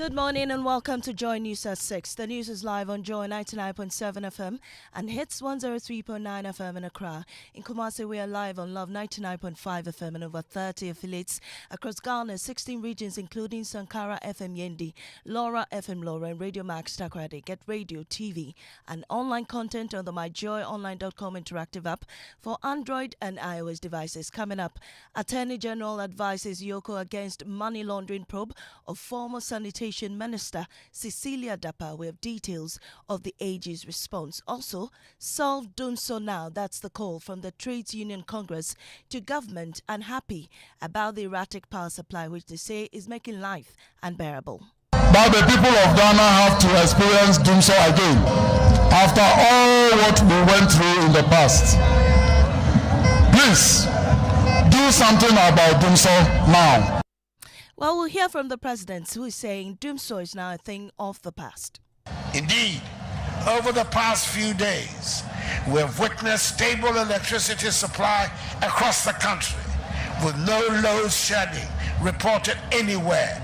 Good morning and welcome to Joy News at 6. The news is live on Joy 99.7 FM and Hits 103.9 FM in Accra. In Kumasi, we are live on Love 99.5 FM and over 30 affiliates across Ghana, 16 regions including Sankara FM Yendi, Laura FM Laura and Radio Max Takrade. Get radio, TV and online content on the myjoyonline.com interactive app for Android and iOS devices. Coming up, Attorney General advises Yoko against money laundering probe of former Sanitation Minister Cecilia Dapaa. We have details of the AG's response. Also, solve Dumsor now. That's the call from the Trades Union Congress to government, unhappy about the erratic power supply, which they say is making life unbearable. But the people of Ghana have to experience Dumsor again after all what we went through in the past. Please do something about Dumsor now. Well, we'll hear from the president, who is saying Dumsor is now a thing of the past. Indeed, over the past few days, we have witnessed stable electricity supply across the country, with no load shedding reported anywhere.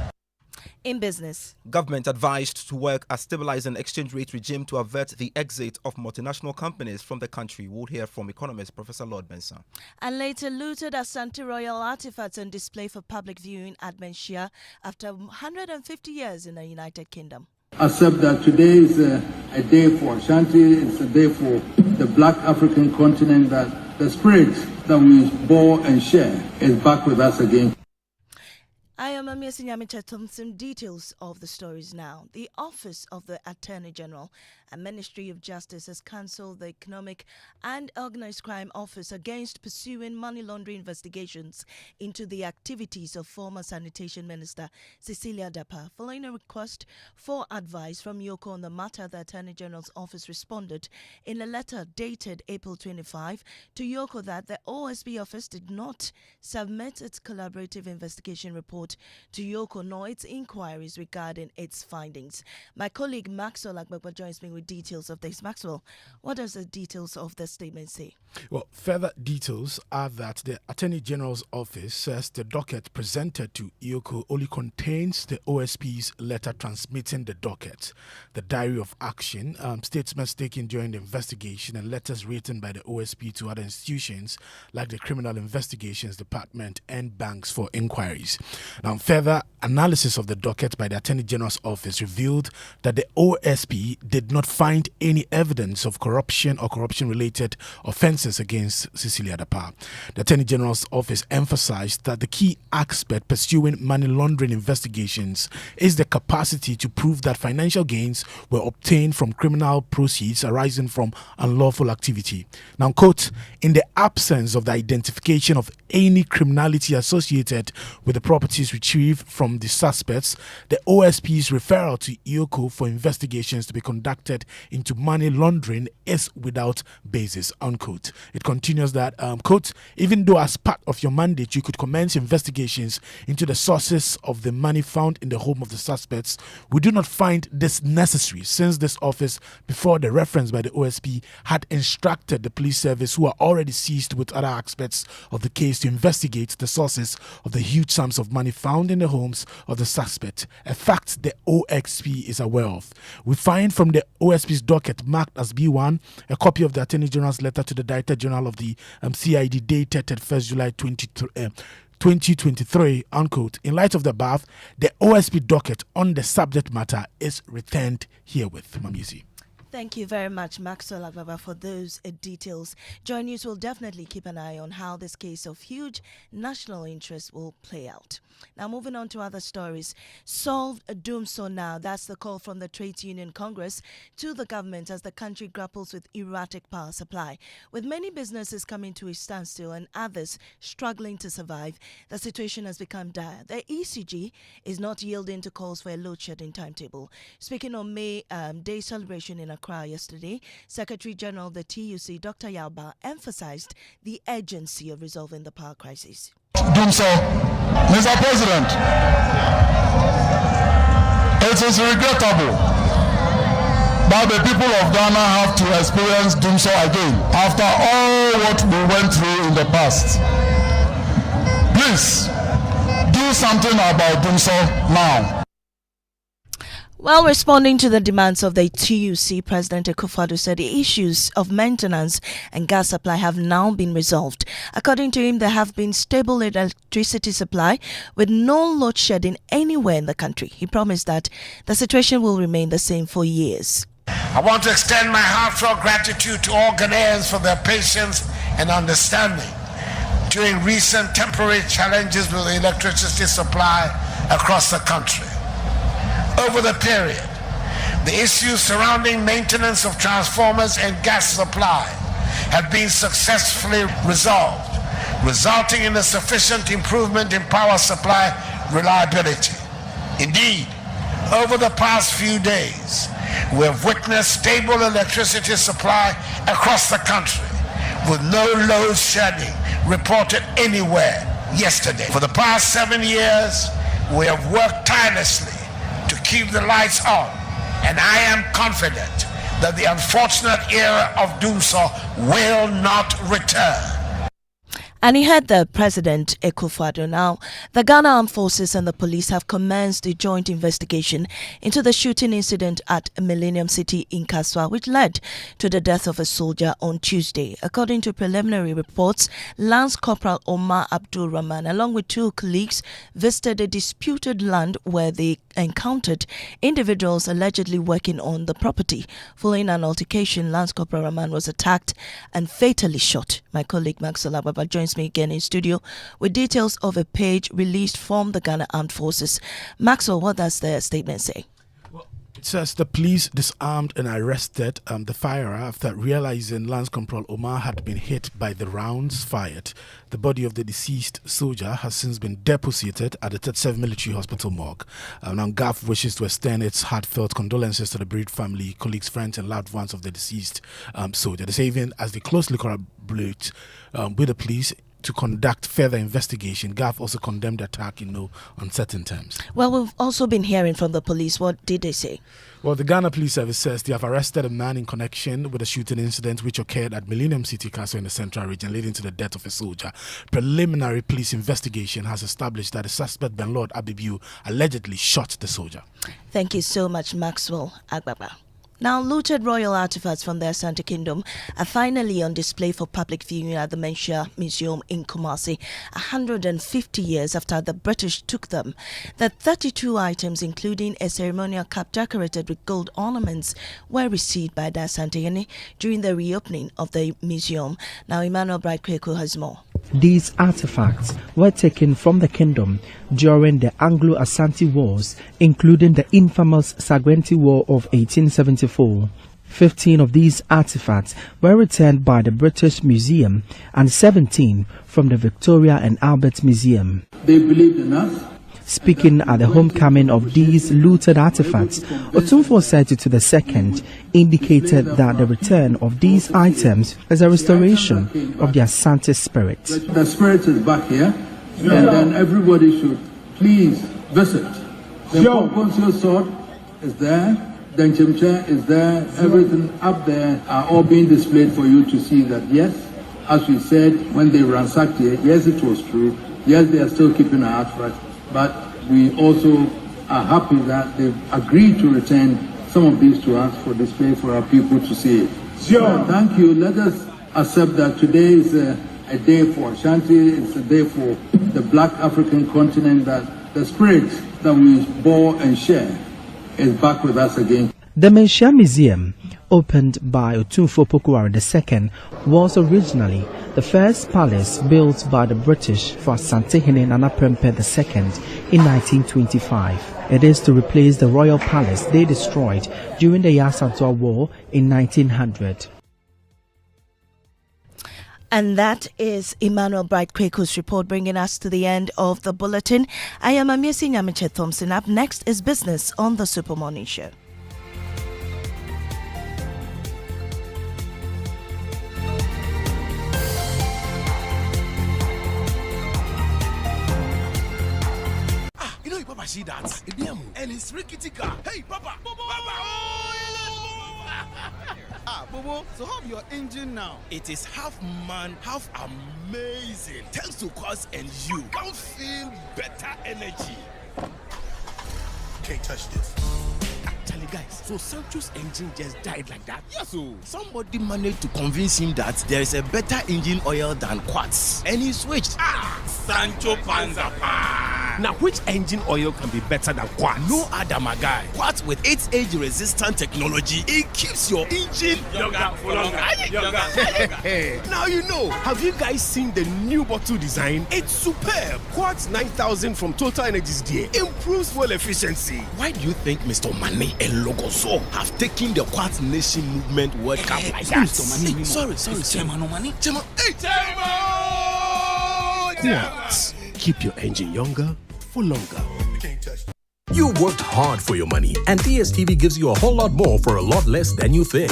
In business, government advised to work a stabilizing exchange rate regime to avert the exit of multinational companies from the country. We'll hear from economist Professor Lord Benson. And later, looted Asante royal artifacts on display for public viewing at Menchia after 150 years in the United Kingdom. Accept that today is a day for Asante, it's a day for the Black African continent, that the spirit that we bore and share is back with us again. I am Amir Sinyamicha Thompson. Details of the stories now. The Office of the Attorney General and Ministry of Justice has cancelled the Economic and Organised Crime Office against pursuing money laundering investigations into the activities of former Sanitation Minister Cecilia Dapaa. Following a request for advice from Yoko on the matter, the Attorney General's office responded in a letter dated April 25 to Yoko that the OSP office did not submit its collaborative investigation report to Yoko nor its inquiries regarding its findings. My colleague Maxwell Agbagba joins me with details of this. Maxwell, what does the details of the statement say? Well, further details are that the Attorney General's office says the docket presented to Yoko only contains the OSP's letter transmitting the docket, the diary of action, statements taken during the investigation, and letters written by the OSP to other institutions like the Criminal Investigations Department and banks for inquiries. Now, further analysis of the docket by the Attorney General's office revealed that the OSP did not find any evidence of corruption or corruption-related offences against Cecilia Dapaa. The Attorney General's office emphasized that the key aspect pursuing money laundering investigations is the capacity to prove that financial gains were obtained from criminal proceeds arising from unlawful activity. Now, quote, in the absence of the identification of any criminality associated with the properties retrieved from the suspects, the OSP's referral to Yoko for investigations to be conducted into money laundering is without basis, unquote. It continues that, quote, even though as part of your mandate you could commence investigations into the sources of the money found in the home of the suspects, we do not find this necessary, since this office, before the reference by the OSP, had instructed the police service, who are already seized with other aspects of the case, to investigate the sources of the huge sums of money found in the homes of the suspect, a fact the OXP is aware of. We find from the OSP's docket marked as B1 a copy of the Attorney General's letter to the Director General of the CID dated 1st July 2023, unquote. In light of the above, the OSP docket on the subject matter is returned herewith. Mamizi. Thank you very much, Maxwell Agbaba, for those details. Joy News will definitely keep an eye on how this case of huge national interest will play out. Now, moving on to other stories. Solve Dumsor now. That's the call from the Trades Union Congress to the government as the country grapples with erratic power supply. With many businesses coming to a standstill and others struggling to survive, the situation has become dire. The ECG is not yielding to calls for a load shedding timetable. Speaking on May Day celebration in Accra yesterday, Secretary General of the TUC, Dr. Dapaa, emphasized the urgency of resolving the power crisis. Dumsor, Mr. President, it is regrettable that the people of Ghana have to experience Dumsor again after all what we went through in the past. Please do something about Dumsor now. While responding to the demands of the TUC, President Akufo-Addo said the issues of maintenance and gas supply have now been resolved. According to him, there have been stable electricity supply with no load shedding anywhere in the country. He promised that the situation will remain the same for years. I want to extend my heartfelt gratitude to all Ghanaians for their patience and understanding during recent temporary challenges with the electricity supply across the country. Over the period, the issues surrounding maintenance of transformers and gas supply have been successfully resolved, resulting in a sufficient improvement in power supply reliability. Indeed, over the past few days, we have witnessed stable electricity supply across the country with no load shedding reported anywhere yesterday. For the past 7 years, we have worked tirelessly to keep the lights on, and I am confident that the unfortunate era of Dumsor will not return. And he heard the President Akufo-Addo. Now, the Ghana Armed Forces and the police have commenced a joint investigation into the shooting incident at Millennium City in Kasoa, which led to the death of a soldier on Tuesday. According to preliminary reports, Lance Corporal Omar Abdul Rahman, along with 2 colleagues, visited a disputed land where they encountered individuals allegedly working on the property. Following an altercation, Lance Corporal Rahman was attacked and fatally shot. My colleague Maxwell Ababa joins me again in studio with details of a page released from the Ghana Armed Forces. Maxwell, what does the statement say? It says the police disarmed and arrested the firer after realizing Lance Corporal Omar had been hit by the rounds fired. The body of the deceased soldier has since been deposited at the 37 Military Hospital morgue. Now, GAF wishes to extend its heartfelt condolences to the bereaved family, colleagues, friends, and loved ones of the deceased soldier. The saving, as they closely collaborate with the police to conduct further investigation. GAF also condemned the attack in no uncertain terms. Well, we've also been hearing from the police. What did they say? Well, the Ghana Police Service says they have arrested a man in connection with a shooting incident which occurred at Millennium City Castle in the Central Region, leading to the death of a soldier. Preliminary police investigation has established that the suspect, Ben Lord Abibu, allegedly shot the soldier. Thank you so much, Maxwell Agbaba. Now, looted royal artifacts from the Asante Kingdom are finally on display for public viewing at the Menchia Museum in Kumasi, 150 years after the British took them. The 32 items, including a ceremonial cup decorated with gold ornaments, were received by the Asante during the reopening of the museum. Now, Emmanuel Bright-Kweku has more. These artifacts were taken from the kingdom during the Anglo-Asante Wars, including the infamous Sagwenti War of 1874. 15 of these artifacts were returned by the British Museum and 17 from the Victoria and Albert Museum. They believed in us. Speaking at the homecoming of these looted artifacts, Otumfuo Osei II indicated that the return of these items is a restoration of the Asante spirit. The spirit is back here, and then everybody should please visit. The Poncio sword is there, the Nchemche is there, everything up there are all being displayed for you to see that, yes, as we said when they ransacked here, yes, it was true, yes, they are still keeping our artifacts. But we also are happy that they've agreed to return some of these to us for display for our people to see. Sure. Thank you. Let us accept that today is a day for Asante. It's a day for the Black African continent, that the spirit that we bore and share is back with us again. The Menchia Museum, opened by Otumfuo Pokuwari II, was originally the first palace built by the British for Asantehene Nana Prempeh II in 1925. It is to replace the royal palace they destroyed during the Yasantua War in 1900. And that is Emmanuel Bright-Kweku's report, bringing us to the end of the bulletin. I am Amiesi Nyamiche Thompson. Up next is Business on the Super Morning Show. Papa, see that? And it's rickety car. Hey, Papa! Papa! Bobo, so how your engine now? It is half man, half amazing. Thanks to Cause and you can feel better energy. Can't touch this. Charlie, guys, so Sancho's engine just died like that? Yes, so somebody managed to convince him that there is a better engine oil than Quartz, and he switched. Sancho Panzapa. Now, which engine oil can be better than Quartz? No other, my guy. Quartz with its age-resistant technology, it keeps your engine younger for longer. Now you know. Have you guys seen the new bottle design? It's superb. Quartz 9000 from Total Energies there improves fuel efficiency. Why do you think Mr. Mane and Logoso have taken the Quartz Nation Movement World Cup like that? Sorry. Chairman. Quartz. Keep your engine younger for longer. You worked hard for your money, and DSTV gives you a whole lot more for a lot less than you think.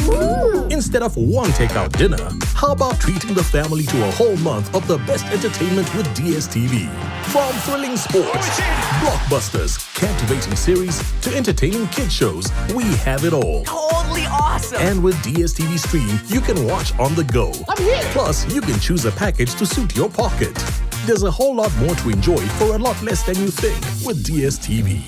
Instead of one takeout dinner, how about treating the family to a whole month of the best entertainment with DSTV? From thrilling sports, blockbusters, captivating series, to entertaining kid shows, we have it all. Totally awesome! And with DSTV Stream, you can watch on the go. I'm here! Plus, you can choose a package to suit your pocket. There's a whole lot more to enjoy for a lot less than you think with DSTV.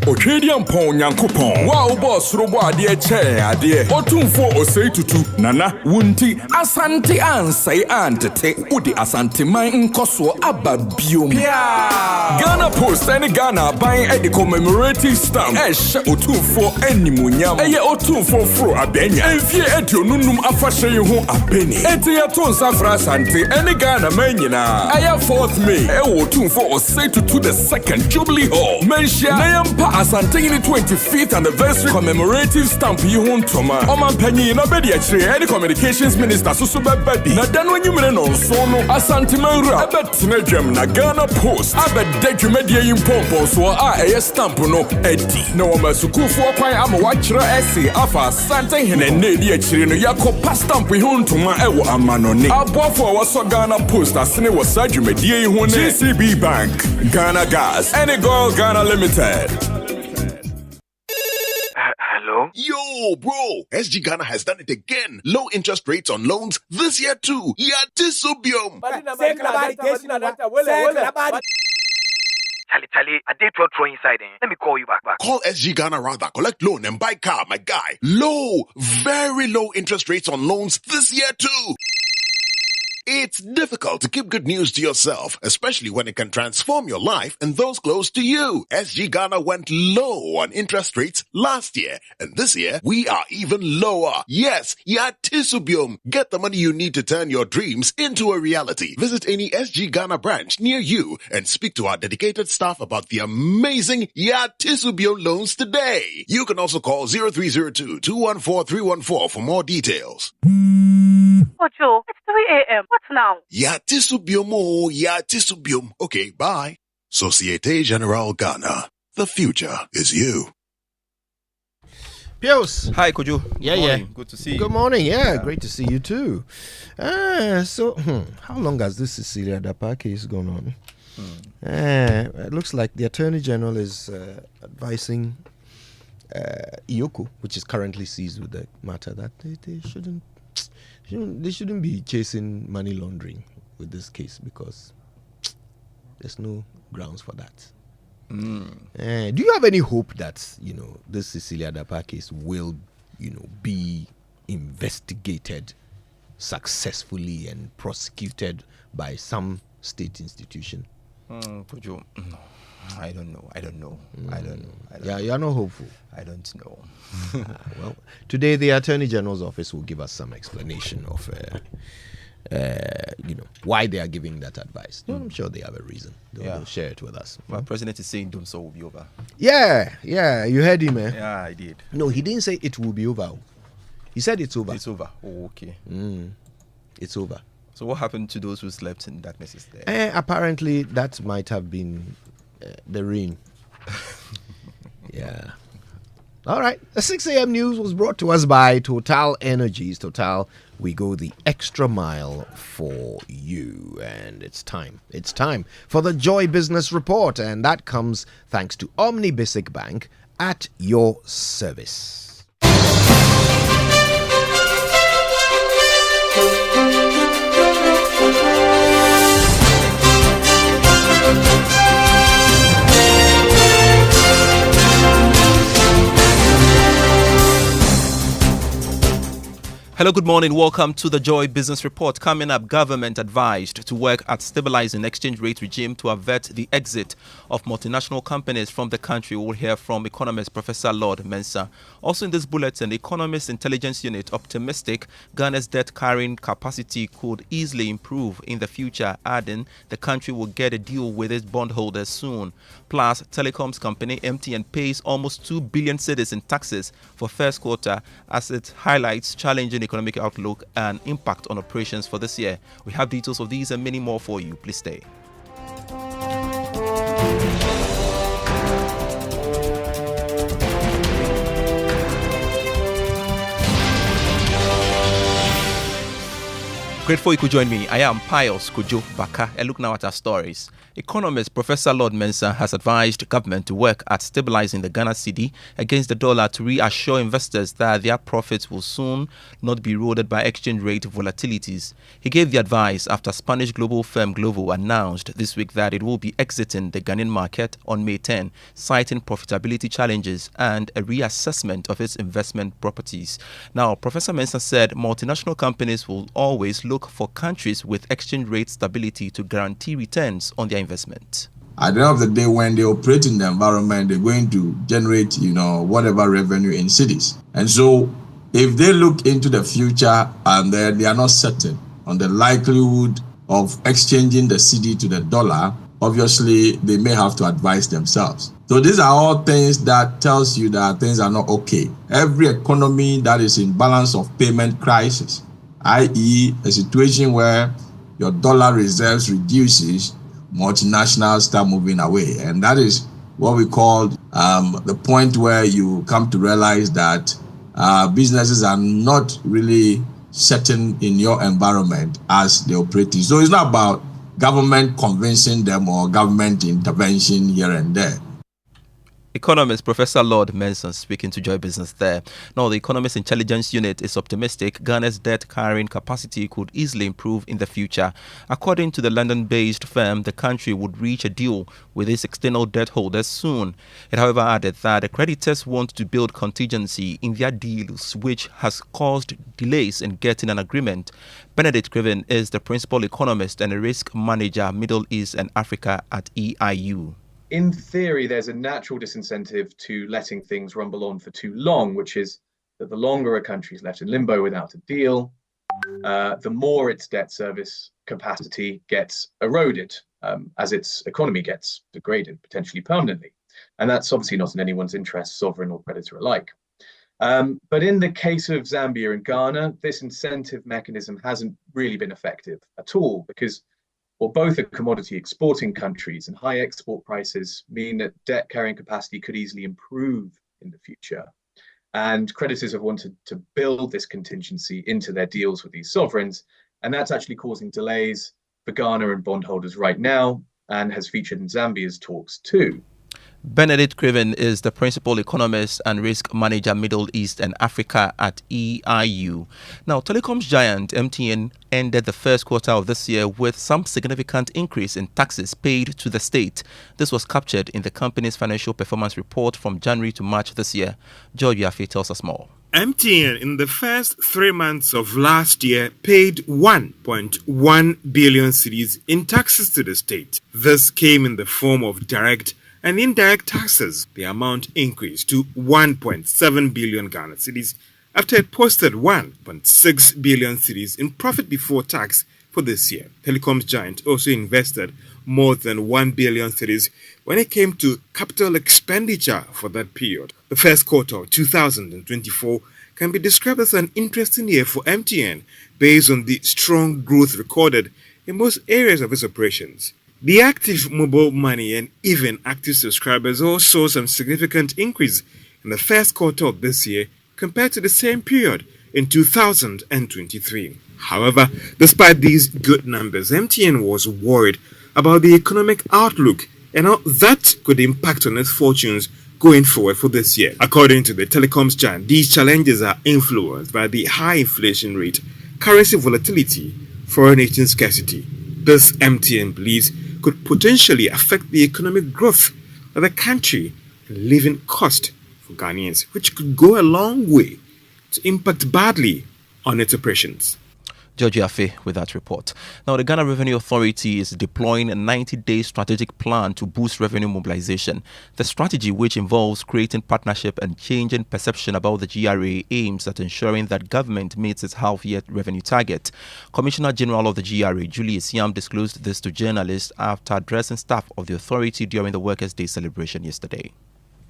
Ochedian pon yankopon wa boss robo ade che ade otumfo osei tutu nana wunti asante ansai antete udi asante man nkoso ababiom Ghana Post and Ghana buying a commemorative stamp she otumfo animunyam eye otumfo fro abenya enfie edionunum afahye ho abeni etia ton safra asante and Ghana man nyina eye 4th May e otumfo osei tutu the 2nd Jubilee Hall mentia nayampa Asante in the 25th anniversary commemorative stamp yi ho ntoma Oman panyi na bedi akire any communications minister susu bebedi na dan wanyumre no so no Asante manra abetina dwam na Ghana Post abedadwumadie yi mpompo so a stamp no edi na wo masukufo kwan ama wakire ese afa Asante hene na edi akire no yakopa stamp yi ho ntoma ewo amanone abofo waso Ghana Post asene wasadwumadie yi ho ne GCB Bank Ghana Gas any Gold Ghana Limited. Hello? Yo, bro! SG Ghana has done it again. Low interest rates on loans this year too. Yatisubium. Charlie, I did throw inside. Let me call you back. Call SG Ghana rather. Collect loan and buy car, my guy. Very low interest rates on loans this year too. It's difficult to keep good news to yourself, especially when it can transform your life and those close to you. SG Ghana went low on interest rates last year, and this year we are even lower. Yes, Yatisubium. Get the money you need to turn your dreams into a reality. Visit any SG Ghana branch near you and speak to our dedicated staff about the amazing Yatisubium loans today. You can also call 0302-214-314 for more details. Ojo, it's 3 a.m. What now? Yatisubium. Okay, bye. Societe Generale Ghana. The future is you. Pios. Hi, Kojo. Yeah. Good to see you. Good morning. Yeah, great to see you too. How long has this Cecilia Dapaa case gone on? It looks like the Attorney General is advising Iyoko, which is currently seized with the matter, that they shouldn't be chasing money laundering with this case because there's no grounds for that. Do you have any hope that this Cecilia Dapaa case will be investigated successfully and prosecuted by some state institution? Kojo, no. I don't know. Yeah, you are not hopeful. I don't know. Well, today the Attorney General's office will give us some explanation of, why they are giving that advice. I'm sure they have a reason. They'll share it with us. My president is saying Dumsor will be over. Yeah, you heard him, eh? Yeah, I did. No, he didn't say it will be over. He said it's over. It's over. Oh, okay. It's over. So what happened to those who slept in darkness there? Apparently, that might have been the rain. Yeah. All right. The 6 a.m. news was brought to us by Total Energies. Total, we go the extra mile for you. And it's time. It's time for the Joy Business Report. And that comes thanks to Omni Basic Bank at your service. Hello, good morning. Welcome to the Joy Business Report. Coming up, government advised to work at stabilizing exchange rate regime to avert the exit of multinational companies from the country. We'll hear from economist Professor Lord Mensah. Also in this bulletin, Economist Intelligence Unit optimistic Ghana's debt carrying capacity could easily improve in the future, adding the country will get a deal with its bondholders soon. Plus, telecoms company MTN pays almost 2 billion cedis in taxes for first quarter as it highlights challenging economic outlook and impact on operations for this year. We have details of these and many more for you. Please stay. Grateful you could join me. I am Pius Kujo Baka. A look now at our stories. Economist Professor Lord Mensah has advised government to work at stabilizing the Ghana cedi against the dollar to reassure investors that their profits will soon not be eroded by exchange rate volatilities. He gave the advice after Spanish global firm Glovo announced this week that it will be exiting the Ghanaian market on May 10, citing profitability challenges and a reassessment of its investment properties. Now, Professor Mensah said multinational companies will always look for countries with exchange rate stability to guarantee returns on their investment. At the end of the day, when they operate in the environment, they're going to generate, whatever revenue in cities. And so if they look into the future and they are not certain on the likelihood of exchanging the cedi to the dollar, obviously they may have to advise themselves. So these are all things that tells you that things are not okay. Every economy that is in balance of payment crisis, i.e. a situation where your dollar reserves reduces, multinationals start moving away. And that is what we call the point where you come to realize that businesses are not really certain in your environment as they operate. So it's not about government convincing them or government intervention here and there. Economist Professor Lord Mensah speaking to Joy Business there. Now, the Economist Intelligence Unit is optimistic Ghana's debt carrying capacity could easily improve in the future. According to the London-based firm, the country would reach a deal with its external debt holders soon. It, however, added that the creditors want to build contingency in their deals, which has caused delays in getting an agreement. Benedict Craven is the principal economist and a risk manager, Middle East and Africa at EIU. In theory, there's a natural disincentive to letting things rumble on for too long, which is that the longer a country is left in limbo without a deal, the more its debt service capacity gets eroded as its economy gets degraded, potentially permanently. And that's obviously not in anyone's interest, sovereign or creditor alike. But in the case of Zambia and Ghana, this incentive mechanism hasn't really been effective at all because both are commodity exporting countries, and high export prices mean that debt carrying capacity could easily improve in the future. And creditors have wanted to build this contingency into their deals with these sovereigns, and that's actually causing delays for Ghana and bondholders right now, and has featured in Zambia's talks too. Benedict Craven is the principal economist and risk manager, Middle East and Africa at EIU. Now, telecoms giant MTN ended the first quarter of this year with some significant increase in taxes paid to the state. This was captured in the company's financial performance report from January to March this year. George Yafe tells us more. MTN in the first 3 months of last year paid 1.1 billion cedis in taxes to the state. This came in the form of direct and indirect taxes. The amount increased to 1.7 billion Ghana cedis after it posted 1.6 billion cedis in profit before tax for this year. Telecoms giant also invested more than 1 billion cedis when it came to capital expenditure for that period. The first quarter of 2024 can be described as an interesting year for MTN based on the strong growth recorded in most areas of its operations. The active mobile money and even active subscribers all saw some significant increase in the first quarter of this year compared to the same period in 2023. However, despite these good numbers, MTN was worried about the economic outlook and how that could impact on its fortunes going forward for this year. According to the telecoms giant, these challenges are influenced by the high inflation rate, currency volatility, foreign exchange scarcity. This, MTN believes, could potentially affect the economic growth of the country and living cost for Ghanaians, which could go a long way to impact badly on its operations. Georgie Afe with that report. Now, the Ghana Revenue Authority is deploying a 90-day strategic plan to boost revenue mobilization. The strategy, which involves creating partnership and changing perception about the GRA, aims at ensuring that government meets its half-year revenue target. Commissioner General of the GRA, Julie Esiam, disclosed this to journalists after addressing staff of the authority during the Workers' Day celebration yesterday.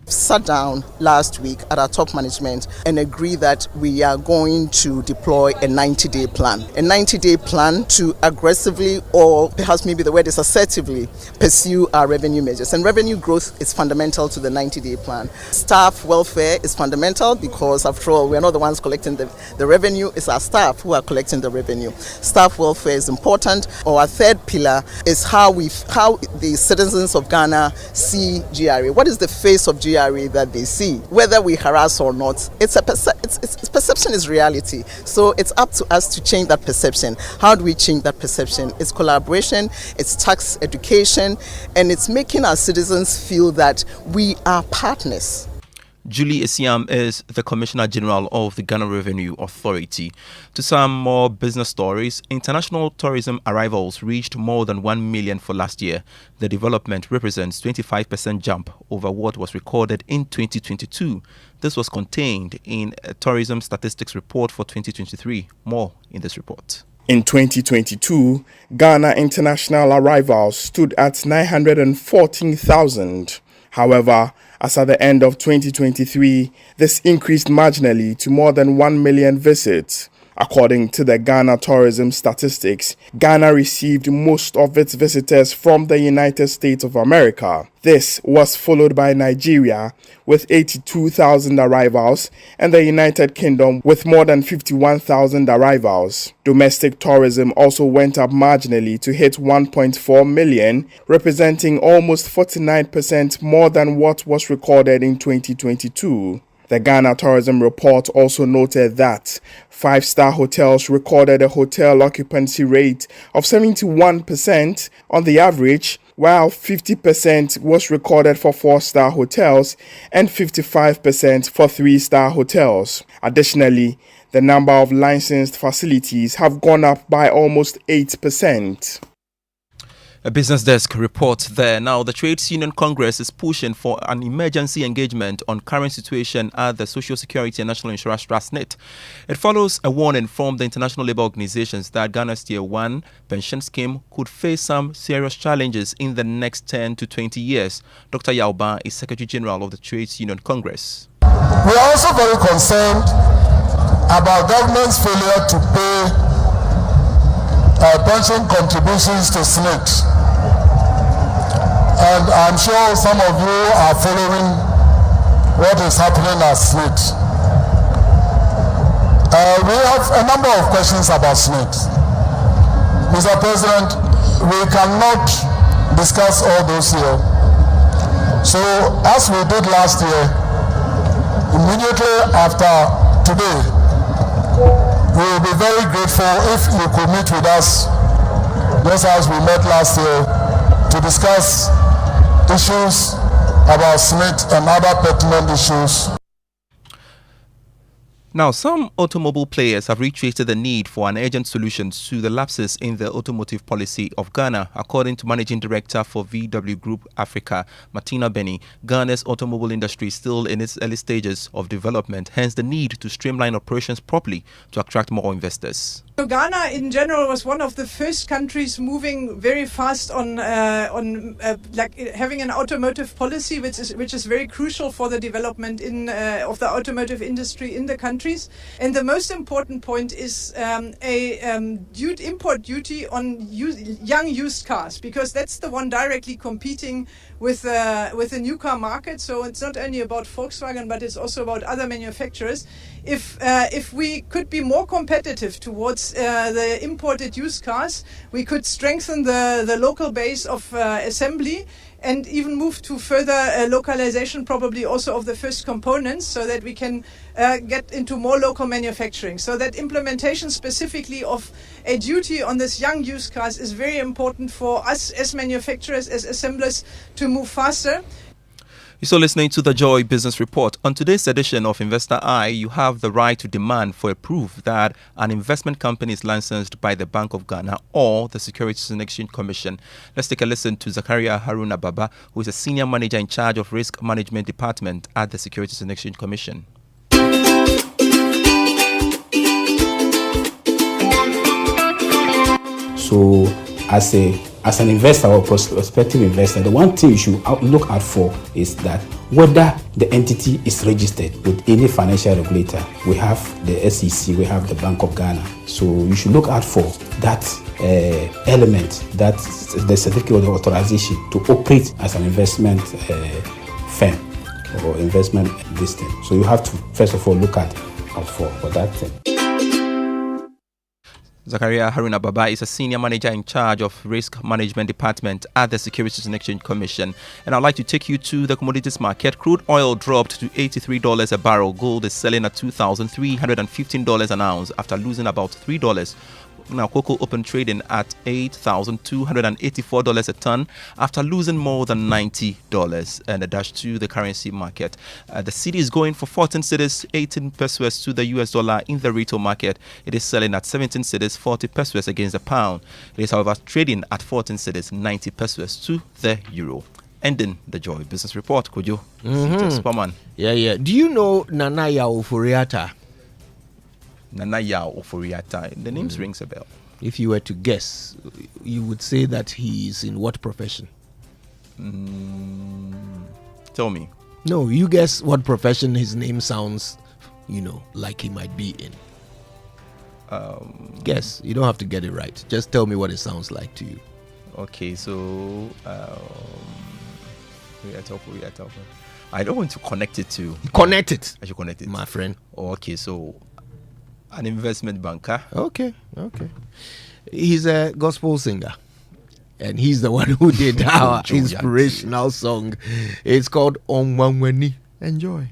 Sat down last week at our top management and agreed that we are going to deploy a 90-day plan. A 90-day plan to aggressively, or perhaps maybe the word is assertively, pursue our revenue measures. And revenue growth is fundamental to the 90-day plan. Staff welfare is fundamental because, after all, we are not the ones collecting the revenue. It's our staff who are collecting the revenue. Staff welfare is important. Our third pillar is how the citizens of Ghana see GRA. What is the face of GRA that they see? Whether we harass or not, perception is reality. So it's up to us to change that perception. How do we change that perception? It's collaboration, it's tax education, and it's making our citizens feel that we are partners. Julie Esiam is the Commissioner General of the Ghana Revenue Authority. To some more business stories, international tourism arrivals reached more than 1 million for last year. The development represents 25% jump over what was recorded in 2022. This was contained in a tourism statistics report for 2023. More in this report. In 2022, Ghana international arrivals stood at 914,000. However, as at the end of 2023, this increased marginally to more than 1 million visits. According to the Ghana Tourism Statistics, Ghana received most of its visitors from the United States of America. This was followed by Nigeria with 82,000 arrivals and the United Kingdom with more than 51,000 arrivals. Domestic tourism also went up marginally to hit 1.4 million, representing almost 49% more than what was recorded in 2022. The Ghana Tourism Report also noted that 5-star hotels recorded a hotel occupancy rate of 71% on the average, while 50% was recorded for 4-star hotels and 55% for 3-star hotels. Additionally, the number of licensed facilities have gone up by almost 8%. A Business Desk report there. Now, the Trades Union Congress is pushing for an emergency engagement on current situation at the Social Security and National Insurance Trust NIT. It follows a warning from the International Labour Organizations that Ghana's Tier 1 pension scheme could face some serious challenges in the next 10 to 20 years. Dr. Yauba is Secretary General of the Trades Union Congress. We are also very concerned about government's failure to pay pension contributions to SNIT. And I'm sure some of you are following what is happening at SNIT. We have a number of questions about SNIT. Mr. President, we cannot discuss all those here. So, as we did last year, immediately after today, we will be very grateful if you could meet with us, just as we met last year, to discuss issues about SNIT and other pertinent issues. Now, some automobile players have reiterated the need for an urgent solution to the lapses in the automotive policy of Ghana. According to Managing Director for VW Group Africa, Martina Benny, Ghana's automobile industry is still in its early stages of development, hence the need to streamline operations properly to attract more investors. So Ghana in general was one of the first countries moving very fast on having an automotive policy, which is very crucial for the development of the automotive industry in the countries. And the most important point is import duty on young used cars, because that's the one directly competing with the new car market. So it's not only about Volkswagen, but it's also about other manufacturers. If we could be more competitive towards the imported used cars, we could strengthen the local base of assembly and even move to further localization, probably also of the first components, so that we can get into more local manufacturing. So that implementation specifically of a duty on this young used cars is very important for us as manufacturers, as assemblers, to move faster. You're still listening to the Joy Business Report. On today's edition of Investor Eye, you have the right to demand for a proof that an investment company is licensed by the Bank of Ghana or the Securities and Exchange Commission. Let's take a listen to Zakaria Haruna Baba, who is a senior manager in charge of risk management department at the Securities and Exchange Commission. So, as an investor or prospective investor, the one thing you should look out for is that whether the entity is registered with any financial regulator. We have the SEC, we have the Bank of Ghana. So you should look out for that element, that the certificate of authorization to operate as an investment firm or investment listing. So you have to first of all look out for that thing. Zakaria Haruna Baba is a senior manager in charge of risk management department at the Securities and Exchange Commission. And I'd like to take you to the commodities market. Crude oil dropped to $83 a barrel. Gold is selling at $2,315 an ounce after losing about $3. Now, cocoa open trading at $8,284 a ton after losing more than $90. And a dash to the currency market. The cedi is going for 14 cedis, 18 pesos to the US dollar in the retail market. It is selling at 17 cedis, 40 pesos against the pound. It is, however, trading at 14 cedis, 90 pesos to the euro. Ending the Joy Business Report, could you? Yeah. Do you know Nanaya Oforiata? Nanaya Oforiata. The name rings a bell. If you were to guess, you would say that he is in what profession? Tell me. No, you guess what profession his name sounds, like he might be in. Guess. You don't have to get it right. Just tell me what it sounds like to you. Okay, so I don't want to connect it to. Connect it. I should connect it, my friend. Okay, so an investment banker. Okay. He's a gospel singer, and he's the one who did our inspirational song. It's called Onwanweni. Enjoy.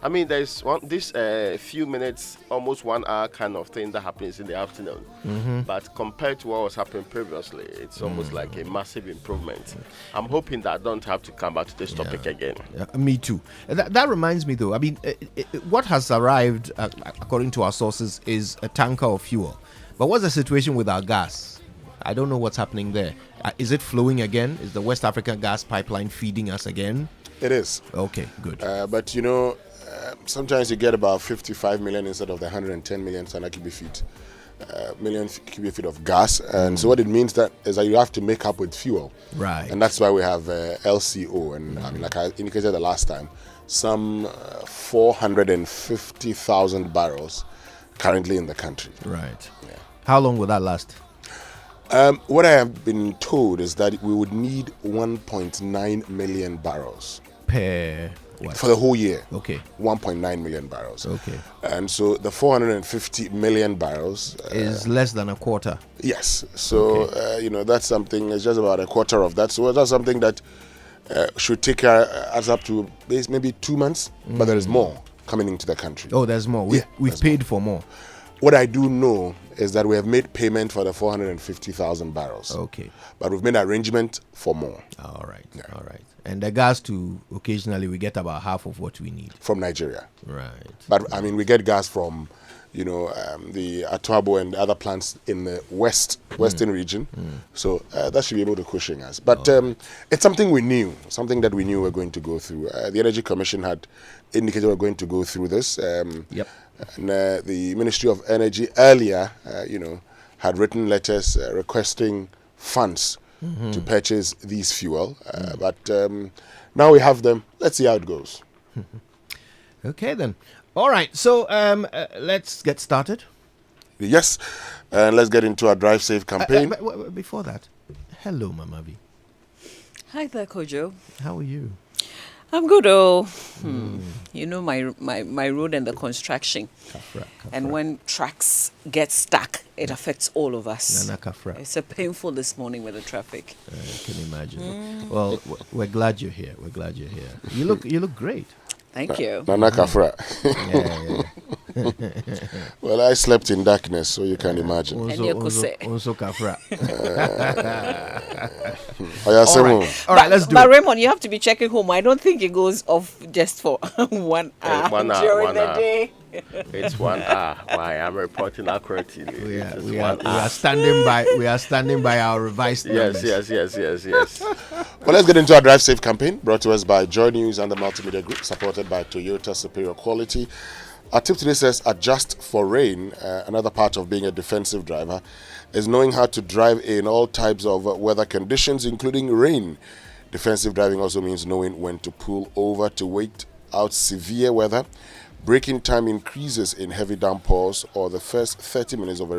I mean, there's this few minutes, almost 1 hour kind of thing that happens in the afternoon. But compared to what was happening previously, it's almost like a massive improvement. I'm hoping that I don't have to come back to this topic again. Me too. That reminds me, though. I mean, what has arrived, according to our sources, is a tanker of fuel. But what's the situation with our gas? I don't know what's happening there. Is it flowing again? Is the West African gas pipeline feeding us again? It is. Okay, good. But sometimes you get about 55 million instead of the 110 million cubic feet. Million cubic feet of gas, and so what it means is that you have to make up with fuel, right? And that's why we have LCO, and I mean, like I indicated the last time, some 450,000 barrels currently in the country. Right. Yeah. How long will that last? What I have been told is that we would need 1.9 million barrels per for the whole year. Okay. 1.9 million barrels. Okay. And so the 450 million barrels is less than a quarter. Yes. So that's something. It's just about a quarter of that. So that's something that should take us up to maybe 2 months. But there is more coming into the country. Oh, there's more. We've paid for more. What I do know is that we have made payment for the 450,000 barrels. Okay. But we've made arrangement for more. All right. Yeah. All right. And the gas too, occasionally we get about half of what we need. From Nigeria. Right. But I mean, we get gas from, the Atuabo and other plants in the western region. So that should be able to cushion us. But it's something we knew, something that we knew we're going to go through. The Energy Commission had indicated we're going to go through this. Yep. And the Ministry of Energy earlier, had written letters requesting funds to purchase these fuel. But now we have them. Let's see how it goes. Okay, then. All right. So let's get started. Yes. And let's get into our Drive Safe campaign. But before that, hello, Mama V. Hi there, Kojo. How are you? I'm good, You know my road and the construction. Kafra. And when tracks get stuck, it affects all of us. Nana Kafra. It's a painful this morning with the traffic. I can imagine. Well, we're glad you're here. You look great. Thank you. Nana Kafra. Yeah. Well, I slept in darkness, so you can imagine. Also Kafra. All right, let's do it. But Raymond, you have to be checking home. I don't think it goes off just for 1 hour during the day. It's 1 hour. Why? I'm reporting accurately. We are standing by our revised numbers. Yes. Well, let's get into our Drive Safe campaign, brought to us by Joy News and the Multimedia Group, supported by Toyota Superior Quality. Our tip today says, adjust for rain. Another part of being a defensive driver is knowing how to drive in all types of weather conditions, including rain. Defensive driving also means knowing when to pull over to wait out severe weather. Braking time increases in heavy downpours or the first 30 minutes of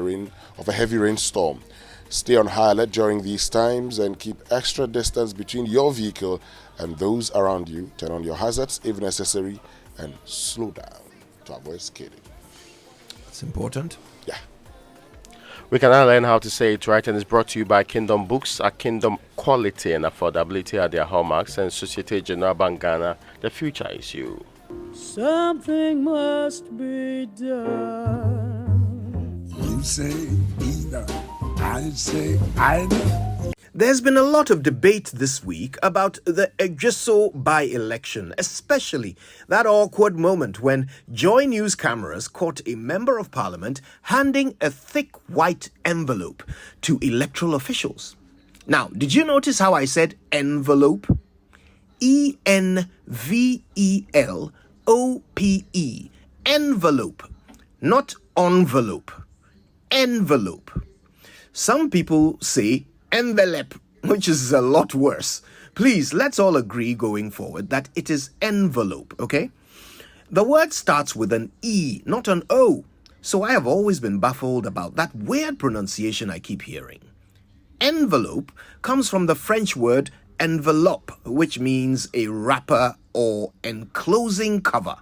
a heavy rainstorm. Stay on high alert during these times and keep extra distance between your vehicle and those around you. Turn on your hazards if necessary and slow down to avoid skidding. It's important. Yeah. We can now learn how to say it right, and it's brought to you by Kingdom Books. At Kingdom, quality and affordability are their hallmarks, and Societe Generale Bank Ghana, the future is you. Something must be done. You say either, I say either. There's been a lot of debate this week about the Ejiso by-election, especially that awkward moment when Joy News cameras caught a member of parliament handing a thick white envelope to electoral officials. Now, did you notice how I said envelope? E-N-V-E-L-O-P-E. Envelope, not envelope. Envelope. Some people say envelope, which is a lot worse. Please, let's all agree going forward that it is envelope, okay? The word starts with an E, not an O. So I have always been baffled about that weird pronunciation I keep hearing. Envelope comes from the French word envelope, which means a wrapper or enclosing cover.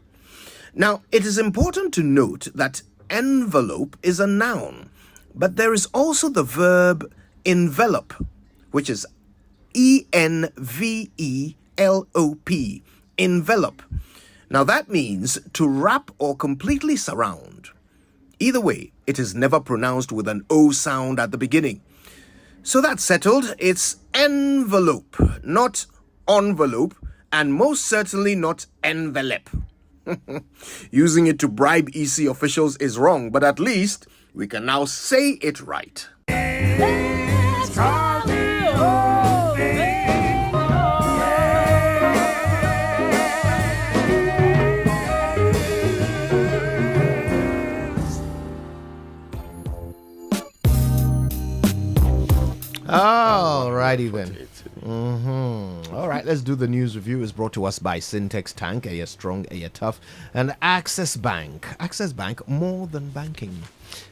Now, it is important to note that envelope is a noun, but there is also the verb envelope, which is E-N-V-E-L-O-P, envelope. Now that means to wrap or completely surround. Either way, it is never pronounced with an O sound at the beginning. So that's settled. It's envelope, not envelope, and most certainly not envelope. Using it to bribe EC officials is wrong, but at least we can now say it right. All righty then. All right, let's do the news review. It's brought to us by Syntex Tank, a strong, a tough, and Access Bank. Access Bank, more than banking.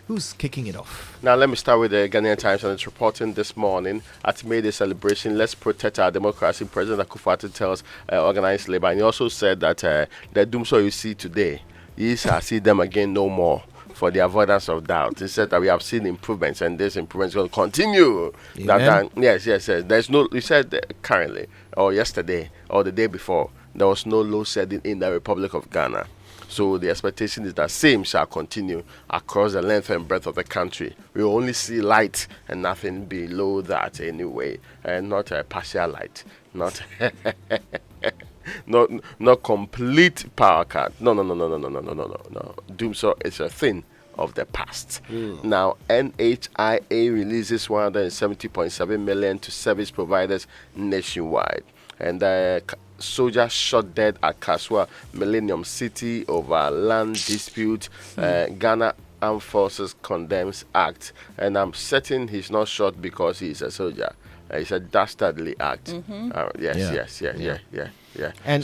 Who's kicking it off? Now, let me start with the Ghanaian Times, and it's reporting this morning at May Day celebration, let's protect our democracy. President Akufo-Addo tells organized labor. And he also said that the Dumsor you see today, you shall see them again no more. For the avoidance of doubt, he said that we have seen improvements, and this improvement is going to continue. Yes. There's no. He said currently, or yesterday, or the day before, there was no load shedding in the Republic of Ghana. So the expectation is that same shall continue across the length and breadth of the country. We will only see light and nothing below that anyway, and not a partial light, not. Not complete power cut. No. Dumsor is a thing of the past. Now, NHIA releases 170.7 million to service providers nationwide. And soldiers shot dead at Kasoa, Millennium City over land dispute. Ghana Armed Forces condemns act. And I'm certain he's not shot because he's a soldier. It's a dastardly act. Yeah. And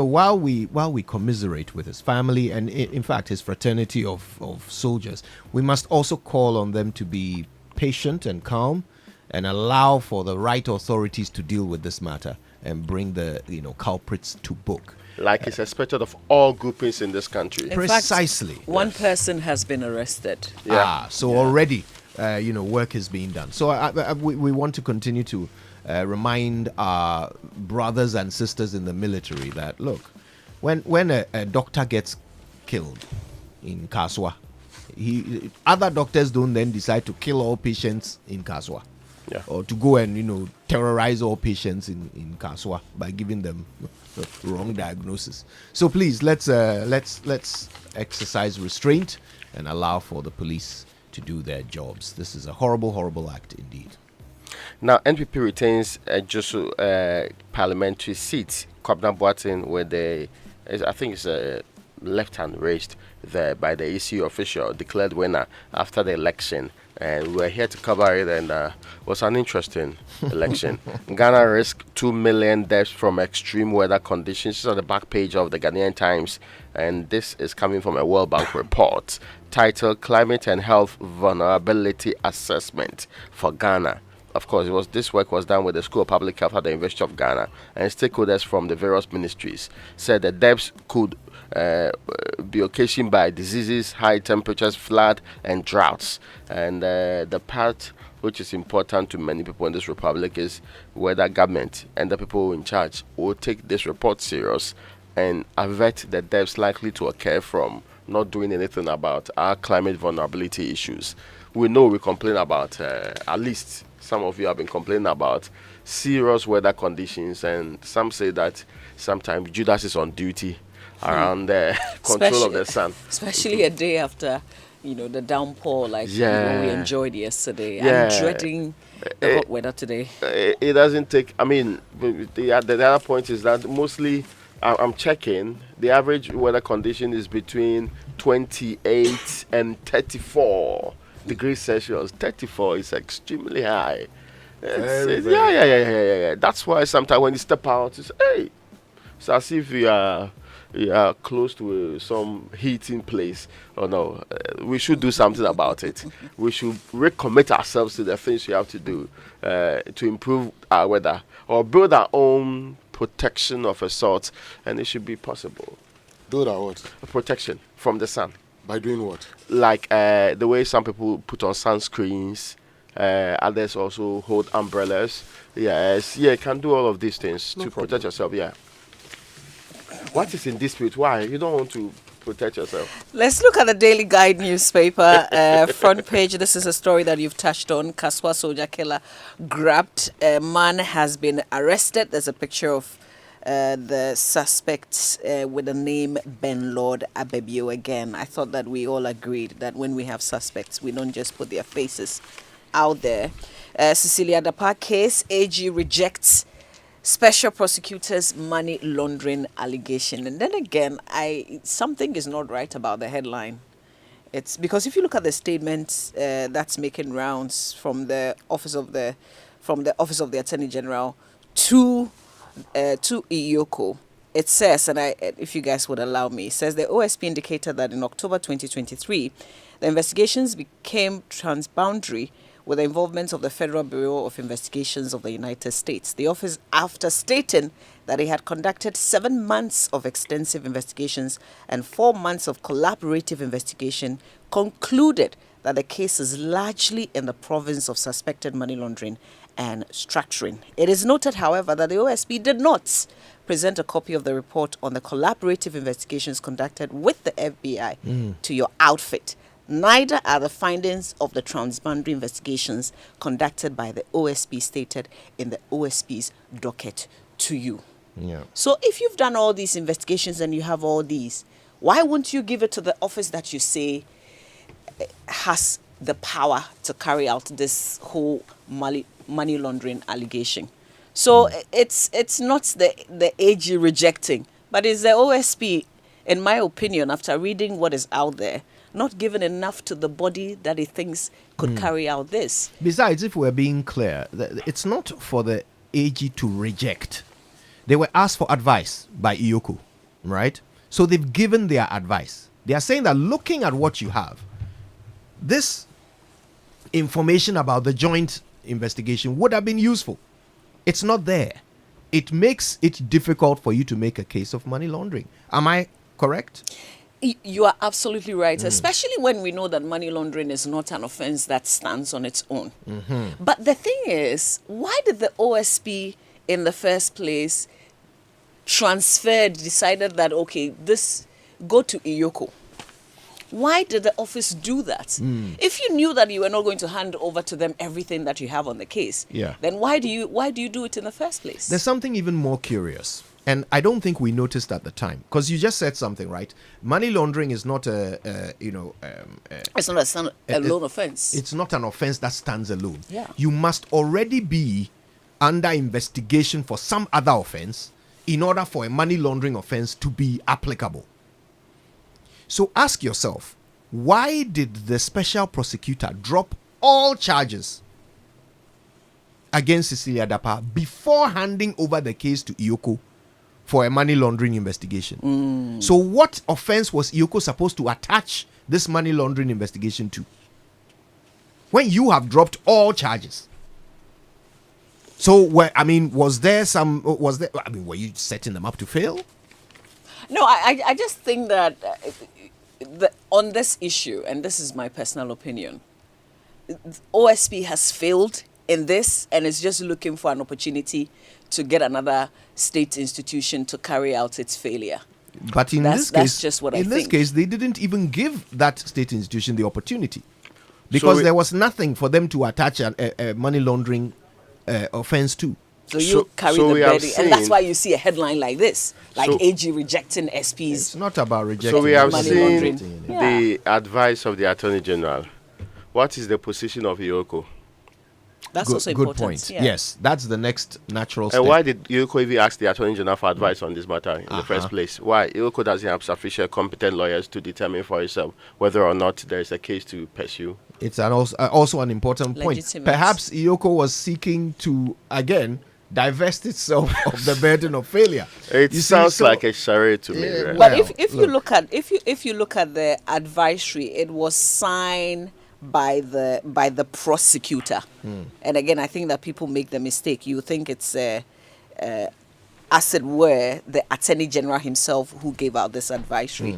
while we commiserate with his family and in fact his fraternity of soldiers, we must also call on them to be patient and calm and allow for the right authorities to deal with this matter and bring the culprits to book. Like it's expected of all groupings in this country. Precisely. In fact, one person has been arrested. Already work is being done. So we want to continue to remind our brothers and sisters in the military that, look, when a doctor gets killed in Kasoa, other doctors don't then decide to kill all patients in Kasoa. Or to go and terrorize all patients in Kasoa by giving them wrong diagnosis. So please let's exercise restraint and allow for the police to do their jobs. This is a horrible act indeed. Now, NPP retains Josu parliamentary seat. Kwabena Boateng with I think it's a left hand raised there by the ECU official, declared winner after the election. And we're here to cover it, and it was an interesting election. Ghana risked 2 million deaths from extreme weather conditions. This is on the back page of the Ghanaian Times, and this is coming from a World Bank report titled Climate and Health Vulnerability Assessment for Ghana. Of course, this work was done with the School of Public Health at the University of Ghana, and stakeholders from the various ministries said the deaths could be occasioned by diseases, high temperatures, flood, and droughts. And the part which is important to many people in this republic is whether government and the people in charge will take this report serious and avert the deaths likely to occur from not doing anything about our climate vulnerability issues. We know we complain about, at least some of you have been complaining about serious weather conditions, and some say that sometimes Judas is on duty around the control of the sun. Especially a day after, the downpour like we enjoyed yesterday. I'm dreading the hot weather today. It doesn't take, the other point is that mostly, I'm checking, the average weather condition is between 28 and 34 degrees Celsius. 34 is extremely high. Yeah. That's why sometimes when you step out, it's it's as if you are close to some heating place. No, we should do something about it. We should recommit ourselves to the things we have to do to improve our weather or build our own protection of a sort, and it should be possible. Build our what? Protection from the sun. By doing what? Like the way some people put on sunscreens, others also hold umbrellas. You can do all of these things to protect yourself. What is in dispute? Why? You don't want to protect yourself. Let's look at the Daily Guide newspaper front page. This is a story that you've touched on. Kasoa soldier killer grabbed. A man has been arrested. There's a picture of the suspect with the name Ben Lord Abebio again. I thought that we all agreed that when we have suspects, we don't just put their faces out there. Cecilia Dapaa case, AG rejects Special Prosecutor's money laundering allegation. And then again, something is not right about the headline. It's because if you look at the statement that's making rounds from the office of the Attorney General to Iyoko, it says, and if you guys would allow me, it says the OSP indicated that in October 2023, the investigations became transboundary with the involvement of the Federal Bureau of Investigations of the United States. The office, after stating that it had conducted 7 months of extensive investigations and 4 months of collaborative investigation, concluded that the case is largely in the province of suspected money laundering and structuring. It is noted, however, that the OSP did not present a copy of the report on the collaborative investigations conducted with the FBI to your outfit. Neither are the findings of the transboundary investigations conducted by the OSP stated in the OSP's docket to you. Yeah. So if you've done all these investigations and you have all these, why won't you give it to the office that you say has the power to carry out this whole money laundering allegation? So it's not the AG rejecting, but it's the OSP, in my opinion, after reading what is out there, not given enough to the body that he thinks could carry out this. Besides, if we're being clear, it's not for the AG to reject. They were asked for advice by Iyoko, right? So they've given their advice. They are saying that looking at what you have, this information about the joint investigation would have been useful. It's not there. It makes it difficult for you to make a case of money laundering. Am I correct? You are absolutely right, especially when we know that money laundering is not an offense that stands on its own. But the thing is, why did the OSP in the first place decided that, okay, this go to Iyoko? Why did the office do that? If you knew that you were not going to hand over to them everything that you have on the case, then why do you do it in the first place? There's something even more curious. And I don't think we noticed at the time, because you just said something, right? Money laundering is not it's not a lone offense. It's not an offense that stands alone. Yeah. You must already be under investigation for some other offense in order for a money laundering offense to be applicable. So ask yourself, why did the special prosecutor drop all charges against Cecilia Dapaa before handing over the case to Iyoko for a money laundering investigation? So what offense was Iyoko supposed to attach this money laundering investigation to when you have dropped all charges? So, were you setting them up to fail? No, I just think that on this issue, and this is my personal opinion, OSP has failed in this and is just looking for an opportunity to get another state institution to carry out its failure. But in this case, that's just what I think. In this case, they didn't even give that state institution the opportunity, because there was nothing for them to attach a money laundering offense to. So you carry the burden, and that's why you see a headline like this, like AG rejecting SPs. It's not about rejecting. So we have money seen laundering. the advice of the Attorney General. What is the position of Iyoko? That's also important. Good point. Yeah. Yes, that's the next natural step. And why did Iyoko even ask the Attorney General for advice on this matter in the first place? Why? Iyoko doesn't have sufficient competent lawyers to determine for herself whether or not there is a case to pursue. It's also an important point. Legitimate. Perhaps Iyoko was seeking to, again, divest itself of the burden of failure. It sounds like a charade to me. Right? But if you look at the advisory, it was signed by the prosecutor. And again, I think that people make the mistake. You think it's as it were the Attorney General himself who gave out this advisory.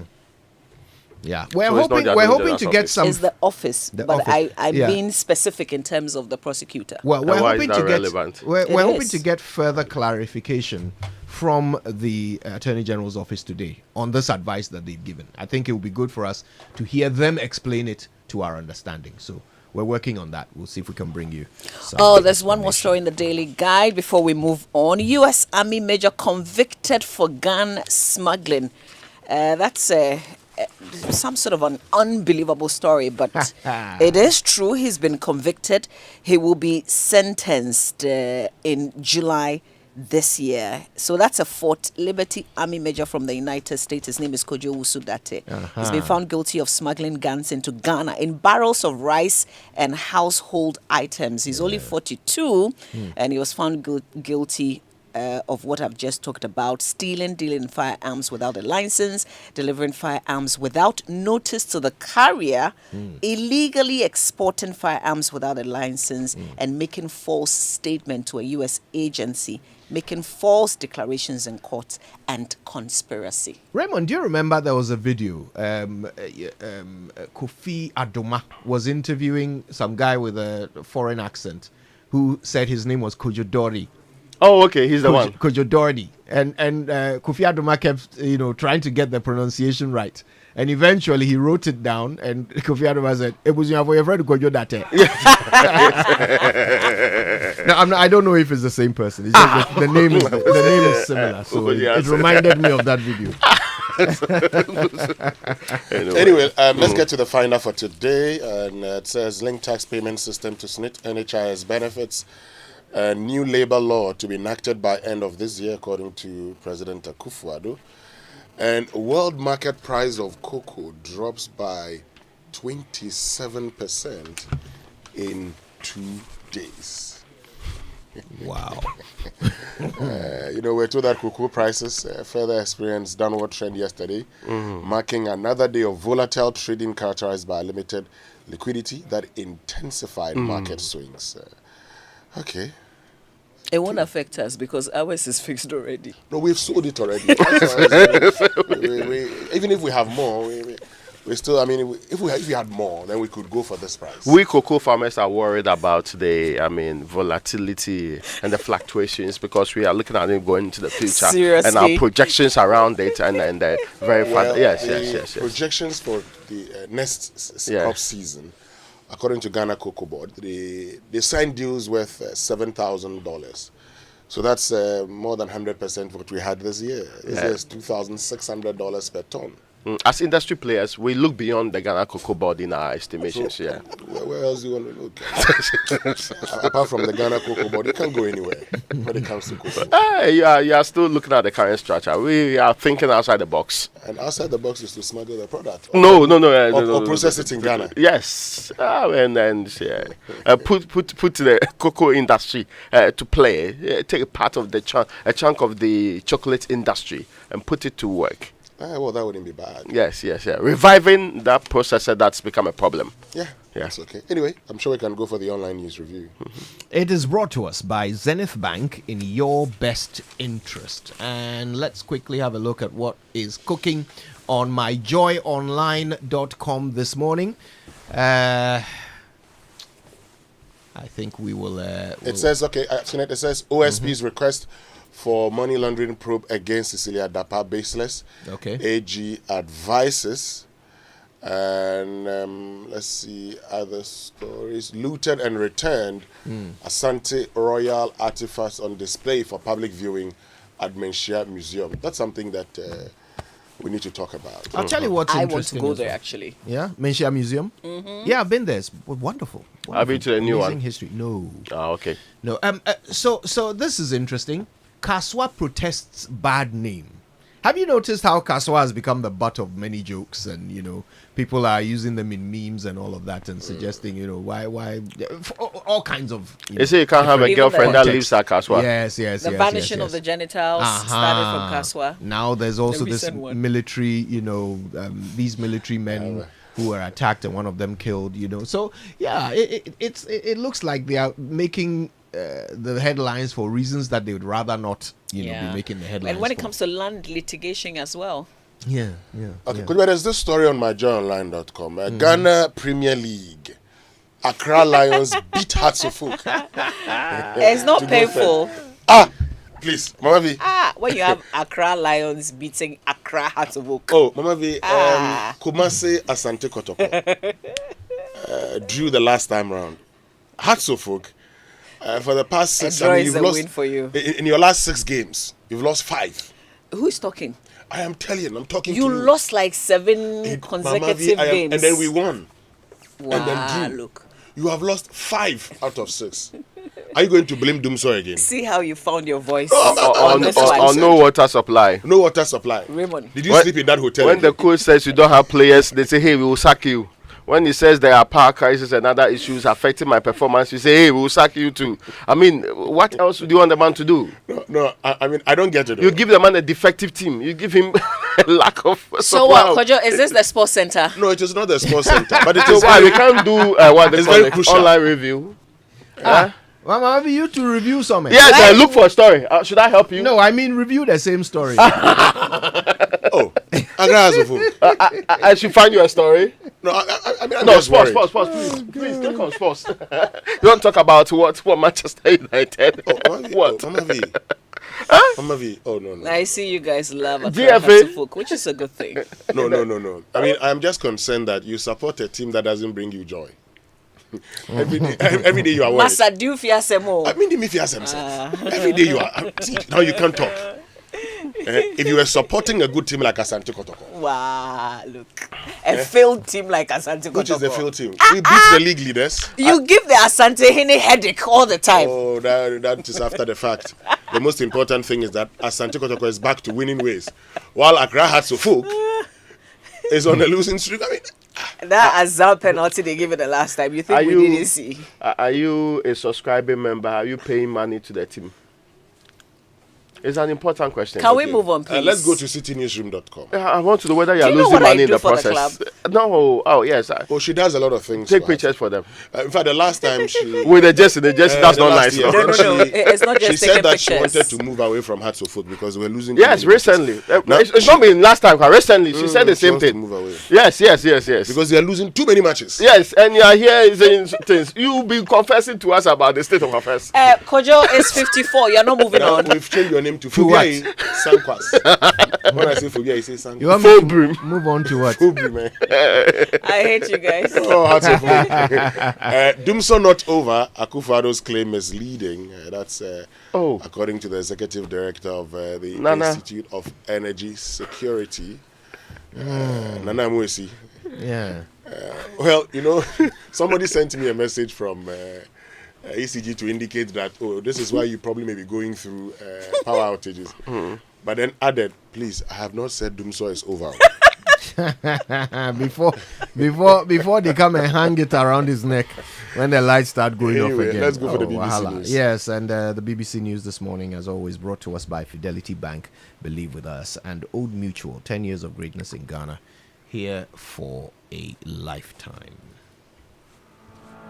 Yeah, we're hoping to get some. It's the office, I'm being specific in terms of the prosecutor. Well, we're hoping to get further clarification from the Attorney General's office today on this advice that they've given. I think it would be good for us to hear them explain it to our understanding. So we're working on that. We'll see if we can bring you some there's one more story in the Daily Guide before we move on. U.S. Army Major convicted for gun smuggling. That's some sort of an unbelievable story, but it is true. He's been convicted. He will be sentenced in July this year. So that's a Fort Liberty Army Major from the United States. His name is Kojo Usudate. He's been found guilty of smuggling guns into Ghana in barrels of rice and household items. He's only 42 and he was found guilty of what I've just talked about: stealing, dealing firearms without a license, delivering firearms without notice to the carrier, illegally exporting firearms without a license, and making false statement to a U.S. agency, making false declarations in court, and conspiracy. Raymond, do you remember there was a video? Kofi Adoma was interviewing some guy with a foreign accent who said his name was Kojodori. Oh, okay, he's the one. Kojodori. And Kofi Adoma kept, trying to get the pronunciation right. And eventually he wrote it down, and Kofi Adoma said, "It was your friend Kojodate." Now, I don't know if it's the same person. It's just the name is similar. So it reminded me of that video. Anyway, let's get to the finder for today. And it says link tax payment system to SNIT NHIS benefits. A new labor law to be enacted by end of this year, according to President Akufo-Addo. And world market price of cocoa drops by 27% in 2 days. Wow. We're told that cocoa prices further experienced downward trend yesterday, marking another day of volatile trading characterized by limited liquidity that intensified market swings. Okay. It won't affect us because ours is fixed already. No, we've sold it already. Even if we have more, we still, if we had more, then we could go for this price. We cocoa farmers are worried about the, volatility and the fluctuations because we are looking at it going into the future. Seriously? And our projections around it and very fast. Yes. Projections for the next crop season, according to Ghana Cocoa Board, they signed deals worth $7,000. So that's more than 100% what we had this year. This year is $2,600 per ton. As industry players, we look beyond the Ghana Cocoa Board in our estimations. So, where else do you want to look? Apart from the Ghana Cocoa Board, you can't go anywhere when it comes to cocoa. You are still looking at the current structure. We are thinking outside the box. And outside the box is to smuggle the product. No, process it in Ghana. Yes, put the cocoa industry to play. Take a part of a chunk of the chocolate industry and put it to work. Well, that wouldn't be bad. Yes. Reviving that processor that's become a problem. Yeah. That's okay. Anyway, I'm sure we can go for the online news review. It is brought to us by Zenith Bank in your best interest. And let's quickly have a look at what is cooking on myjoyonline.com this morning. I think we will... it says OSP's request for money laundering probe against Cecilia Dapaa baseless. Okay. AG advises. And let's see other stories. Looted and returned Asante royal artifacts on display for public viewing at Menchia Museum. That's something that we need to talk about. I'll tell you what's interesting. I want to go there, actually. Yeah? Menchia Museum? Mm-hmm. Yeah, I've been there. It's wonderful. I've been to the new one. History. No. Oh, okay. No. So this is interesting. Kasoa protests bad name. Have you noticed how Kasoa has become the butt of many jokes, and people are using them in memes and all of that, and suggesting why all kinds of. You say you can't have a girlfriend that lives at Kasoa. Yes. The vanishing of the genitals started from Kasoa. Now there's also this military, these military men who were attacked and one of them killed. So yeah, it looks like they are making the headlines for reasons that they would rather not, be making the headlines. And when it comes to land litigation as well. Yeah. Okay, but there's this story on myjoyonline.com. Ghana Premier League. Accra Lions beat Hearts of Oak. It's not painful. Please, Mama V. When you have Accra Lions beating Accra Hearts of Oak. Oh, Mama V, Kumasi Asante Kotoko drew the last time round. Hearts of Oak, for the past 6, you've lost win for you. In your last 6 games, you've lost 5. Who is talking? I am telling you, I'm talking to you. You lost like 7 consecutive games. And then we won. Wow, and then drew. Look. You have lost 5 out of 6. Are you going to blame Dumsor again? See how you found your voice on no water supply. No water supply. Raymond. Did you sleep in that hotel? When the coach says you don't have players, they say, hey, we will sack you. When he says there are power crisis and other issues affecting my performance, you say, hey, we will sack you too. I mean, what else do you want the man to do? No, I mean, I don't get it. You give the man a defective team. You give him a lack of So what, Kojo, is this the sports center? No, it is not the sports center. But it so is why we can't do what they call it, online review? Mama, you to review something. Yes, look for a story. Should I help you? No, I mean review the same story. I should find you a story. No, I mean, no, sports, please click on sports. You want to talk about what Manchester United? What? Mama V. Oh no. I see you guys love GFA, which is a good thing. No. I mean, I'm just concerned that you support a team that doesn't bring you joy. Every day you are worried. Masa, do you fear Semo? I mean, the fears himself. Every day you are. See, now you can't talk. If you were supporting a good team like Asante Kotoko. Wow, look. A failed team like Asante Kotoko. Which is a failed team? We beat the league leaders. You give the Asante Hene headache all the time. Oh, that is after the fact. The most important thing is that Asante Kotoko is back to winning ways. While Accra Hearts of Oak is on a losing streak. I mean, that Azal penalty they gave it the last time. You think we didn't see? Are you a subscribing member? Are you paying money to the team? It's an important question. Can we move on, please? Let's go to citynewsroom.com. I want to know whether you are losing money in the process. No. Oh, yes. She does a lot of things. Take pictures for them. In fact, the last time she... With the jersey, that's not nice. No. It's not just she said that pictures. she wanted to move away from Hearts of Foot because we're losing... Yes, recently. It's not been last time. Recently, she said the same thing. Move away. Yes. Because we are losing too many matches. Yes, and you are here saying things. You'll be confessing to us about the state of affairs. Kojo is 54. You're not moving on. We've changed your name to Fugai Sankwas. When I say Fugai, I say Sankwas. You want me to move on to what? Man. I hate you guys. Oh, Hearts of Oak. Dumsor not over. Akufo-Addo's claim is leading. That's according to the executive director of the Institute of Energy Security, Nana Mwesi. Yeah. Well, somebody sent me a message from ECG to indicate that, this is why you probably may be going through power outages. But then added, please, I have not said Dumsor is over. before they come and hang it around his neck when the lights start going off again. Let's go for the BBC News. Yes, and the BBC News this morning, as always, brought to us by Fidelity Bank, Believe With Us, and Old Mutual, 10 years of greatness in Ghana, here for a lifetime.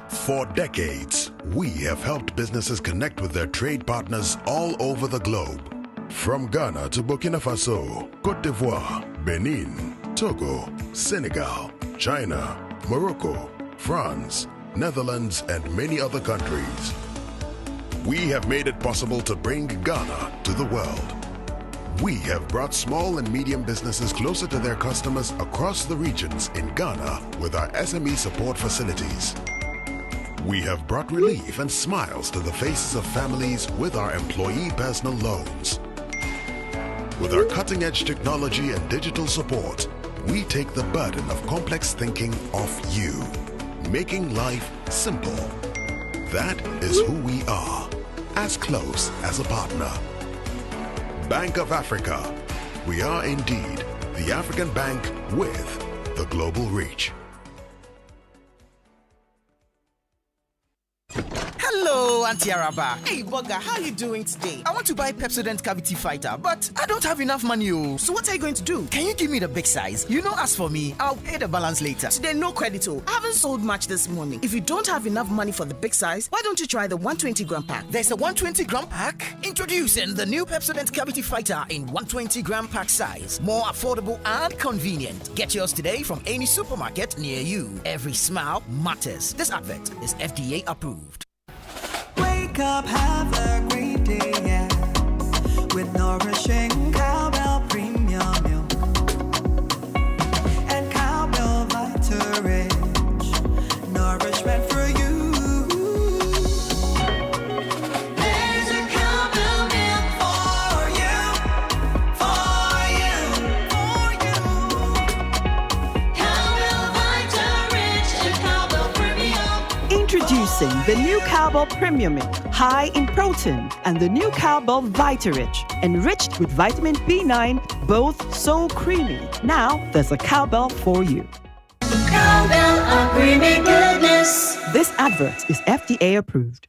For decades, we have helped businesses connect with their trade partners all over the globe. From Ghana to Burkina Faso, Côte d'Ivoire, Benin, Togo, Senegal, China, Morocco, France, Netherlands, and many other countries. We have made it possible to bring Ghana to the world. We have brought small and medium businesses closer to their customers across the regions in Ghana with our SME support facilities. We have brought relief and smiles to the faces of families with our employee personal loans. With our cutting-edge technology and digital support, we take the burden of complex thinking off you, making life simple. That is who we are, as close as a partner. Bank of Africa. We are indeed the African bank with the global reach. Hello, Auntie Araba. Hey, Bugger, how are you doing today? I want to buy Pepsodent Cavity Fighter, but I don't have enough money. So what are you going to do? Can you give me the big size? As for me, I'll pay the balance later. Today, no credit. I haven't sold much this morning. If you don't have enough money for the big size, why don't you try the 120-gram pack? There's a 120-gram pack? Introducing the new Pepsodent Cavity Fighter in 120-gram pack size. More affordable and convenient. Get yours today from any supermarket near you. Every smile matters. This advert is FDA approved. Wake up, have a great day, yeah. nourishing cowbell premium milk, and cowbell Vita Rich, nourishment for you. There's a cowbell milk for you, for you, for you. Cowbell Vita Rich and cowbell premium. Introducing the new Cowbell Premium Milk, high in protein, and the new Cowbell Vita-Rich, enriched with vitamin B9, both so creamy. Now there's a Cowbell for you. Cowbell, a creamy goodness. This advert is FDA approved.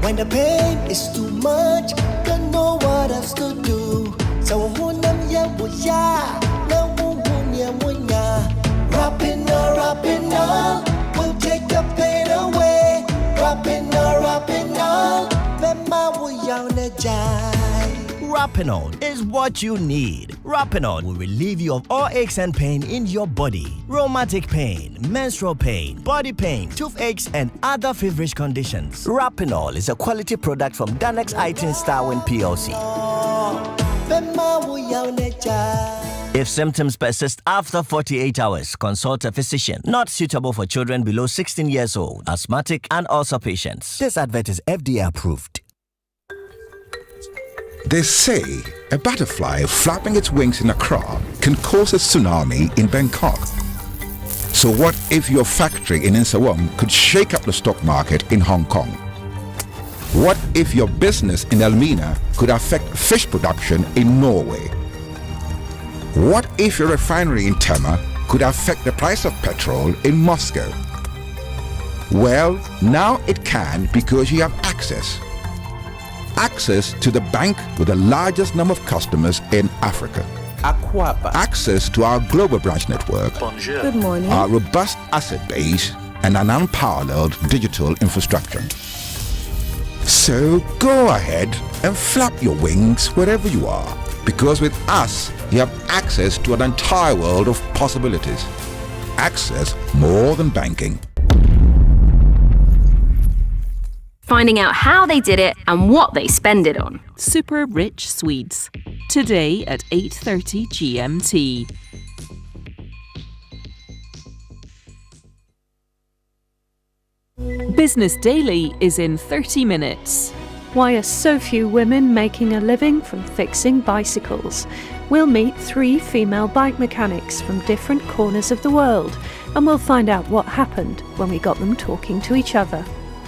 When the pain is too much, don't know what else to do. So hunam ya wuya, na wunya wunya. Rapinol, will take the pain away. Rapinol, bema wuya nejai. Rapinol is what you need. Rapinol will relieve you of all aches and pain in your body. Rheumatic pain, menstrual pain, body pain, toothaches, and other feverish conditions. Rapinol is a quality product from Danex iTunes Starwin PLC. Bema wuya nejai. If symptoms persist after 48 hours, consult a physician. Not suitable for children below 16 years old, asthmatic, and ulcer patients. This advert is FDA approved. They say a butterfly flapping its wings in Accra can cause a tsunami in Bangkok. So what if your factory in Nsawam could shake up the stock market in Hong Kong? What if your business in Elmina could affect fish production in Norway? What if your refinery in Tema could affect the price of petrol in Moscow? Well, now it can because you have access. Access to the bank with the largest number of customers in Africa. Access to our global branch network. Bonjour. Good morning. Our robust asset base and an unparalleled digital infrastructure. So go ahead and flap your wings wherever you are, because with us, you have access to an entire world of possibilities. Access more than banking. Finding out how they did it and what they spend it on. Super Rich Swedes. Today at 8:30 GMT. Business Daily is in 30 minutes. Why are so few women making a living from fixing bicycles? We'll meet 3 female bike mechanics from different corners of the world, and we'll find out what happened when we got them talking to each other.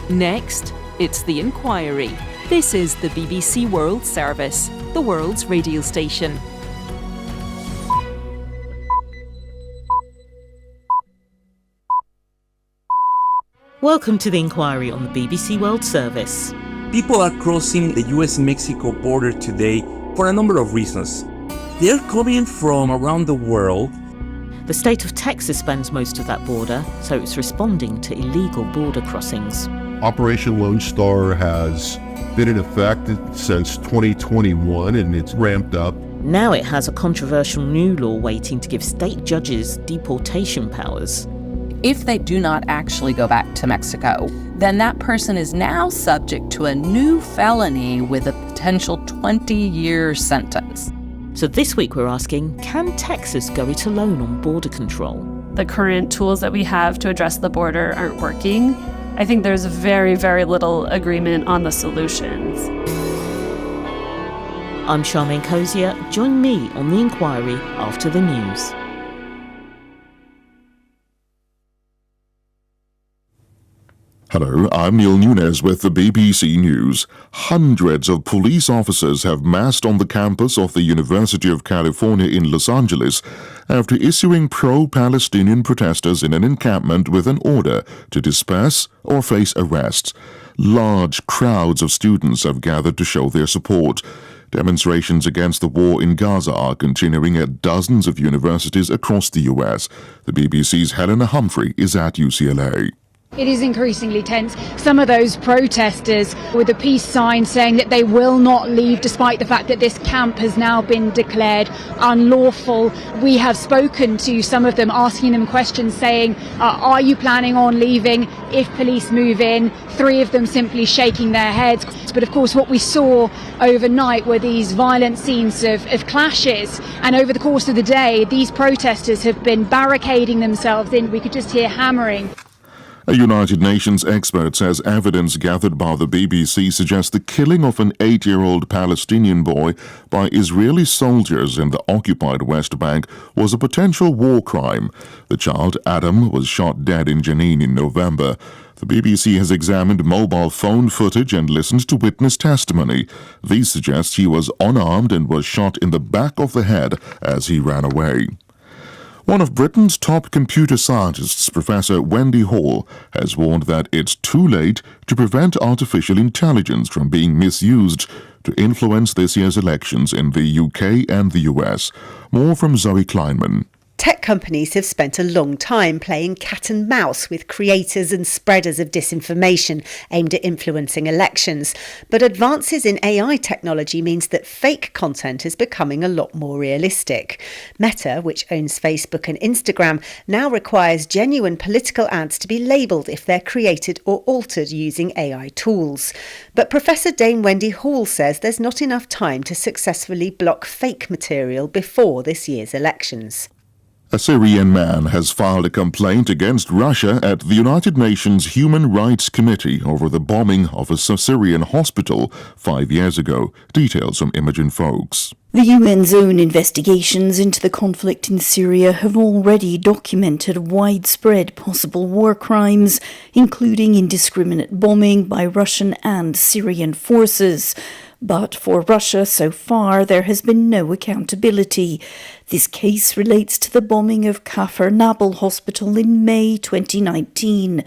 Next, it's The Inquiry. This is the BBC World Service, the world's radio station. Welcome to The Inquiry on the BBC World Service. People are crossing the US-Mexico border today for a number of reasons. They're coming from around the world. The state of Texas spans most of that border, so it's responding to illegal border crossings. Operation Lone Star has been in effect since 2021 and it's ramped up. Now it has a controversial new law waiting to give state judges deportation powers. If they do not actually go back to Mexico, then that person is now subject to a new felony with a potential 20-year sentence. So this week we're asking, can Texas go it alone on border control? The current tools that we have to address the border aren't working. I think there's very, very little agreement on the solutions. I'm Charmaine Cozier. Join me on The Inquiry after the news. Hello, I'm Neil Nunes with the BBC News. Hundreds of police officers have massed on the campus of the University of California in Los Angeles after issuing pro-Palestinian protesters in an encampment with an order to disperse or face arrests. Large crowds of students have gathered to show their support. Demonstrations against the war in Gaza are continuing at dozens of universities across the U.S. The BBC's Helena Humphrey is at UCLA. It is increasingly tense. Some of those protesters with a peace sign saying that they will not leave despite the fact that this camp has now been declared unlawful. We have spoken to some of them, asking them questions saying, are you planning on leaving if police move in? 3 of them simply shaking their heads. But of course what we saw overnight were these violent scenes of clashes, and over the course of the day these protesters have been barricading themselves in. We could just hear hammering. A United Nations expert says evidence gathered by the BBC suggests the killing of an 8-year-old Palestinian boy by Israeli soldiers in the occupied West Bank was a potential war crime. The child, Adam, was shot dead in Jenin in November. The BBC has examined mobile phone footage and listened to witness testimony. These suggest he was unarmed and was shot in the back of the head as he ran away. One of Britain's top computer scientists, Professor Wendy Hall, has warned that it's too late to prevent artificial intelligence from being misused to influence this year's elections in the UK and the US. More from Zoe Kleinman. Tech companies have spent a long time playing cat and mouse with creators and spreaders of disinformation aimed at influencing elections. But advances in AI technology means that fake content is becoming a lot more realistic. Meta, which owns Facebook and Instagram, now requires genuine political ads to be labelled if they're created or altered using AI tools. But Professor Dame Wendy Hall says there's not enough time to successfully block fake material before this year's elections. A Syrian man has filed a complaint against Russia at the United Nations Human Rights Committee over the bombing of a Syrian hospital 5 years ago. Details from Imogen Folks. The UN's own investigations into the conflict in Syria have already documented widespread possible war crimes, including indiscriminate bombing by Russian and Syrian forces. But for Russia, so far, there has been no accountability. This case relates to the bombing of Kafr Nabil Hospital in May 2019.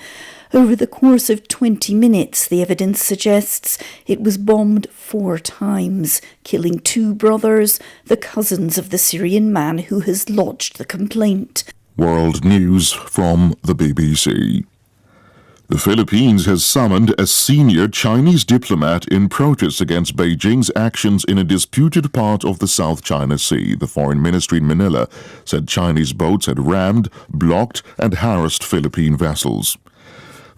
Over the course of 20 minutes, the evidence suggests it was bombed 4 times, killing 2 brothers, the cousins of the Syrian man who has lodged the complaint. World News from the BBC. The Philippines has summoned a senior Chinese diplomat in protest against Beijing's actions in a disputed part of the South China Sea. The Foreign Ministry in Manila said Chinese boats had rammed, blocked, and harassed Philippine vessels.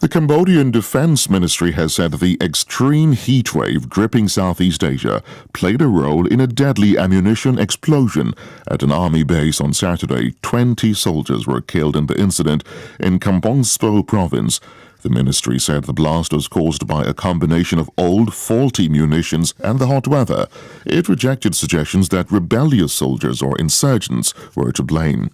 The Cambodian Defense Ministry has said the extreme heat wave gripping Southeast Asia played a role in a deadly ammunition explosion at an army base on Saturday. 20 soldiers were killed in the incident in Kampong Spo province. The ministry said the blast was caused by a combination of old, faulty munitions and the hot weather. It rejected suggestions that rebellious soldiers or insurgents were to blame.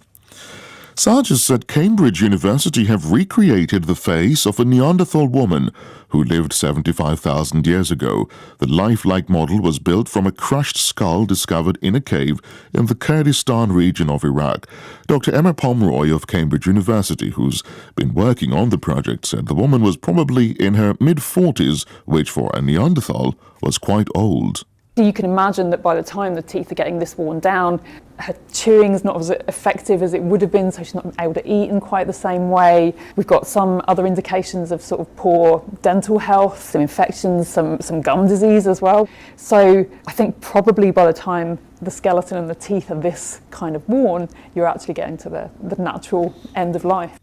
Scientists at Cambridge University have recreated the face of a Neanderthal woman who lived 75,000 years ago. The lifelike model was built from a crushed skull discovered in a cave in the Kurdistan region of Iraq. Dr. Emma Pomeroy of Cambridge University, who's been working on the project, said the woman was probably in her mid-40s, which for a Neanderthal was quite old. You can imagine that by the time the teeth are getting this worn down, her chewing is not as effective as it would have been, so she's not able to eat in quite the same way. We've got some other indications of sort of poor dental health, some infections, some gum disease as well. So I think probably by the time the skeleton and the teeth are this kind of worn, you're actually getting to the natural end of life.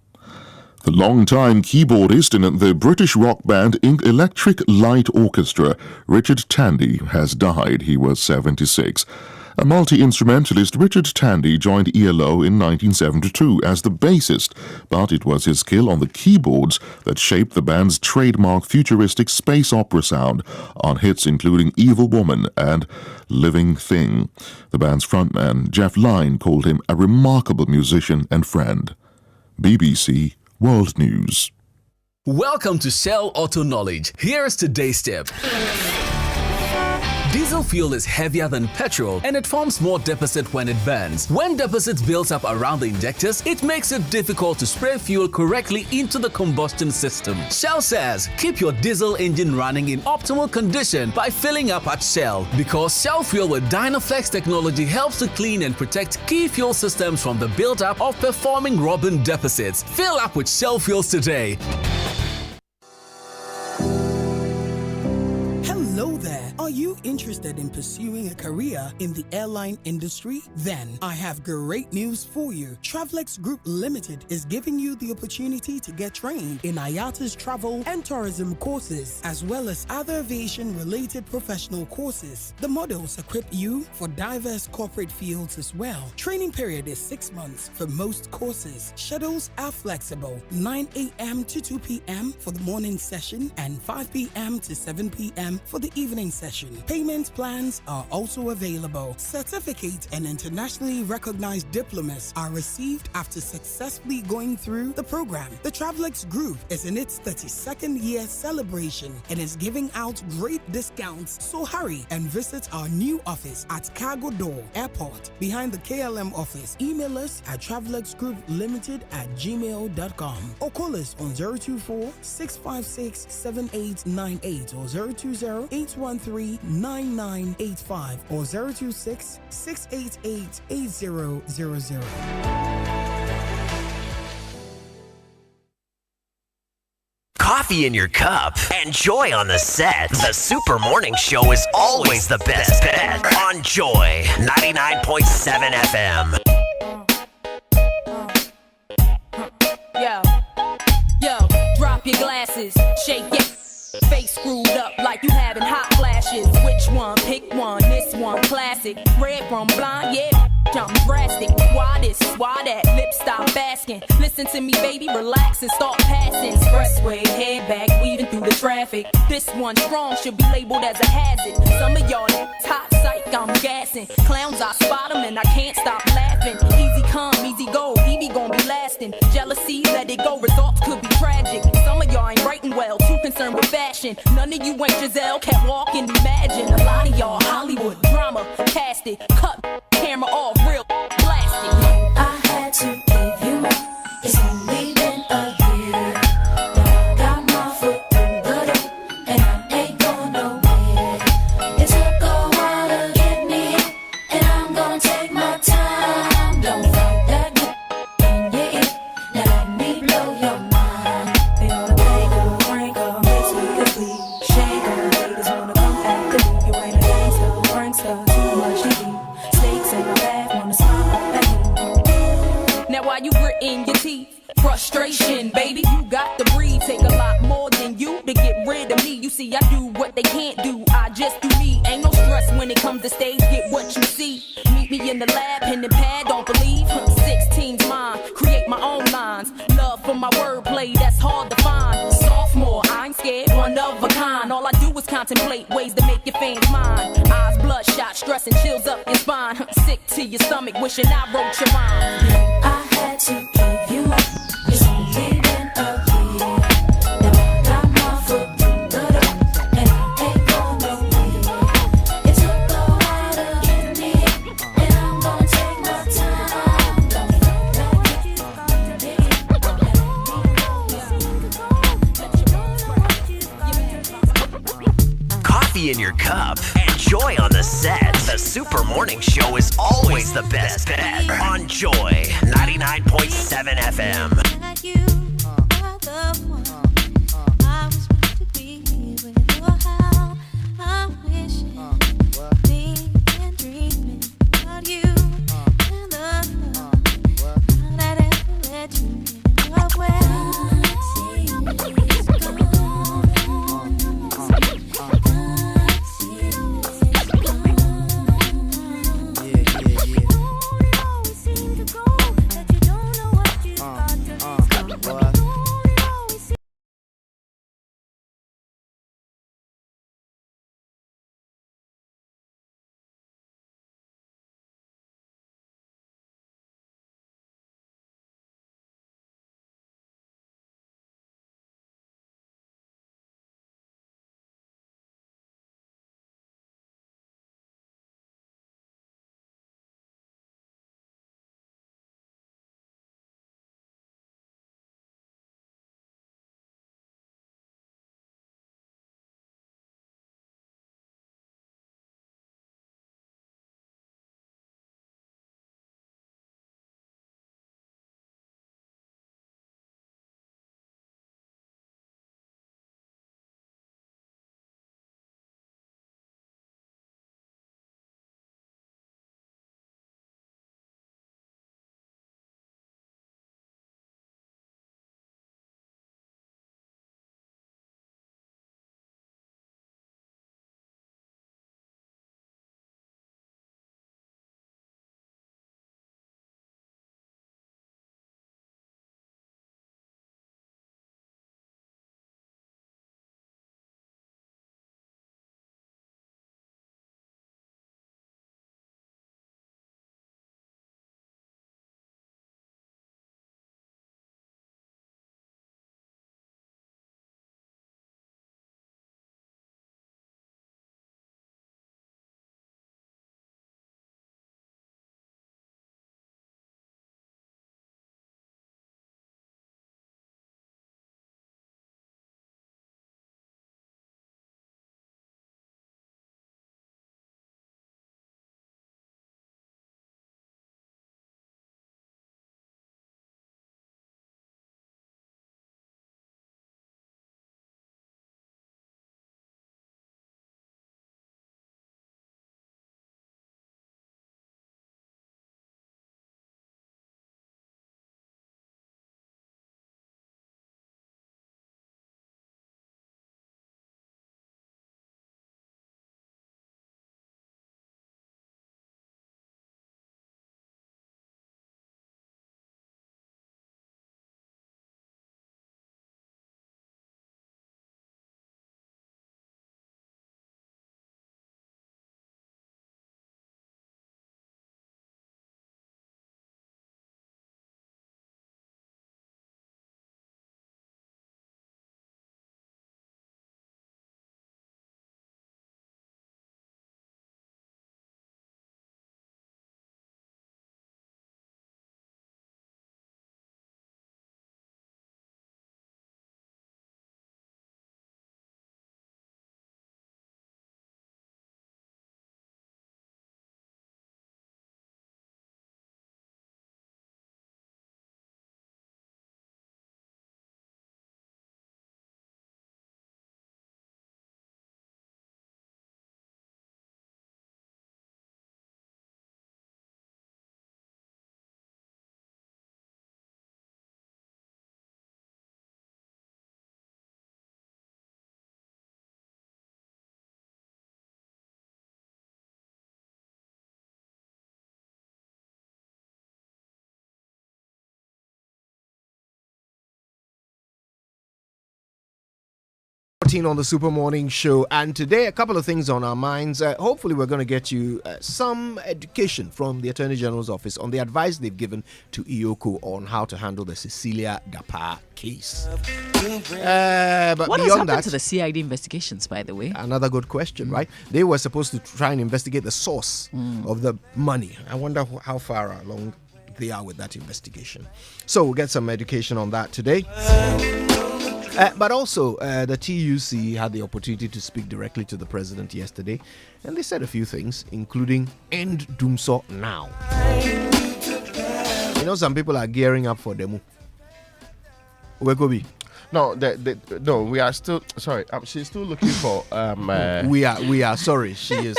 The long-time keyboardist in the British rock band Electric Light Orchestra, Richard Tandy, has died. He was 76. A multi-instrumentalist, Richard Tandy joined ELO in 1972 as the bassist, but it was his skill on the keyboards that shaped the band's trademark futuristic space opera sound on hits including Evil Woman and Living Thing. The band's frontman, Jeff Lynne, called him a remarkable musician and friend. BBC World News. Welcome to Shell Auto Knowledge. Here is today's tip. Diesel fuel is heavier than petrol and it forms more deposit when it burns. When deposits builds up around the injectors, it makes it difficult to spray fuel correctly into the combustion system. Shell says, keep your diesel engine running in optimal condition by filling up at Shell, because Shell fuel with Dynaflex technology helps to clean and protect key fuel systems from the build-up of performing rubbing deposits. Fill up with Shell fuels today. Hello there. Are you interested in pursuing a career in the airline industry? Then I have great news for you. Travelex Group Limited is giving you the opportunity to get trained in IATA's travel and tourism courses, as well as other aviation-related professional courses. The modules equip you for diverse corporate fields as well. Training period is 6 months for most courses. Schedules are flexible. 9 a.m. to 2 p.m. for the morning session and 5 p.m. to 7 p.m. for the evening session. Payment plans are also available. Certificate and internationally recognized diplomas are received after successfully going through the program. The Travelex Group is in its 32nd year celebration and is giving out great discounts. So hurry and visit our new office at Cargo Door Airport behind the KLM office. Email us at travelexgrouplimited@gmail.com or call us on 024-656-7898 or 020-813-9985 or 026-688-8000. Coffee in your cup and Joy on the set. The Super Morning Show is always the best bet on Joy 99.7 FM. Yo, drop your glasses, shake it. Face screwed up like you having hot flashes. Which one? Pick one. This one classic. Red from blind, yeah. I'm drastic. Why this? Why that? Lip stop basking. Listen to me, baby, relax and start passing. Expressway, head back, weaving through the traffic. This one strong should be labeled as a hazard. Some of y'all top psych, I'm gassing. Clowns, I spot them and I can't stop laughing. Easy come, easy go, Evie gon' be lasting. Jealousy, let it go, results could be tragic. Some of y'all ain't writing well, too concerned with fashion. None of you ain't Giselle, can't walk and imagine. A lot of y'all Hollywood drama, cast it, cut camera off, real blasted. I had to give you more. It's only been a year. But I got my foot in the door, and I ain't going nowhere. It took a while to get me, and I'm gonna take my time. Don't fight that in your ear. Now let me blow your mind. They wanna make a drink or makes me complete. Shake on haters wanna come after me. You ain't a gangster, prankster, too much to eat. Snakes in my bag, wanna smile at me. Now while you gritting your teeth, frustration, baby, you got to breathe. Take a lot more than you to get rid of me. You see, I do what they can't do. I just do me. Ain't no stress when it comes to stage. Get what you see. Meet me in the lab, pen and pad. Don't believe 16's mine. Create my own lines. Love for my wordplay, that's hard to find. Sophomore, I ain't scared, one of a kind. All I do is contemplate ways to make your fans mine. Eyes bloodshot, stress and chills up your spine. Sick to your stomach, wishing I wrote your rhyme. I had to give you more. It's only been a year. Now I got my foot in the door, and I ain't going nowhere. It took a while to get me, and I'm gonna take my time. Don't fight that Coffee in your cup and Joy on the set. The Super Morning Show is always the best bet on Joy 99.7 FM. 14 on the Super Morning Show, and today a couple of things on our minds. Hopefully we're going to get you some education from the Attorney General's office on the advice they've given to IOCO on how to handle the Cecilia Dapaa case. But what has beyond happened that, to the CID investigations, by the way? Another good question, right? They were supposed to try and investigate the source of the money. I wonder how far along they are with that investigation. So we'll get some education on that today. But also, the TUC had the opportunity to speak directly to the president yesterday, and they said a few things, including end Dumsor now. You know, some people are gearing up for demo. Where could be? No, no, we are still sorry. She's still looking for. We are sorry. She is.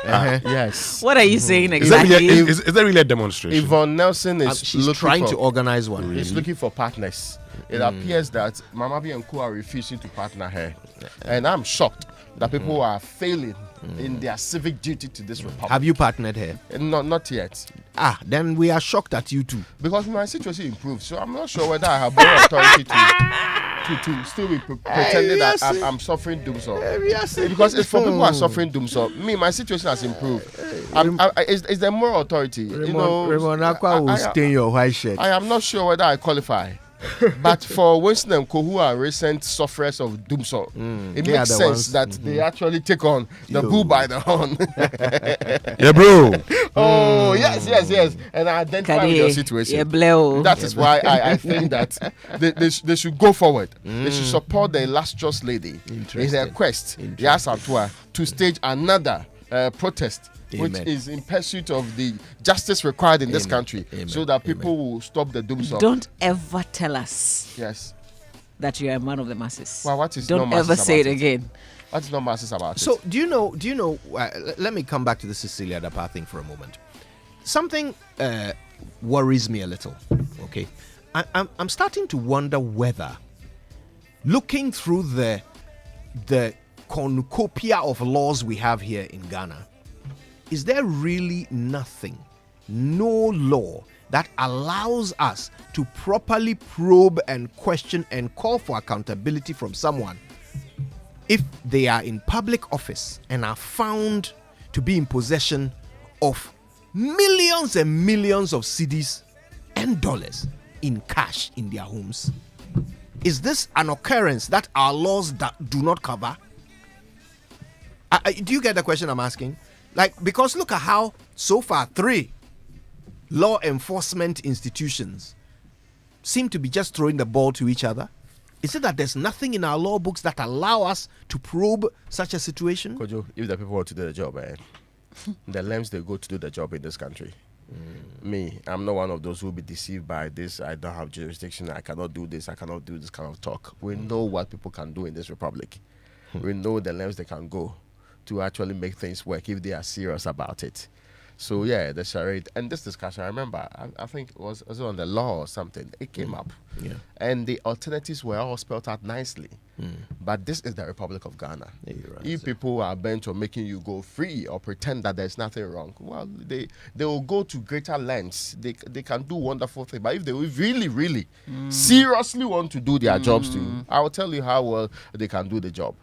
Yes. What are you saying exactly? Is there really a demonstration? Yvonne Nelson is she's trying to organize one. She's looking for partners. It appears that Mama B and Co are refusing to partner her, and I'm shocked that people are failing in their civic duty to this republic. Have you partnered her? Not yet. Then we are shocked at you too. Because my situation improved, so I'm not sure whether I have more authority to still be pretending that I'm suffering Dumsor. Because it's for people who are suffering Dumsor. Me, my situation has improved. Is there more authority? Raymond Akwa will stain your white shirt. I am not sure whether I qualify. But for Winston and Co, who are recent sufferers of Dumsor, it makes sense that they actually take on the bull by the horn. Yeah, bro. Oh, yes. And I identify with your situation. Yeah, bro. That is why I think that they should go forward. They should support the illustrious lady in her quest, Yas Antoine, to stage another protest. Amen. Which is in pursuit of the justice required in this country, so that people will stop the Dumsor. Don't ever tell us that you are a man of the masses. Well, what is Don't ever say it again. What's no masses about so, do you know, let me come back to the Cecilia Dapaa thing for a moment. Something worries me a little, okay? I'm starting to wonder whether, looking through the cornucopia of laws we have here in Ghana, is there really no law that allows us to properly probe and question and call for accountability from someone if they are in public office and are found to be in possession of millions and millions of cedis and dollars in cash in their homes? Is this an occurrence that our laws do not cover? Do you get the question I'm asking? Because look at how, so far, 3 law enforcement institutions seem to be just throwing the ball to each other. Is it that there's nothing in our law books that allow us to probe such a situation? Kojo, if the people want to do the job, the lengths they go to do the job in this country. Me, I'm not one of those who will be deceived by this. I don't have jurisdiction. I cannot do this. I cannot do this kind of talk. We know what people can do in this republic. We know the lengths they can go to actually make things work if they are serious about it. So the charade and this discussion, I remember, I think it was on the law or something. It came up, and the alternatives were all spelled out nicely. But this is the Republic of Ghana. If people are bent on making you go free or pretend that there's nothing wrong, well, they will go to greater lengths. They can do wonderful things. But if they really seriously want to do their jobs too, I will tell you how well they can do the job.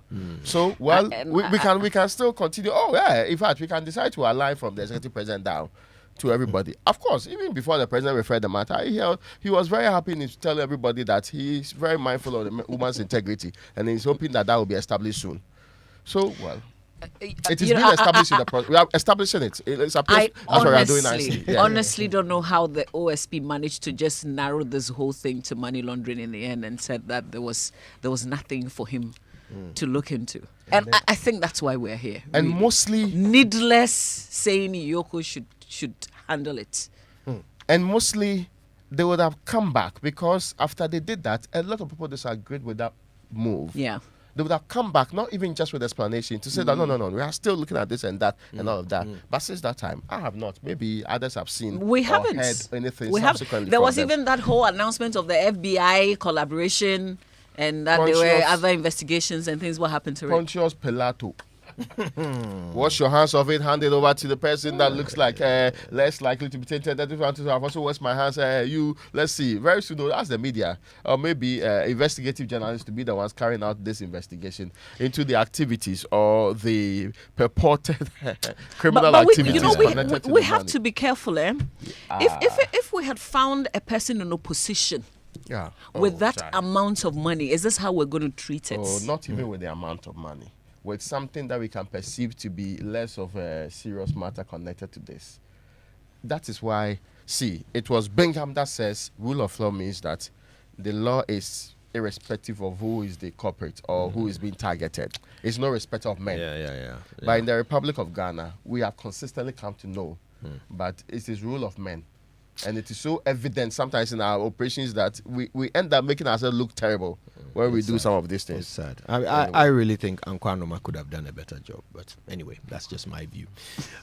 So we can still continue. In fact, we can decide to align from the executive president down to everybody. Of course, even before the president referred the matter, he was very happy to tell everybody that he's very mindful of the woman's integrity, and he's hoping that will be established soon. So, it is being established in the process. We are establishing it. It's I honestly, honestly don't know how the OSP managed to just narrow this whole thing to money laundering in the end and said that there was nothing for him to look into. And I think that's why we're here. And mostly needless saying Yoko should handle it. And mostly they would have come back, because after they did that, a lot of people disagreed with that move. Yeah. They would have come back, not even just with explanation, to say that no, we are still looking at this and that and all of that. But since that time, I have not. Maybe others have seen or heard anything subsequently. There was even that whole announcement of the FBI collaboration, and that there were other investigations and things. What happened to it? Pontius Pilato. Wash your hands of it, hand it over to the person that looks like less likely to be tainted. That if I want to, I've also washed my hands. Let's see. Very soon, they'll ask the media or maybe investigative journalists to be the ones carrying out this investigation into the activities or the purported criminal activities. We have to be careful, If we had found a person in opposition with that amount of money, is this how we're going to treat it? Oh, not even with the amount of money. With something that we can perceive to be less of a serious matter connected to this. That is why, it was Bingham that says rule of law means that the law is irrespective of who is the culprit or who is being targeted. It's no respect of men. But in the Republic of Ghana, we have consistently come to know, but it is rule of men. And it is so evident sometimes in our operations that we end up making ourselves look terrible when we do some of these things. It's sad. I really think Nkwanoma could have done a better job. But anyway, that's just my view.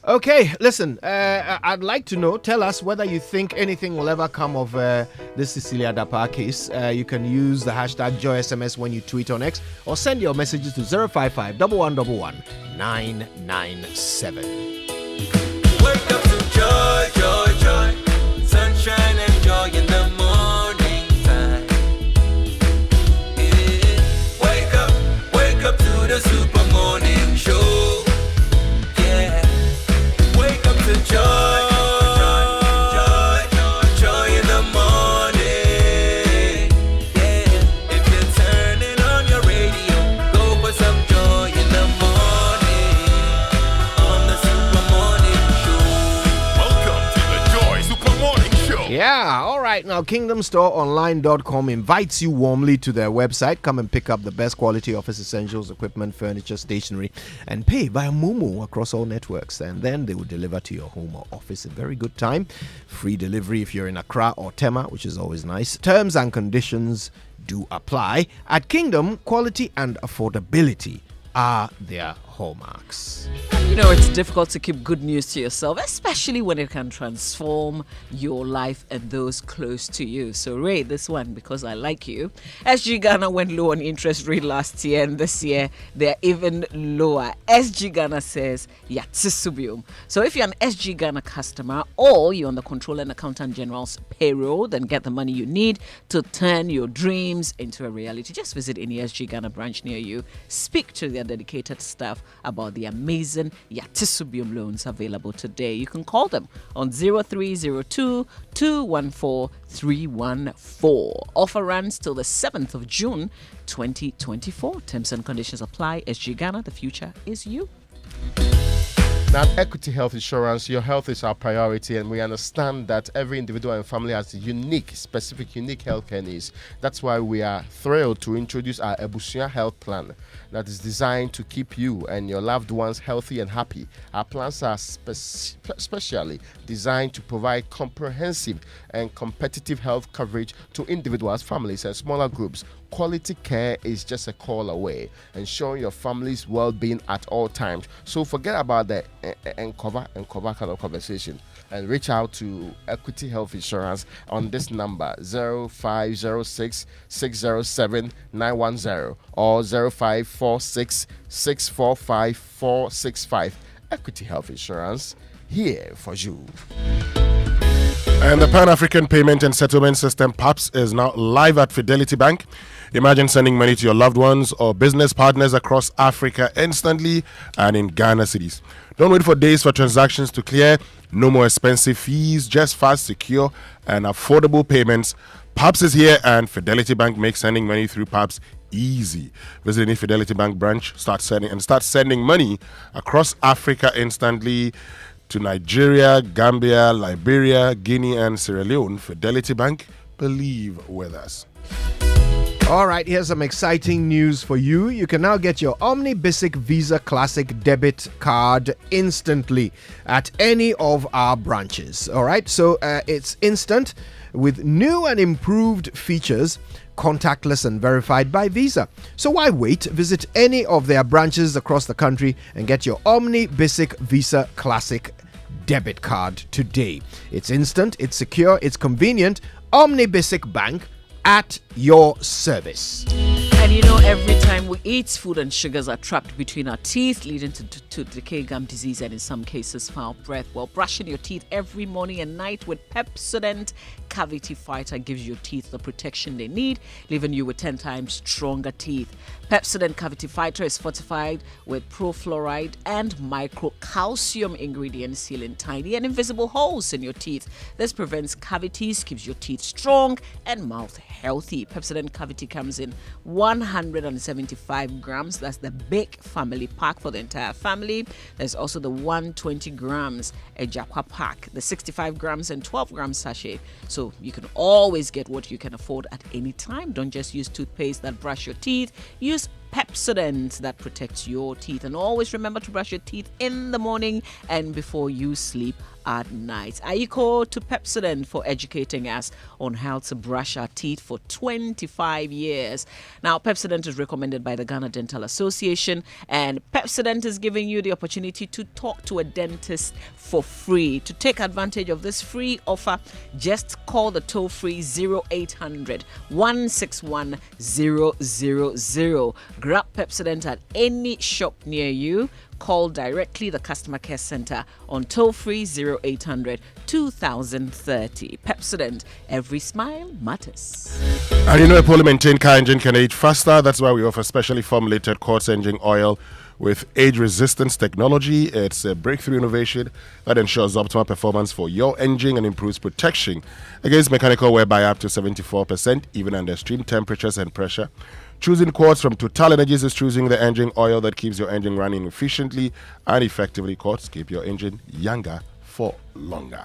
Okay, listen, I'd like to know, tell us whether you think anything will ever come of this Cecilia Dapaa case. You can use the hashtag JoySMS when you tweet on X or send your messages to 055 1111 997. Wake up to joy, joy, joy. Sunshine and joy in the morning time. Yeah. Wake up to the super morning show. Yeah. Wake up to joy, joy, joy in the morning. Yeah. If you're turning on your radio, go for some joy in the morning. On the super morning show. Welcome to the Joy Super Morning Show. Yeah, all right. Now, KingdomStoreOnline.com invites you warmly to their website. Come and pick up the best quality office essentials, equipment, furniture, stationery, and pay via Momo across all networks. And then they will deliver to your home or office in very good time. Free delivery if you're in Accra or Tema, which is always nice. Terms and conditions do apply. At Kingdom, quality and affordability are their hallmarks. You know, it's difficult to keep good news to yourself, especially when it can transform your life and those close to you. So rate this one because I like you. SG Ghana went low on interest rate last year, and this year they're even lower. SG Ghana says, Yatsisubium. So if you're an SG Ghana customer or you're on the Controller and Accountant General's payroll, then get the money you need to turn your dreams into a reality. Just visit any SG Ghana branch near you. Speak to their dedicated staff about the amazing Yatisubium loans available today. You can call them on 0302 214 314. Offer runs till the 7th of June 2024. Terms and conditions apply. SG Ghana, the future is you. Now, at Equity Health Insurance, your health is our priority, and we understand that every individual and family has specific healthcare needs. That's why we are thrilled to introduce our Ebusia Health Plan that is designed to keep you and your loved ones healthy and happy. Our plans are specially designed to provide comprehensive and competitive health coverage to individuals, families, and smaller groups. Quality care is just a call away, ensuring your family's well-being at all times. So forget about the cover kind of conversation and reach out to Equity Health Insurance on this number 0506 607 910 or 0546 645 465. Equity Health Insurance, here for you. And the Pan-African Payment and Settlement System, PAPS, is now live at Fidelity Bank. Imagine sending money to your loved ones or business partners across Africa instantly and in Ghana cities. Don't wait for days for transactions to clear. No more expensive fees, just fast, secure, and affordable payments. PAPS is here, and Fidelity Bank makes sending money through PAPS easy. Visit any Fidelity Bank branch, start sending money across Africa instantly to Nigeria, Gambia, Liberia, Guinea, and Sierra Leone. Fidelity Bank, believe with us. All right, here's some exciting news for you. You can now get your Omni Basic Visa Classic debit card instantly at any of our branches. All right, so it's instant with new and improved features, contactless and verified by Visa. So why wait? Visit any of their branches across the country and get your Omni Basic Visa Classic debit card today. It's instant, it's secure, it's convenient. Omni Basic Bank, at your service. And you know, every time we eat, food and sugars are trapped between our teeth, leading to decay, gum disease, and in some cases, foul breath. Well, brushing your teeth every morning and night with Pepsodent Cavity Fighter gives your teeth the protection they need, leaving you with 10 times stronger teeth. Pepsodent Cavity Fighter is fortified with profluoride and microcalcium ingredients, sealing tiny and invisible holes in your teeth. This prevents cavities, keeps your teeth strong and mouth healthy. Pepsodent Cavity comes in 175 grams. That's the big family pack for the entire family. There's also the 120 grams Ejaqua pack, the 65 grams and 12 grams sachet. So you can always get what you can afford at any time. Don't just use toothpaste that brush your teeth. Use Pepsodent that protects your teeth. And always remember to brush your teeth in the morning and before you sleep at night. Aiko to Pepsodent for educating us on how to brush our teeth for 25 years. Now, Pepsodent is recommended by the Ghana Dental Association, and Pepsodent is giving you the opportunity to talk to a dentist for free. To take advantage of this free offer, just call the toll-free 0800 161 000. Grab Pepsodent at any shop near you. Call directly the customer care center on toll-free 0800 2030. Pepsodent, every smile matters. And you know, a poorly maintained car engine can age faster. That's why we offer specially formulated quartz engine oil with age-resistance technology. It's a breakthrough innovation that ensures optimal performance for your engine and improves protection against mechanical wear by up to 74%, even under extreme temperatures and pressure. Choosing Quartz from Total Energies is choosing the engine oil that keeps your engine running efficiently and effectively. Quartz, keep your engine younger for longer.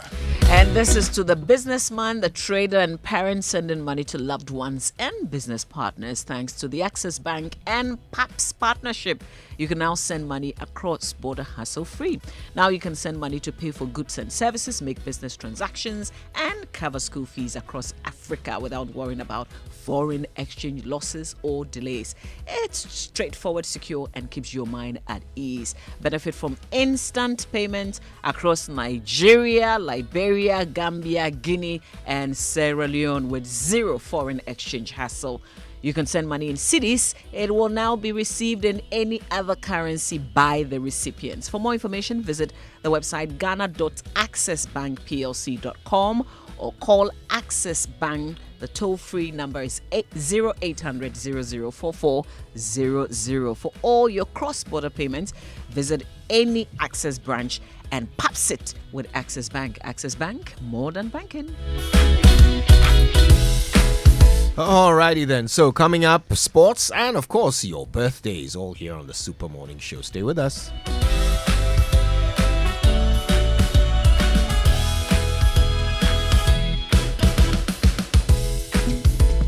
And this is to the businessman, the trader, and parents sending money to loved ones and business partners. Thanks to the Access Bank and PAPS partnership, you can now send money across border hassle-free. Now you can send money to pay for goods and services, make business transactions, and cover school fees across Africa without worrying about foreign exchange losses or delays. It's straightforward, secure, and keeps your mind at ease. Benefit from instant payments across Nigeria, Liberia, Gambia, Guinea, and Sierra Leone with zero foreign exchange hassle. You can send money in cedis. It will now be received in any other currency by the recipients. For more information, visit the website ghana.accessbankplc.com or call Access Bank. The toll-free number is 0800 0044 00. For all your cross-border payments, visit any Access branch and PAPS it with Access Bank. Access Bank, more than banking. Alrighty then. So coming up, sports and of course your birthdays, all here on the Super Morning Show. Stay with us.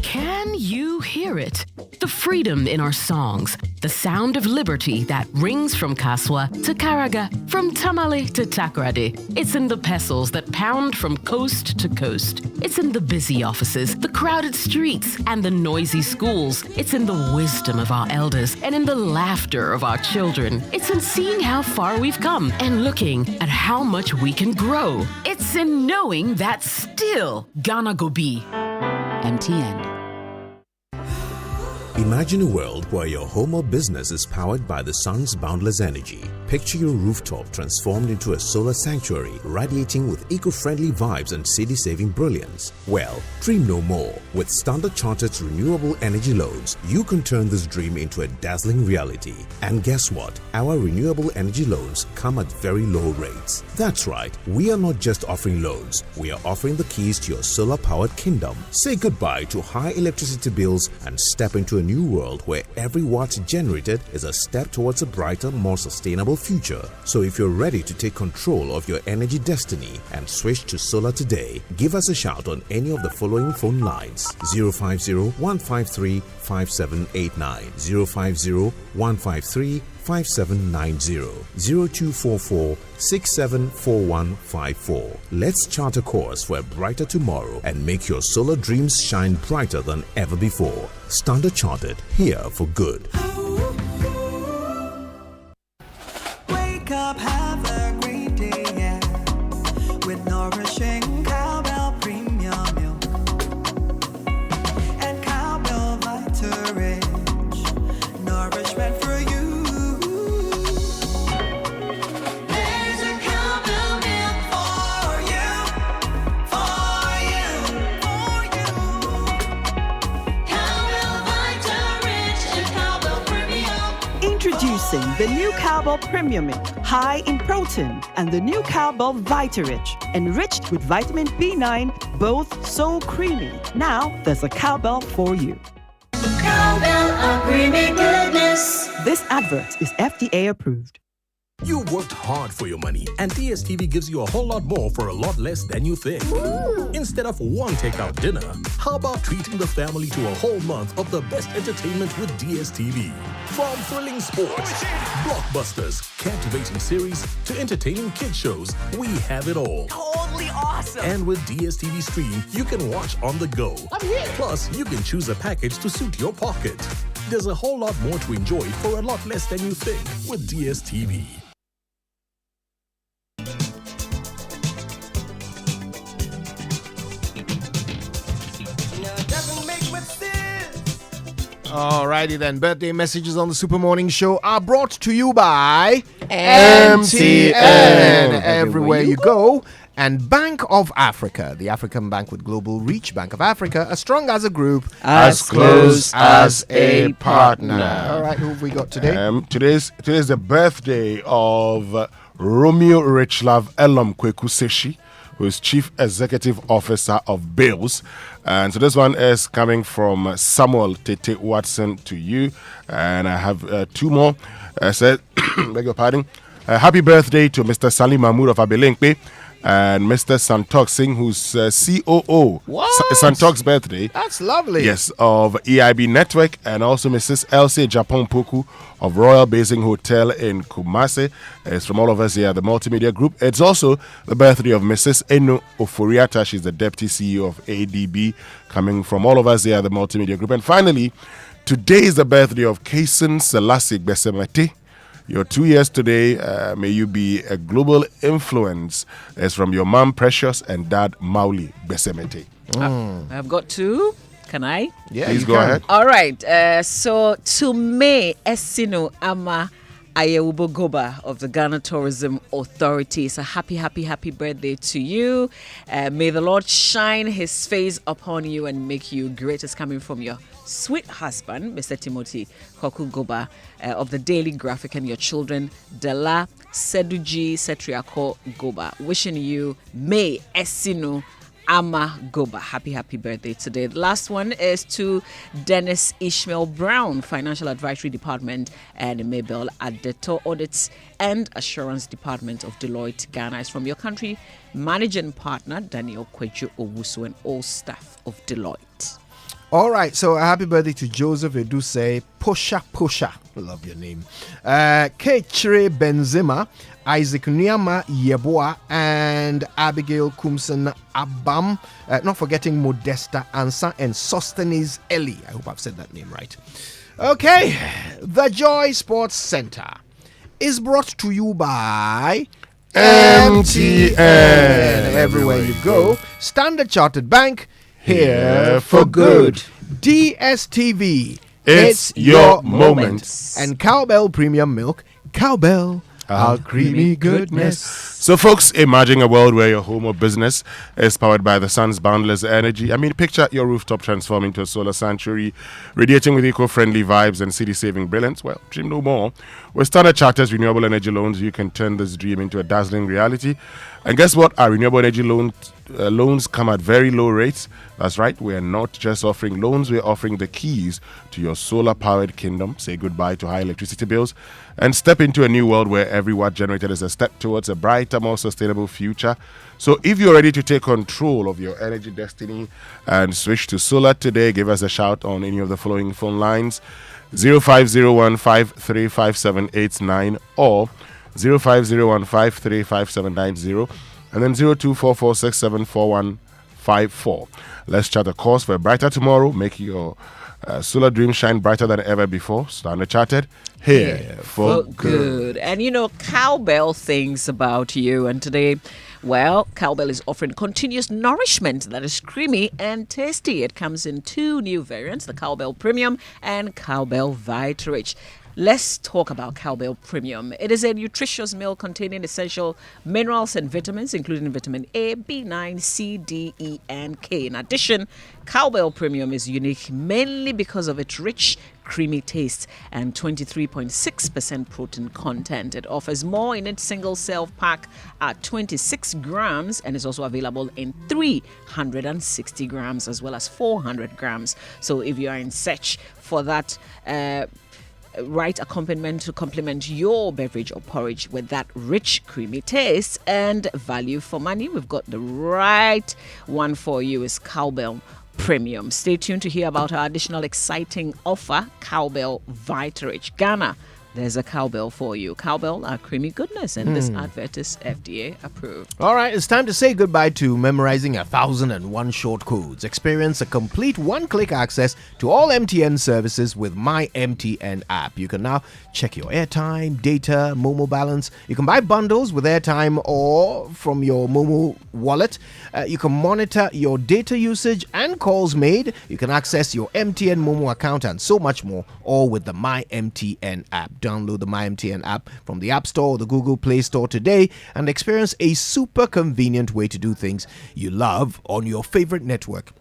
Can you hear it? The freedom in our songs, the sound of liberty that rings from Kasoa to Karaga, from Tamale to Takoradi. It's in the pestles that pound from coast to coast. It's in the busy offices, the crowded streets, and the noisy schools. It's in the wisdom of our elders and in the laughter of our children. It's in seeing how far we've come and looking at how much we can grow. It's in knowing that still Ghana go be. MTN. Imagine a world where your home or business is powered by the sun's boundless energy. Picture your rooftop transformed into a solar sanctuary, radiating with eco-friendly vibes and city-saving brilliance. Well, dream no more. With Standard Chartered's renewable energy loans, you can turn this dream into a dazzling reality. And guess what? Our renewable energy loans come at very low rates. That's right, we are not just offering loans, we are offering the keys to your solar-powered kingdom. Say goodbye to high electricity bills and step into a new world where every watt generated is a step towards a brighter, more sustainable future. So if you're ready to take control of your energy destiny and switch to solar today, give us a shout on any of the following phone lines: 050-153-5789, 050-153-5790, 0244-674154. Let's chart a course for a brighter tomorrow and make your solar dreams shine brighter than ever before. Standard Chartered, here for good. Wake up, have a great day, yeah, with nourishing cowbell premium milk and cowbell Vitarin. Introducing the new Cowbell Premium Milk, high in protein, and the new Cowbell Vita-Rich, enriched with vitamin B9, both so creamy. Now there's a Cowbell for you. Cowbell, a creamy goodness. This advert is FDA approved. You worked hard for your money, and DSTV gives you a whole lot more for a lot less than you think. Instead of one takeout dinner, how about treating the family to a whole month of the best entertainment with DSTV? From thrilling sports, blockbusters, captivating series, to entertaining kid shows, we have it all. Totally awesome. And with DSTV Stream, you can watch on the go. I'm here. Plus, you can choose a package to suit your pocket. There's a whole lot more to enjoy for a lot less than you think with DSTV. Alrighty then, birthday messages on the Super Morning Show are brought to you by MTN. Everywhere you go. And Bank of Africa, the African bank with global reach. Bank of Africa, as strong as a group, as close as a partner. All right, who have we got today? Today's the birthday of Romeo Richlove Elom Kwekuseshi, who is Chief Executive Officer of Bills. And so this one is coming from Samuel Tete Watson to you. And I have two more. I said, beg your pardon. Happy birthday to Mr. Salim Mahmoud of Abelinkpe and Mr. Santok Singh, who's COO. What? Santok's birthday. That's lovely. Yes, of EIB Network, and also Mrs. Elsie Japon Poku of Royal Basing Hotel in Kumasi. It's from all of us here at the Multimedia Group. It's also the birthday of Mrs. Eno Oforiata. She's the Deputy CEO of ADB, coming from all of us here at the Multimedia Group. And finally, today is the birthday of Kason Selassie Besemete. You're 2 years today. May you be a global influence. It's from your mom, Precious, and dad, Mauli Besemete. I've got two. Can I? Yeah, please go ahead. All right. So to May Esino Ama Ayewubo Goba of the Ghana Tourism Authority, it's a happy birthday to you. May the Lord shine his face upon you and make you great. It's coming from your sweet husband, Mr. Timothy Koku Goba of the Daily Graphic, and your children, Dela Seduji Setriako Goba. Wishing you May Esino Ama Goba. Happy birthday today. The last one is to Dennis Ishmael Brown, Financial Advisory Department and Mabel Adeto Audits and Assurance Department of Deloitte, Ghana. Is from your country managing partner, Daniel Kweju Owusu, and all staff of Deloitte. All right, so a happy birthday to Joseph Eduse Posha. Love your name. Kechre Benzema, Isaac Nyama Yeboah, and Abigail Kumson Abam. Not forgetting Modesta Ansa and Sostenes Eli. I hope I've said that name right. Okay, the Joy Sports Center is brought to you by MTN. Everywhere you go. Standard Chartered Bank, here for good. DSTV, it's your moment. And Cowbell Premium Milk, Cowbell, our creamy goodness. So, folks, imagine a world where your home or business is powered by the sun's boundless energy. I mean, picture your rooftop transforming to a solar sanctuary, radiating with eco-friendly vibes and city-saving brilliance. Well, dream no more. With Standard Chartered's renewable energy loans, you can turn this dream into a dazzling reality. And guess what? Our renewable energy loans come at very low rates. That's right. We're not just offering loans. We're offering the keys to your solar-powered kingdom. Say goodbye to high electricity bills and step into a new world where every watt generated is a step towards a brighter, more sustainable future. So if you're ready to take control of your energy destiny and switch to solar today, give us a shout on any of the following phone lines: 0501535789 or 0501535790, and then 0244674154. Let's chart a course for a brighter tomorrow. Make your solar dream shine brighter than ever before. Standard Chartered, here for good. And you know, Cowbell thinks about you. And today, well, Cowbell is offering continuous nourishment that is creamy and tasty. It comes in two new variants, the Cowbell Premium and Cowbell Vita-Rich. Let's talk about Cowbell Premium. It is a nutritious meal containing essential minerals and vitamins, including vitamin A, B9, C, D, E, and K. In addition, Cowbell Premium is unique mainly because of its rich, creamy taste and 23.6% protein content. It offers more in its single serve pack at 26 grams and is also available in 360 grams as well as 400 grams. So if you are in search for that right accompaniment to complement your beverage or porridge with that rich, creamy taste and value for money, we've got the right one for you. Is Cowbell Premium. Stay tuned to hear about our additional exciting offer, Cowbell Vitarich. Ghana, there's a cowbell for you. Cowbell are creamy goodness, and this advert is FDA approved. All right, it's time to say goodbye to memorizing 1,001 short codes. Experience a complete one-click access to all MTN services with My MTN app. You can now check your airtime, data, Momo balance. You can buy bundles with airtime or from your Momo wallet. You can monitor your data usage and calls made. You can access your MTN Momo account and so much more, all with the My MTN app. Download the My MTN app from the App Store or the Google Play Store today and experience a super convenient way to do things you love on your favorite network,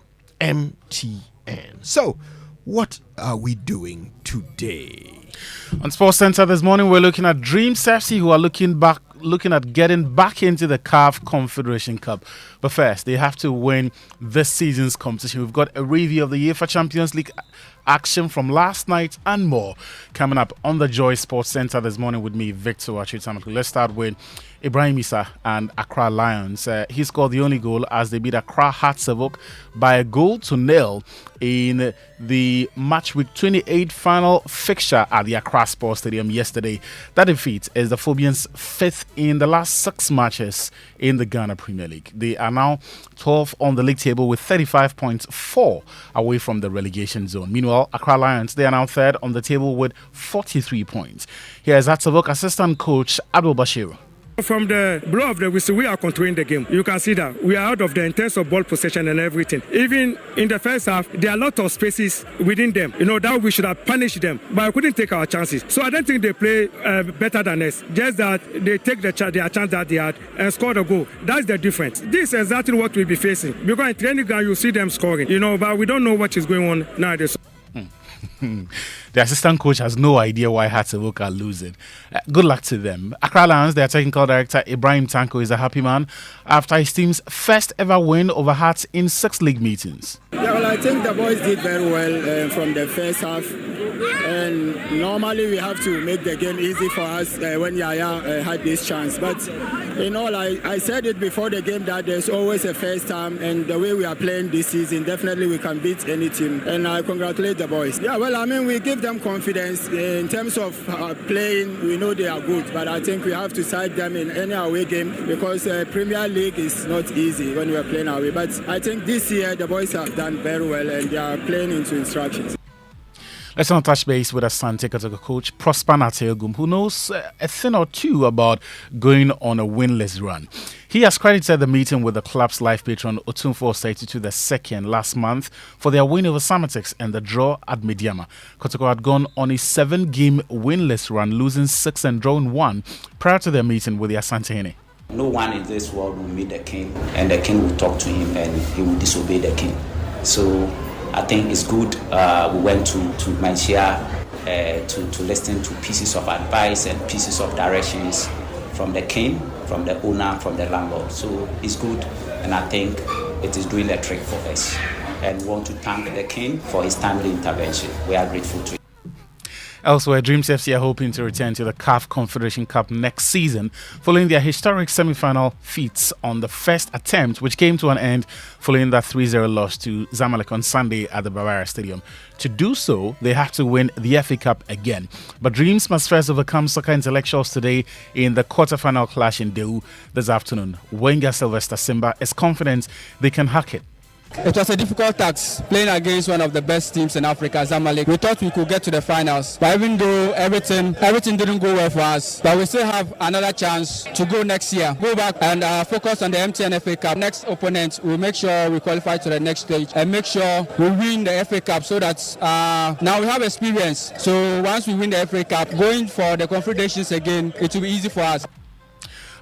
MTN. So, what are we doing today? On Sports Center this morning, we're looking at Dreams FC, who are looking at getting back into the CAF Confederation Cup. But first, they have to win this season's competition. We've got a review of the UEFA Champions League action from last night and more coming up on the Joy Sports Center this morning with me, Victor Wachitamako. Let's start with Ibrahim Issa and Accra Lions. He scored the only goal as they beat Accra Hatzavok by 1-0 in the match week 28 final fixture at the Accra Sports Stadium yesterday. That defeat is the Phobians' fifth in the last 6 matches in the Ghana Premier League. They are now 12th on the league table with 35 points, 4 away from the relegation zone. Meanwhile, Accra Lions, they are now third on the table with 43 points. Here's Hatzavok assistant coach Abdul Bashir. From the blow of the whistle, we are controlling the game. You can see that we are out of the in terms of ball possession and everything. Even in the first half, there are a lot of spaces within them. That we should have punished them, but we couldn't take our chances. So I don't think they play better than us. Just that they take their chance that they had and score the goal. That's the difference. This is exactly what we'll be facing. Because in training ground, you see them scoring. But we don't know what is going on nowadays. The assistant coach has no idea why Hatzavok are losing. Good luck to them. Accra Lions, their technical director Ibrahim Tanko is a happy man after his team's first ever win over Hearts in 6 league meetings. Yeah, well, I think the boys did very well from the first half. And normally we have to make the game easy for us when Yaya had this chance. But I said it before the game that there's always a first time, and the way we are playing this season, definitely we can beat any team. And I congratulate the boys. Yeah, well, we give them confidence in terms of playing. We know they are good, but I think we have to side them in any away game because Premier League is not easy when we are playing away. But I think this year the boys have done very well and they are playing into instructions. Let's now touch base with Asante Kotoko coach Prosper Nateogum, who knows a thing or two about going on a winless run. He has credited the meeting with the club's life patron Otumfuo Osei II last month for their win over Samatics and the draw at Mediama. Kotoko had gone on a 7-game winless run, losing 6 and drawing 1 prior to their meeting with the Asante Hene. No one in this world will meet the king, and the king will talk to him, and he will disobey the king. So I think it's good. We went to Manchia to listen to pieces of advice and pieces of directions from the king, from the owner, from the landlord. So it's good, and I think it is doing the trick for us. And we want to thank the king for his timely intervention. We are grateful to him. Elsewhere, Dreams FC are hoping to return to the CAF Confederation Cup next season following their historic semi-final feats on the first attempt, which came to an end following that 3-0 loss to Zamalek on Sunday at the Bavaria Stadium. To do so, they have to win the FA Cup again. But Dreams must first overcome Soccer Intellectuals today in the quarter-final clash in Deu this afternoon. Wenger Sylvester Simba is confident they can hack it. It was a difficult task playing against one of the best teams in Africa, Zamalek. We thought we could get to the finals, but even though everything didn't go well for us, but we still have another chance to go next year, go back and focus on the MTN FA Cup. Next opponent, we'll make sure we qualify to the next stage and make sure we win the FA Cup so that now we have experience. So once we win the FA Cup, going for the Confederations again, it will be easy for us.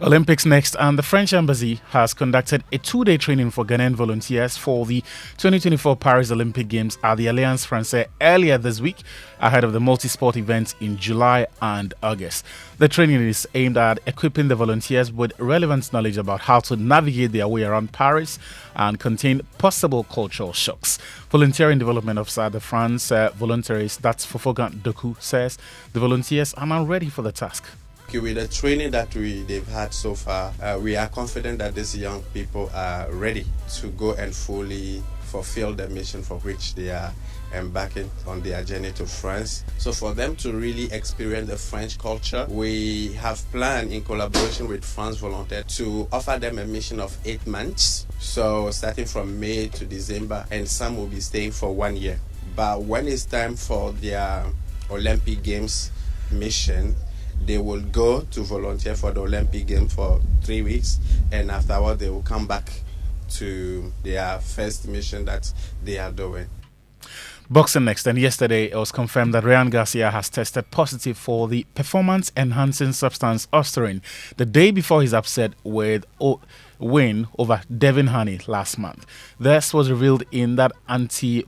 Olympics next, and the French embassy has conducted a 2-day training for Ghanaian volunteers for the 2024 Paris Olympic Games at the Alliance Francaise earlier this week, ahead of the multi-sport events in July and August. The training is aimed at equipping the volunteers with relevant knowledge about how to navigate their way around Paris and contain possible cultural shocks. Volunteering Development Officer at the France Voluntaries, that's Fofogan Doku, says the volunteers are now ready for the task. With the training that they've had so far, we are confident that these young people are ready to go and fully fulfill the mission for which they are embarking on their journey to France. So for them to really experience the French culture, we have planned in collaboration with France Volontaire to offer them a mission of 8 months. So starting from May to December, and some will be staying for 1 year. But when it's time for their Olympic Games mission, they will go to volunteer for the Olympic Games for 3 weeks, and afterward they will come back to their first mission that they are doing. Boxing next, and yesterday it was confirmed that Ryan Garcia has tested positive for the performance-enhancing substance Ostarine the day before his upset with win over Devin Haney last month. This was revealed in that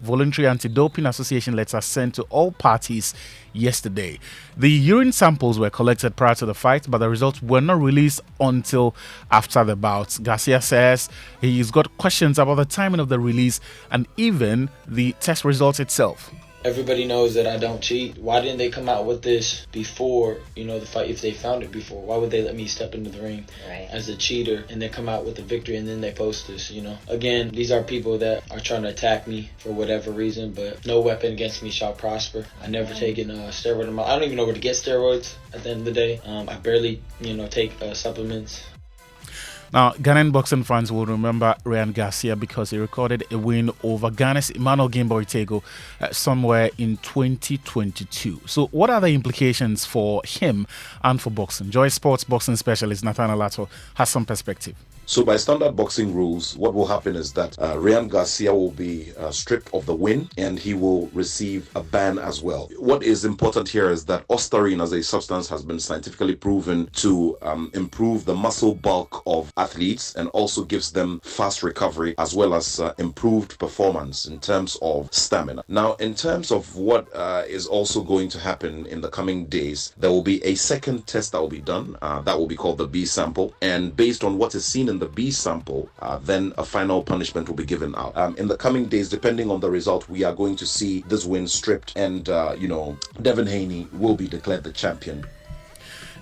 voluntary anti-doping association letter sent to all parties yesterday. The urine samples were collected prior to the fight, but the results were not released until after the bout. Garcia says he's got questions about the timing of the release and even the test results itself. Everybody knows that I don't cheat. Why didn't they come out with this before, the fight? If they found it before, why would they let me step into the ring as a cheater and then come out with the victory and then they post this, Again, these are people that are trying to attack me for whatever reason, but no weapon against me shall prosper. I never taken a steroid in my life. I don't even know where to get steroids at the end of the day. I barely, take supplements. Now, Ghanaian boxing fans will remember Ryan Garcia because he recorded a win over Ghana's Emmanuel Gamboa Itego somewhere in 2022. So, what are the implications for him and for boxing? Joy Sports boxing specialist Nathaniel Lato has some perspective. So by standard boxing rules, what will happen is that Ryan Garcia will be stripped of the win and he will receive a ban as well. What is important here is that Ostarine as a substance has been scientifically proven to improve the muscle bulk of athletes and also gives them fast recovery as well as improved performance in terms of stamina. Now, in terms of what is also going to happen in the coming days, there will be a second test that will be done. That will be called the B sample. And based on what is seen in the B sample, then a final punishment will be given out. In the coming days, depending on the result, we are going to see this win stripped and, Devin Haney will be declared the champion.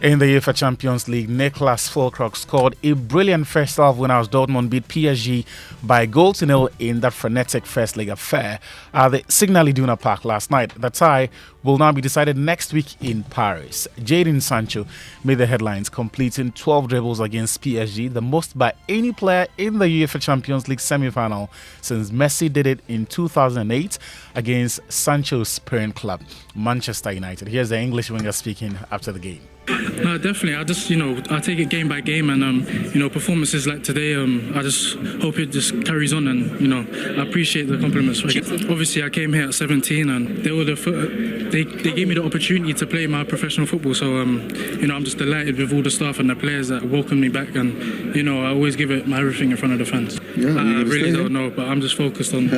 In the UEFA Champions League, Niklas Füllkrug scored a brilliant first half win as Dortmund beat PSG by 1-0 in that frenetic first leg affair at the Signal Iduna Park last night. The tie will now be decided next week in Paris. Jadon Sancho made the headlines, completing 12 dribbles against PSG, the most by any player in the UEFA Champions League semi-final since Messi did it in 2008 against Sancho's parent club, Manchester United. Here's the English winger speaking after the game. Definitely. I just, I take it game by game, and performances like today, I just hope it just carries on, and I appreciate the compliments. Obviously, I came here at 17, and they gave me the opportunity to play my professional football. So, I'm just delighted with all the staff and the players that welcomed me back, and I always give it my everything in front of the fans. Yeah, I really don't know, but I'm just focused on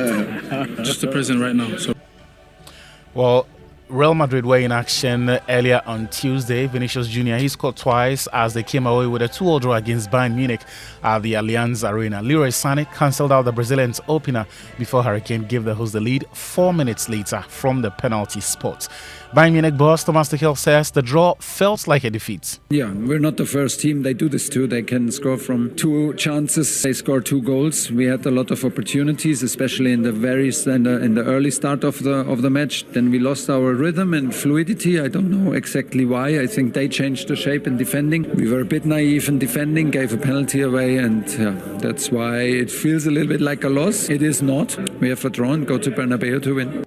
just the present right now. So. Well, Real Madrid were in action earlier on Tuesday. Vinicius Jr. he scored twice as they came away with a 2-2 draw against Bayern Munich at the Allianz Arena. Leroy Sané cancelled out the Brazilian's opener before Hurricane gave the host the lead 4 minutes later from the penalty spot. Bayern Munich boss Thomas Tuchel says the draw felt like a defeat. Yeah, we're not the first team they do this to. They can score from 2 chances. They scored 2 goals. We had a lot of opportunities, especially in the early start of the match. Then we lost our rhythm and fluidity. I don't know exactly why. I think they changed the shape in defending. We were a bit naive in defending, gave a penalty away, and that's why it feels a little bit like a loss. It is not. We have a draw and go to Bernabeu to win.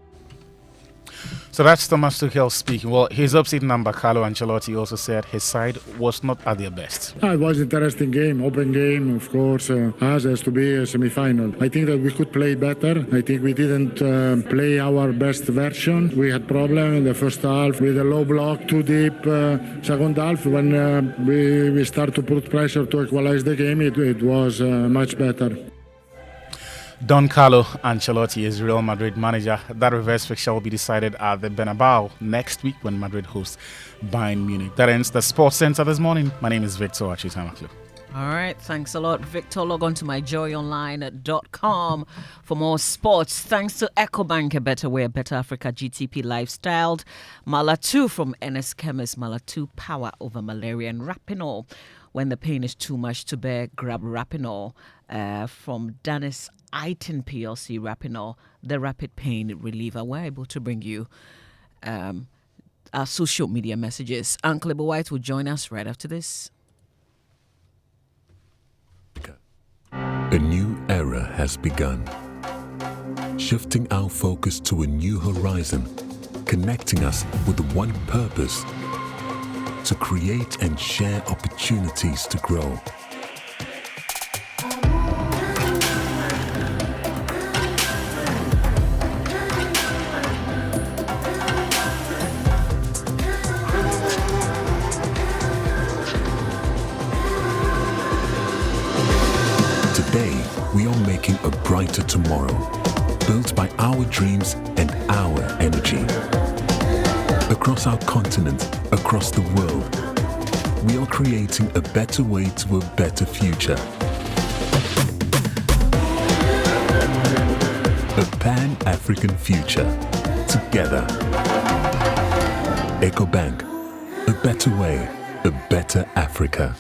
So that's Thomas Tuchel speaking. Well, his upseat number, Carlo Ancelotti, also said his side was not at their best. It was an interesting game, open game, of course. Us has to be a semi-final. I think that we could play better. I think we didn't play our best version. We had problem in the first half with a low block, too deep. Second half, when we start to put pressure to equalize the game, it was much better. Don Carlo Ancelotti is Real Madrid manager. That reverse fixture will be decided at the Bernabeu next week when Madrid hosts Bayern Munich. That ends the Sports Center this morning. My name is Victor Achutamaklu. All right, thanks a lot, Victor. Log on to myjoyonline.com for more sports. Thanks to EcoBank, a better way, a better Africa, GTP lifestyle. Mala 2 from NS Chemist, Mala 2 power over malaria and Rapinol. When the pain is too much to bear, grab Rapinol from Danis Itin PLC Rapinol, the rapid pain reliever. We're able to bring you our social media messages. Uncle Ibu White will join us right after this. A new era has begun, shifting our focus to a new horizon, connecting us with one purpose: to create and share opportunities to grow. Today, we are making a brighter tomorrow, built by our dreams and our energy. Across our continent, across the world, we are creating a better way to a better future. A Pan-African future. Together. EcoBank. A better way, a better Africa.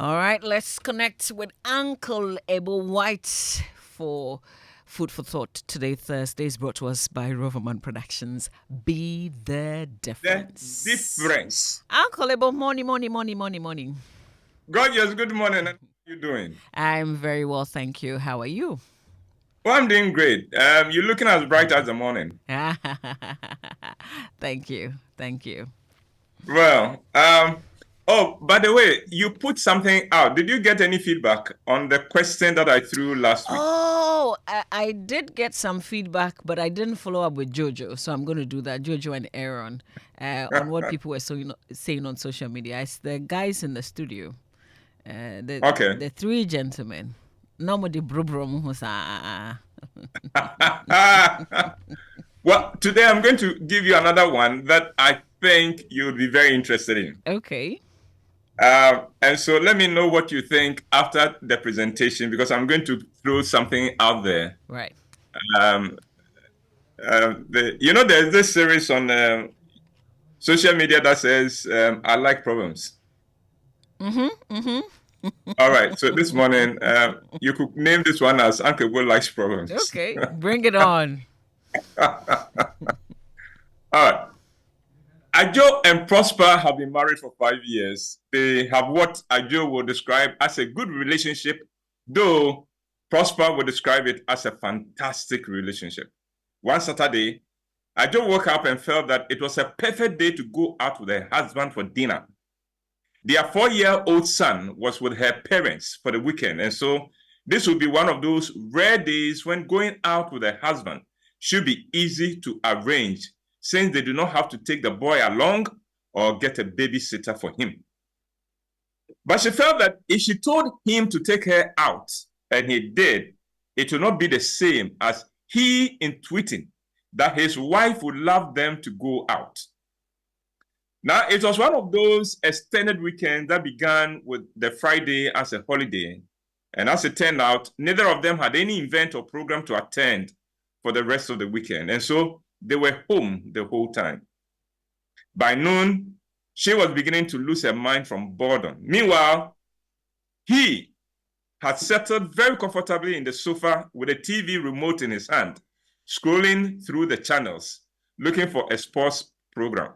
All right, let's connect with Uncle Abel White for Food for Thought. Today, Thursday, is brought to us by Roverman Productions. Be the difference. The difference. Uncle Abel, morning. Gorgeous, good morning. How are you doing? I'm very well, thank you. How are you? Well, I'm doing great. You're looking as bright as the morning. Thank you. Well, oh, by the way, you put something out. Did you get any feedback on the question that I threw last week? Oh, I did get some feedback, but I didn't follow up with Jojo, so I'm going to do that. Jojo and Aaron, on what people were saying on social media. It's the guys in the studio, the three gentlemen. Nobody brum. Well, today I'm going to give you another one that I think you'll be very interested in. Okay. And so let me know what you think after the presentation, because I'm going to throw something out there. Right. There's this series on social media that says, I like problems. All right. So this morning, you could name this one as Uncle Will Likes Problems. Okay. Bring it on. All right. Ajo and Prosper have been married for 5 years. They have what Ajo will describe as a good relationship, though Prosper will describe it as a fantastic relationship. One Saturday, Ajo woke up and felt that it was a perfect day to go out with her husband for dinner. Their 4-year-old son was with her parents for the weekend, and so this would be one of those rare days when going out with her husband should be easy to arrange, since they do not have to take the boy along or get a babysitter for him. But she felt that if she told him to take her out, and he did, it would not be the same as he tweeting that his wife would love them to go out. Now, it was one of those extended weekends that began with the Friday as a holiday. And as it turned out, neither of them had any event or program to attend for the rest of the weekend. And so they were home the whole time. By noon, she was beginning to lose her mind from boredom. Meanwhile, he had settled very comfortably in the sofa with a TV remote in his hand, scrolling through the channels, looking for a sports program.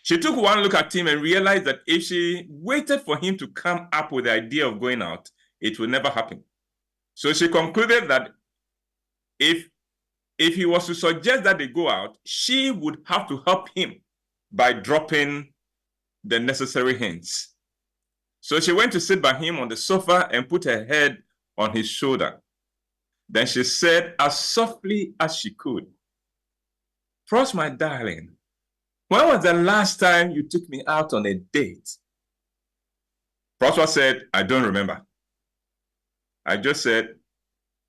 She took one look at him and realized that if she waited for him to come up with the idea of going out, it would never happen. So she concluded that if if he was to suggest that they go out, she would have to help him by dropping the necessary hints. So she went to sit by him on the sofa and put her head on his shoulder. Then she said as softly as she could, "Pros, my darling, when was the last time you took me out on a date?" Prosper said, "I don't remember." I just said,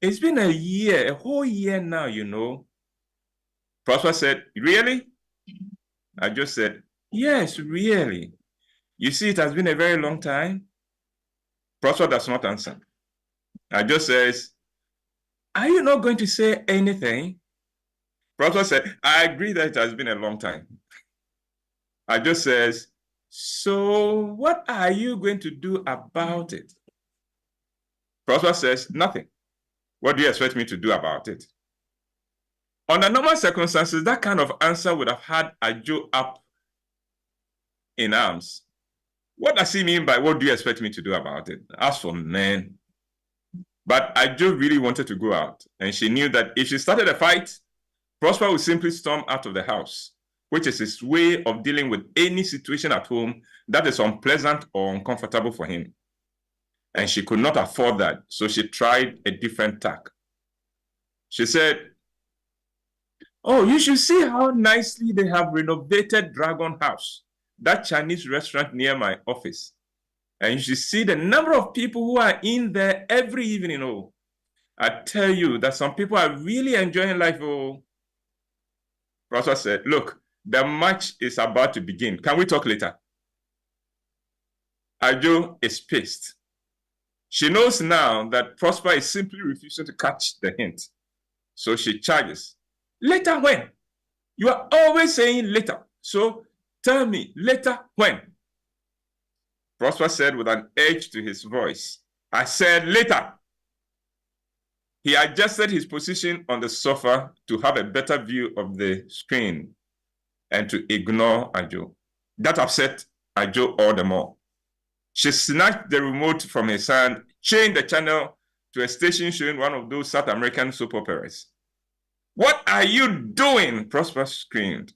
"It's been a year, a whole year now, you know." Prosper said, "Really?" I just said, "Yes, really. You see, it has been a very long time." Prosper does not answer. I just says, "Are you not going to say anything?" Prosper said, "I agree that it has been a long time." I just says, "So what are you going to do about it?" Prosper says, "Nothing. What do you expect me to do about it?" Under normal circumstances, that kind of answer would have had Ajo up in arms. What does he mean by what do you expect me to do about it? As for men. But Ajo really wanted to go out, and she knew that if she started a fight, Prosper would simply storm out of the house, which is his way of dealing with any situation at home that is unpleasant or uncomfortable for him. And she could not afford that, so she tried a different tack. She said, "Oh, you should see how nicely they have renovated Dragon House, that Chinese restaurant near my office. And you should see the number of people who are in there every evening. Oh, I tell you that some people are really enjoying life. Oh." Prosper said, "Look, the match is about to begin. Can we talk later?" Ajo is pissed. She knows now that Prosper is simply refusing to catch the hint. So she charges, "Later when? You are always saying later. So tell me, later when?" Prosper said with an edge to his voice, "I said later." He adjusted his position on the sofa to have a better view of the screen and to ignore Ajo. That upset Ajo all the more. She snatched the remote from his hand, changed the channel to a station showing one of those South American soap operas. "What are you doing?" Prosper screamed.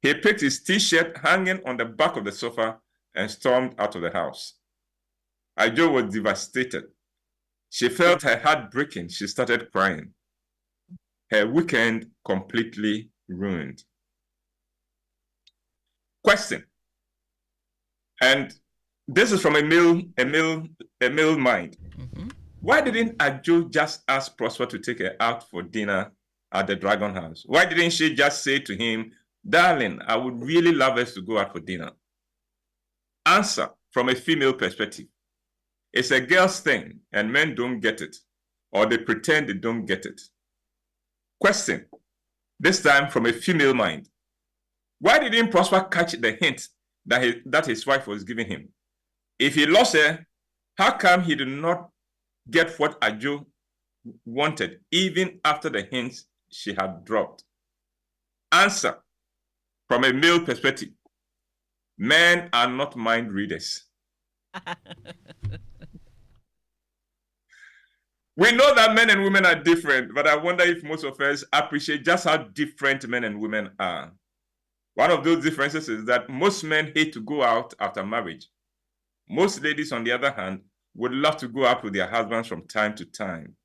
He picked his t-shirt hanging on the back of the sofa and stormed out of the house. Ajo was devastated. She felt her heart breaking. She started crying. Her weekend completely ruined. Question. And this is from a male mind. Why didn't Ajo just ask Prosper to take her out for dinner at the Dragon House? Why didn't she just say to him, "Darling, I would really love us to go out for dinner"? Answer from a female perspective. It's a girl's thing, and men don't get it, or they pretend they don't get it. Question, this time from a female mind. Why didn't Prosper catch the hint that his wife was giving him? If he lost her, how come he did not get what Ajo wanted, even after the hints she had dropped? Answer, from a male perspective. Men are not mind readers. We know that men and women are different, but I wonder if most of us appreciate just how different men and women are. One of those differences is that most men hate to go out after marriage. Most ladies, on the other hand, would love to go out with their husbands from time to time.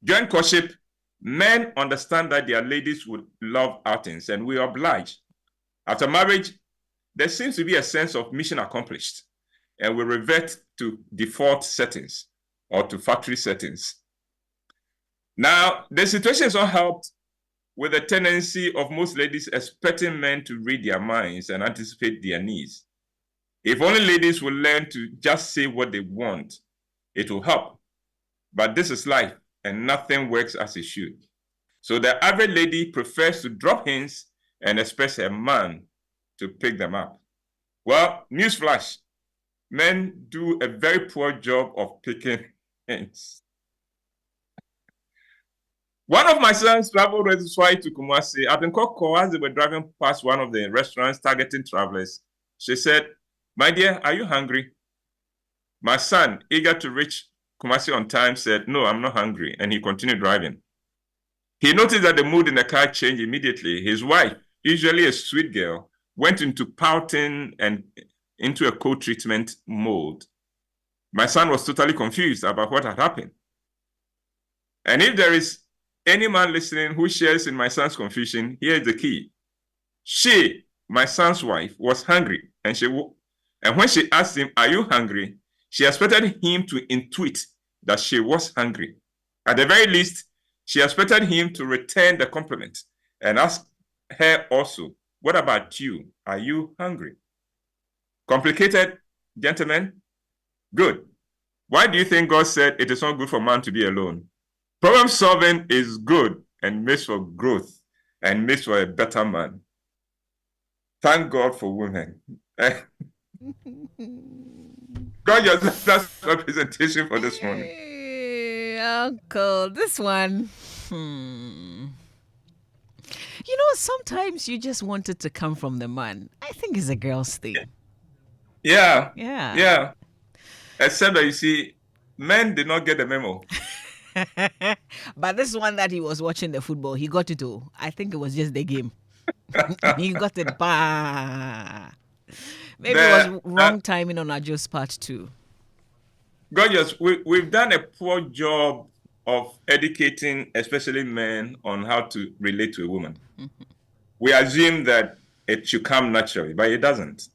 During courtship, men understand that their ladies would love outings, and we oblige. After marriage, there seems to be a sense of mission accomplished, and we revert to default settings or to factory settings. Now, the situation is not helped with the tendency of most ladies expecting men to read their minds and anticipate their needs. If only ladies will learn to just say what they want, it will help. But this is life, and nothing works as it should. So the average lady prefers to drop hints and expects her man to pick them up. Well, newsflash, men do a very poor job of picking hints. One of my sons traveled with his wife to Kumasi. At Nkoko, as they were driving past one of the restaurants targeting travelers, she said, "My dear, are you hungry?" My son, eager to reach Kumasi on time, said, "No, I'm not hungry," and he continued driving. He noticed that the mood in the car changed immediately. His wife, usually a sweet girl, went into pouting and into a cold treatment mode. My son was totally confused about what had happened. And if there is any man listening who shares in my son's confusion, here is the key. She, my son's wife, was hungry, and when she asked him, "Are you hungry?" she expected him to intuit that she was hungry. At the very least, she expected him to return the compliment and ask her also, "What about you? Are you hungry?" Complicated, gentlemen? Good. Why do you think God said it is not good for man to be alone? Problem solving is good and makes for growth and makes for a better man. Thank God for women. God, that's my presentation for this morning. Hey, Uncle, this one. You know, sometimes you just want it to come from the man. I think it's a girl's thing. Yeah. Yeah. Yeah. Except that you see, men did not get the memo. But this one that he was watching the football, he got it all. I think it was just the game. He got it. Bah. Maybe it was wrong timing on Ajo's part too. Gorgeous, we've done a poor job of educating, especially men, on how to relate to a woman. Mm-hmm. We assume that it should come naturally, but it doesn't.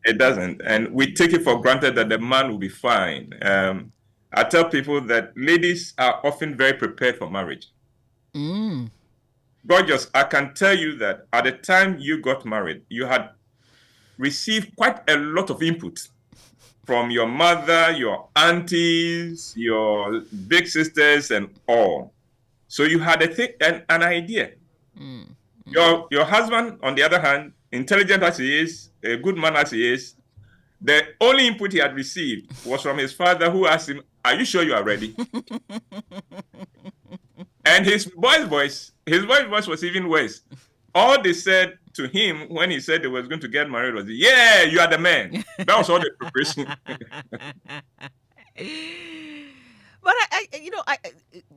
It doesn't. And we take it for granted that the man will be fine. I tell people that ladies are often very prepared for marriage. Gorgeous, I can tell you that at the time you got married, you had received quite a lot of input from your mother, your aunties, your big sisters, and all. So you had an idea. Your husband, on the other hand, intelligent as he is, a good man as he is, the only input he had received was from his father, who asked him, "Are you sure you are ready?" And his boy's voice was even worse. All they said to him when he said they was going to get married was, "Yeah, you are the man." That was all the preparation. But I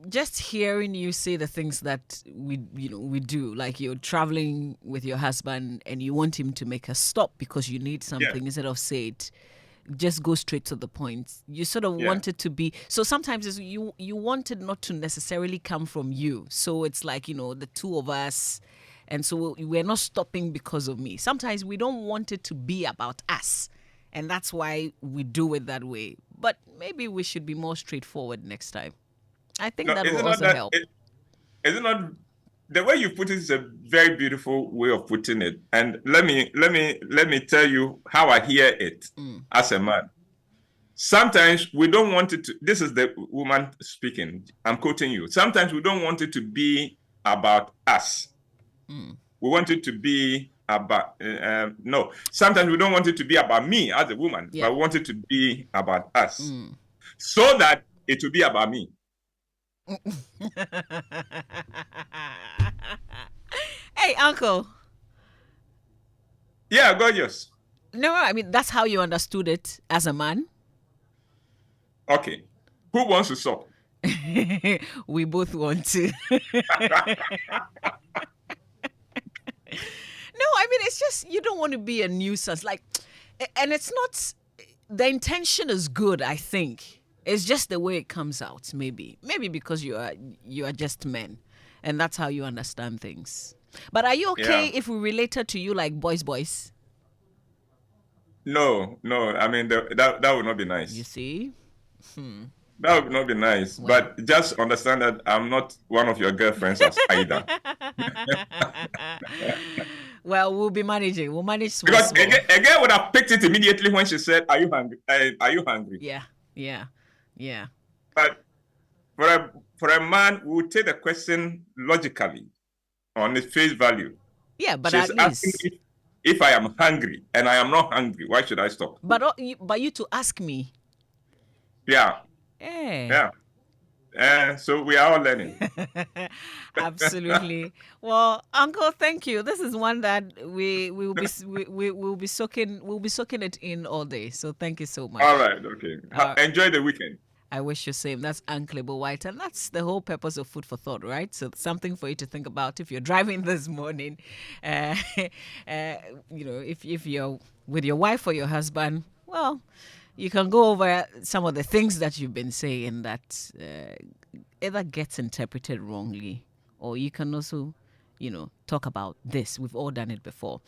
just hearing you say the things that we do, like you're traveling with your husband and you want him to make a stop because you need something instead of say it. Just go straight to the point. You sort of want it to be, so sometimes you want it not to necessarily come from you. So it's like, the two of us, and so we're not stopping because of me. Sometimes we don't want it to be about us, and that's why we do it that way. But maybe we should be more straightforward next time. I think that will also help. Is it not? The way you put it is a very beautiful way of putting it. And let me tell you how I hear it as a man. Sometimes we don't want it to, this is the woman speaking, I'm quoting you. Sometimes we don't want it to be about us. We want it to be about, no. Sometimes we don't want it to be about me as a woman, but we want it to be about us. So that it will be about me. Hey, Uncle. Yeah, gorgeous. No, I mean, that's how you understood it as a man. Okay. Who wants to stop? We both want to. No, I mean, it's just, you don't want to be a nuisance. And it's not, the intention is good, I think. It's just the way it comes out, maybe. Maybe because you are just men. And that's how you understand things. But are you okay if we related to you like boys? No. I mean, that would not be nice. You see? That would not be nice. Well. But just understand that I'm not one of your girlfriends as either. Well, we'll be managing. We'll manage small. Because a girl would have picked it immediately when she said, "Are you hungry? Are you hungry?" Yeah. But for a man, we would take the question logically on its face value. Yeah, but she's at least asking if I am hungry and I am not hungry, why should I stop? But you to ask me. Yeah. Hey. Yeah. So we are all learning. Absolutely. Well, Uncle, thank you. This is one that we will be soaking it in all day. So thank you so much. All right. Okay. Enjoy the weekend. I wish you same. That's Unclable White. And that's the whole purpose of Food for Thought, right? So something for you to think about if you're driving this morning. If you're with your wife or your husband, well, you can go over some of the things that you've been saying that either gets interpreted wrongly, or you can also, talk about this. We've all done it before.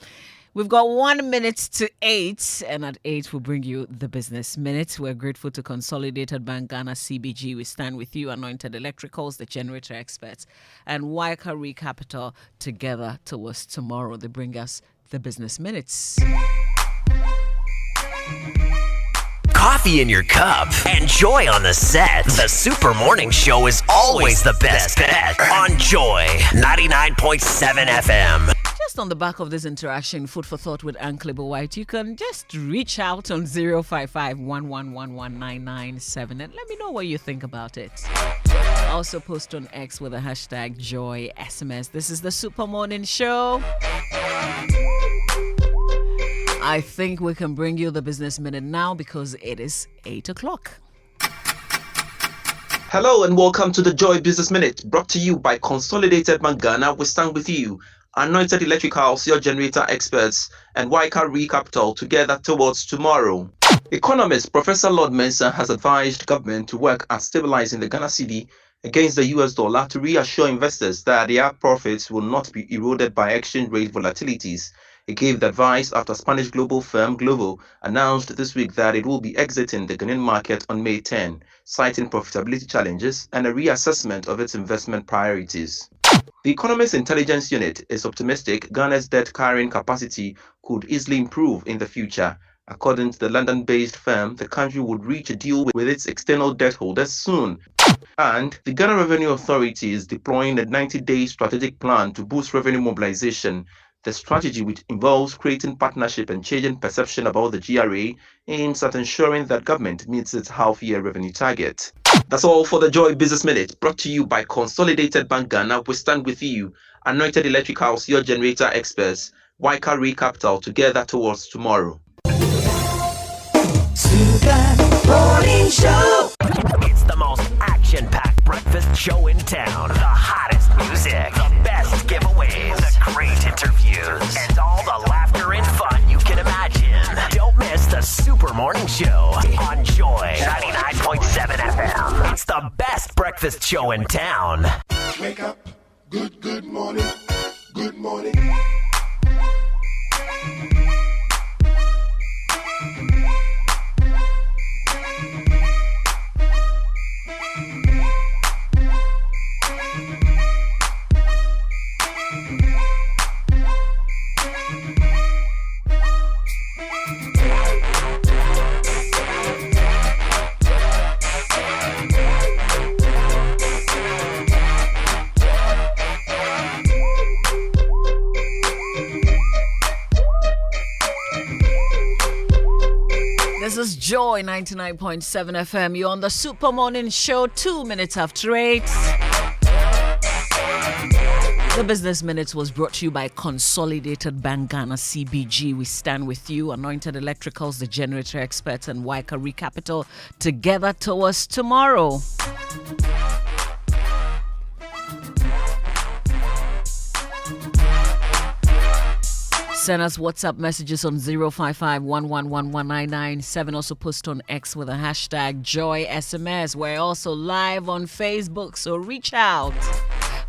We've got 1 minute to 8, and at 8 we'll bring you the Business Minute. We're grateful to Consolidated Bank Ghana CBG. We stand with you, Anointed Electricals, the generator experts, and Waika Capital together towards tomorrow. They bring us the Business Minutes. Coffee in your cup and joy on the set. The Super Morning Show is always the best bet on Joy 99.7 FM. Just on the back of this interaction, Food for Thought with Unclable White, you can just reach out on 055-111-1997 and let me know what you think about it. Also post on X with the hashtag Joy SMS. This is the Super Morning Show. I think we can bring you the Business Minute now because it is 8 o'clock. Hello and welcome to the Joy Business Minute, brought to you by Consolidated Bank Ghana. We stand with you, Anointed Electricals, your generator experts, and Waika Capital together towards tomorrow. Economist Professor Lord Mensah has advised government to work at stabilizing the Ghana cedi against the US dollar to reassure investors that their profits will not be eroded by exchange rate volatilities. He gave the advice after Spanish global firm Glovo announced this week that it will be exiting the Ghanaian market on May 10, citing profitability challenges and a reassessment of its investment priorities. The Economist Intelligence Unit is optimistic Ghana's debt carrying capacity could easily improve in the future. According to the London-based firm, the country would reach a deal with its external debt holders soon. And the Ghana Revenue Authority is deploying a 90-day strategic plan to boost revenue mobilization. The strategy, which involves creating partnership and changing perception about the GRA, aims at ensuring that government meets its half-year revenue target. That's all for the Joy Business Minute, brought to you by Consolidated Bank Ghana. We stand with you, Anointed Electricals, your generator experts, Waika Capital, together towards tomorrow. Super Morning Show. It's the most action-packed breakfast show in town. The hottest music, the best giveaways, the great interviews, and all the laughter and fun you can imagine. Don't miss the Super Morning Show on Joy 99.7 FM. It's the best breakfast show in town. Wake up. Good morning. Good morning. This is Joy 99.7 FM. You're on the Super Morning Show, 2 minutes after 8. The Business Minutes was brought to you by Consolidated Bank Ghana CBG. We stand with you, Anointed Electricals, the generator experts, and Waika Capital together towards tomorrow. Send us WhatsApp messages on 055-111-1997. Also post on X with the hashtag JoySMS. We're also live on Facebook, so reach out.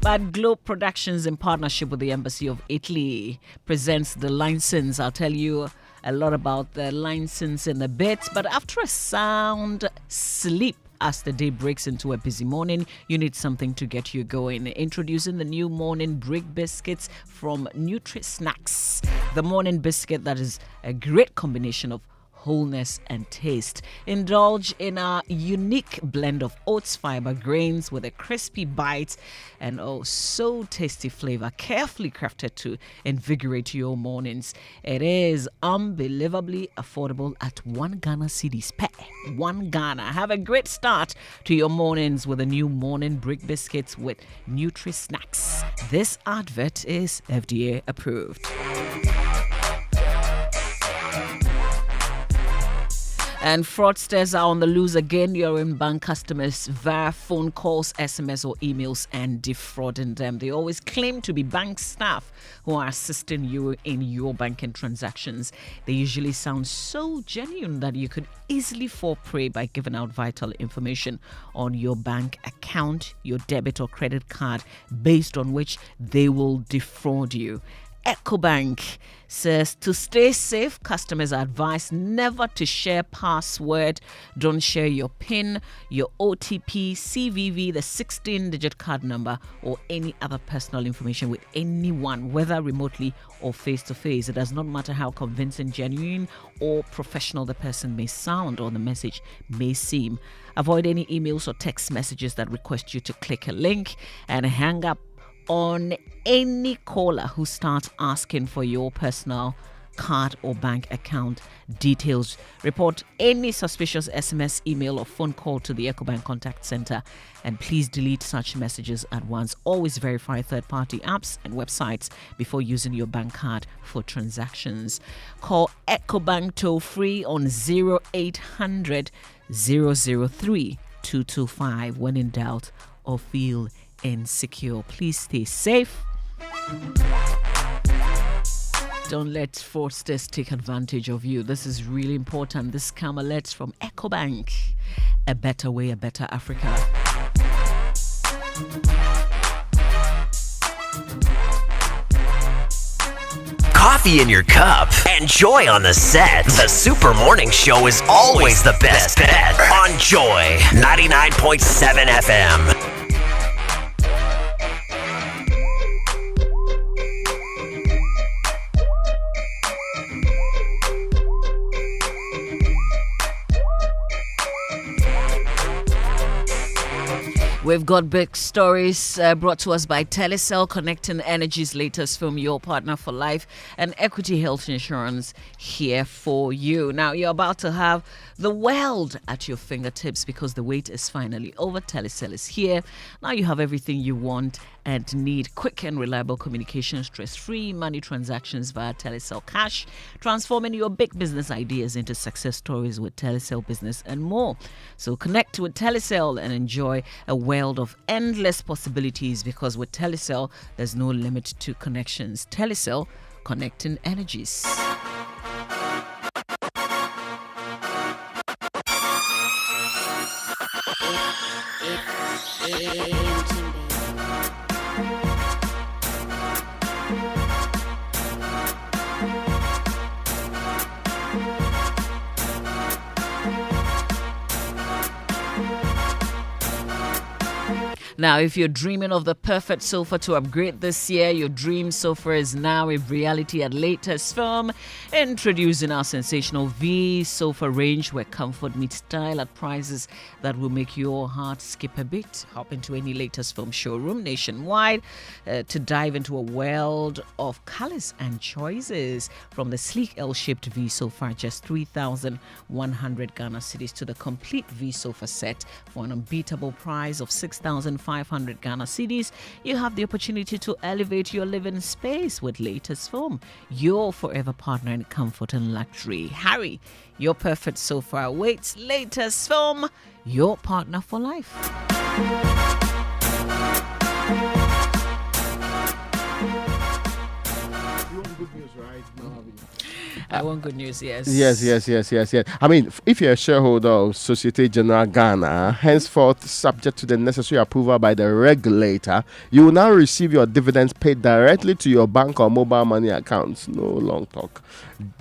Bad Globe Productions, in partnership with the Embassy of Italy, presents the license. I'll tell you a lot about the license in a bit, but after a sound sleep, as the day breaks into a busy morning, you need something to get you going. Introducing the new morning brick biscuits from Nutri-Snacks. The morning biscuit that is a great combination of wholeness and taste. Indulge in our unique blend of oats fiber grains with a crispy bite and oh so tasty flavor, carefully crafted to invigorate your mornings. It is unbelievably affordable at 1 Ghana cedis per 1 Ghana. Have a great start to your mornings with a new morning brick biscuits with Nutri-Snacks. This advert is FDA approved. And fraudsters are on the loose again. You're in bank customers via phone calls, SMS, or emails and defrauding them. They always claim to be bank staff who are assisting you in your banking transactions. They usually sound so genuine that you could easily fall prey by giving out vital information on your bank account, your debit or credit card, based on which they will defraud you. EcoBank says to stay safe, customers are advised never to share password. Don't share your PIN, your OTP, CVV, the 16-digit card number, or any other personal information with anyone, whether remotely or face-to-face. It does not matter how convincing, genuine, or professional the person may sound or the message may seem. Avoid any emails or text messages that request you to click a link, and hang up on any caller who starts asking for your personal card or bank account details. Report any suspicious SMS, email, or phone call to the EcoBank Contact Center, and please delete such messages at once. Always verify third-party apps and websites before using your bank card for transactions. Call EcoBank toll-free on 0800 003 225 when in doubt or feel insecure. Please stay safe. Don't let fraudsters take advantage of you. This is really important. This scam alerts from EcoBank. A better way, a better Africa. Coffee in your cup and joy on the set. The Super Morning Show is always the best bet on Joy 99.7 FM. We've got big stories brought to us by Telecel, connecting Energy's latest film, Your Partner for Life, and Equity Health Insurance here for you. Now, you're about to have the world at your fingertips because the wait is finally over. Telecel is here. Now you have everything you want and need: quick and reliable communication, stress-free money transactions via Telecel Cash, transforming your big business ideas into success stories with Telecel Business and more. So connect with Telecel and enjoy a world of endless possibilities, because with Telecel, there's no limit to connections. Telecel, connecting energies. Now, if you're dreaming of the perfect sofa to upgrade this year, your dream sofa is now a reality at Latest Firm. Introducing our sensational V sofa range, where comfort meets style at prices that will make your heart skip a beat. Hop into any Latest Firm showroom nationwide to dive into a world of colors and choices. From the sleek L-shaped V sofa, just 3,100 Ghana cedis, to the complete V sofa set for an unbeatable price of 6,500 Ghana cedis. You have the opportunity to elevate your living space with Latest Firm, your forever partner in comfort and luxury. Hurry, your perfect sofa awaits. Latest Firm, your partner for life. I want good news, yes. Yes. I mean, if you're a shareholder of Societe Generale Ghana, henceforth subject to the necessary approval by the regulator, you will now receive your dividends paid directly to your bank or mobile money accounts. No long talk.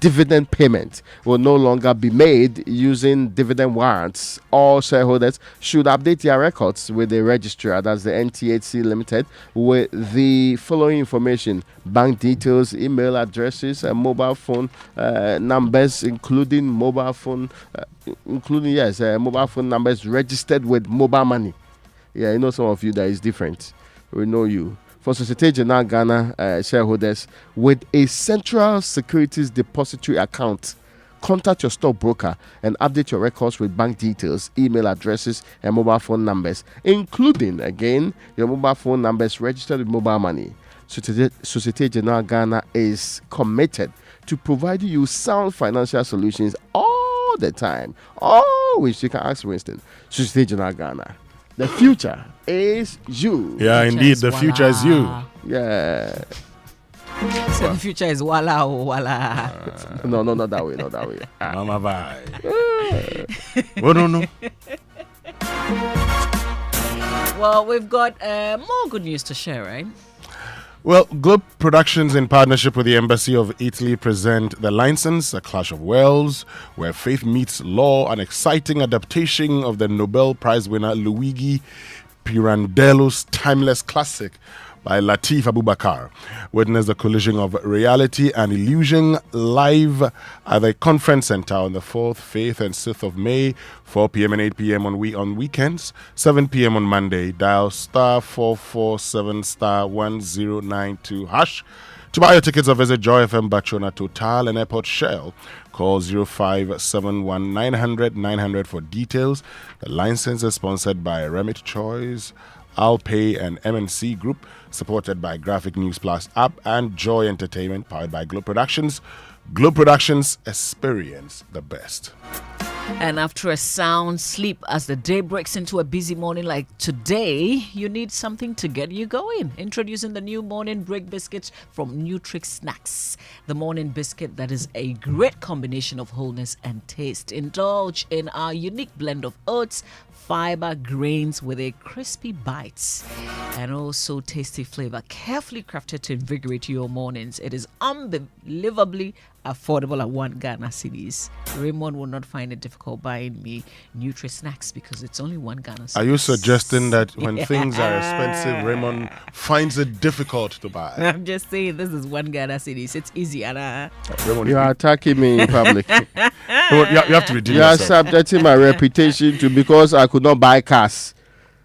Dividend payment will no longer be made using dividend warrants. All shareholders should update their records with the registrar, that's the NTHC Limited, with the following information: bank details, email addresses, and mobile phone numbers, including mobile phone numbers registered with mobile money. Yeah, I know some of you that is different. We know you. For Societe Generale Ghana shareholders with a central securities depository account, contact your stockbroker and update your records with bank details, email addresses, and mobile phone numbers, including, again, your mobile phone numbers registered with mobile money. Societe Generale Ghana is committed to providing you sound financial solutions all the time. Always, you can ask Winston. She's Ghana. The future is you. Yeah, indeed, the future is you. Yeah. So the future is wala or wala. No, not that way, not that way. Mama bye. Oh, no. Well, we've got more good news to share, right? Well, Globe Productions, in partnership with the Embassy of Italy, present The License, A Clash of Worlds, where faith meets law, an exciting adaptation of the Nobel Prize winner Luigi Pirandello's timeless classic by Latif Abubakar. Witness the collision of reality and illusion live at the Conference Center on the 4th, 5th, and 6th of May, 4 p.m. and 8 p.m. on weekends, 7 p.m. on Monday. Dial *447*1092# to buy your tickets or visit Joy FM Bachona Total and Airport Shell. Call 0571 900 900 for details. The license is sponsored by Remit Choice, Alpay and MNC Group, supported by Graphic News Plus app and Joy Entertainment, powered by Globe Productions. Globe Productions, experience the best. And after a sound sleep as the day breaks into a busy morning like today, you need something to get you going. Introducing the new morning break biscuits from Nutrix Snacks. The morning biscuit that is a great combination of wholeness and taste. Indulge in our unique blend of oats, fiber, grains with a crispy bites and also tasty flavor, carefully crafted to invigorate your mornings. It is unbelievably affordable at 1 Ghana cedis. Raymond will not find it difficult buying me Nutri Snacks because it's only 1 Ghana cedis. Are you suggesting that when things are expensive, Raymond finds it difficult to buy? I'm just saying this is 1 Ghana cedis. It's easy, Anna. Raymond, you are attacking me in public. You have to redeem You are yourself. subjecting my reputation to because I could not buy cars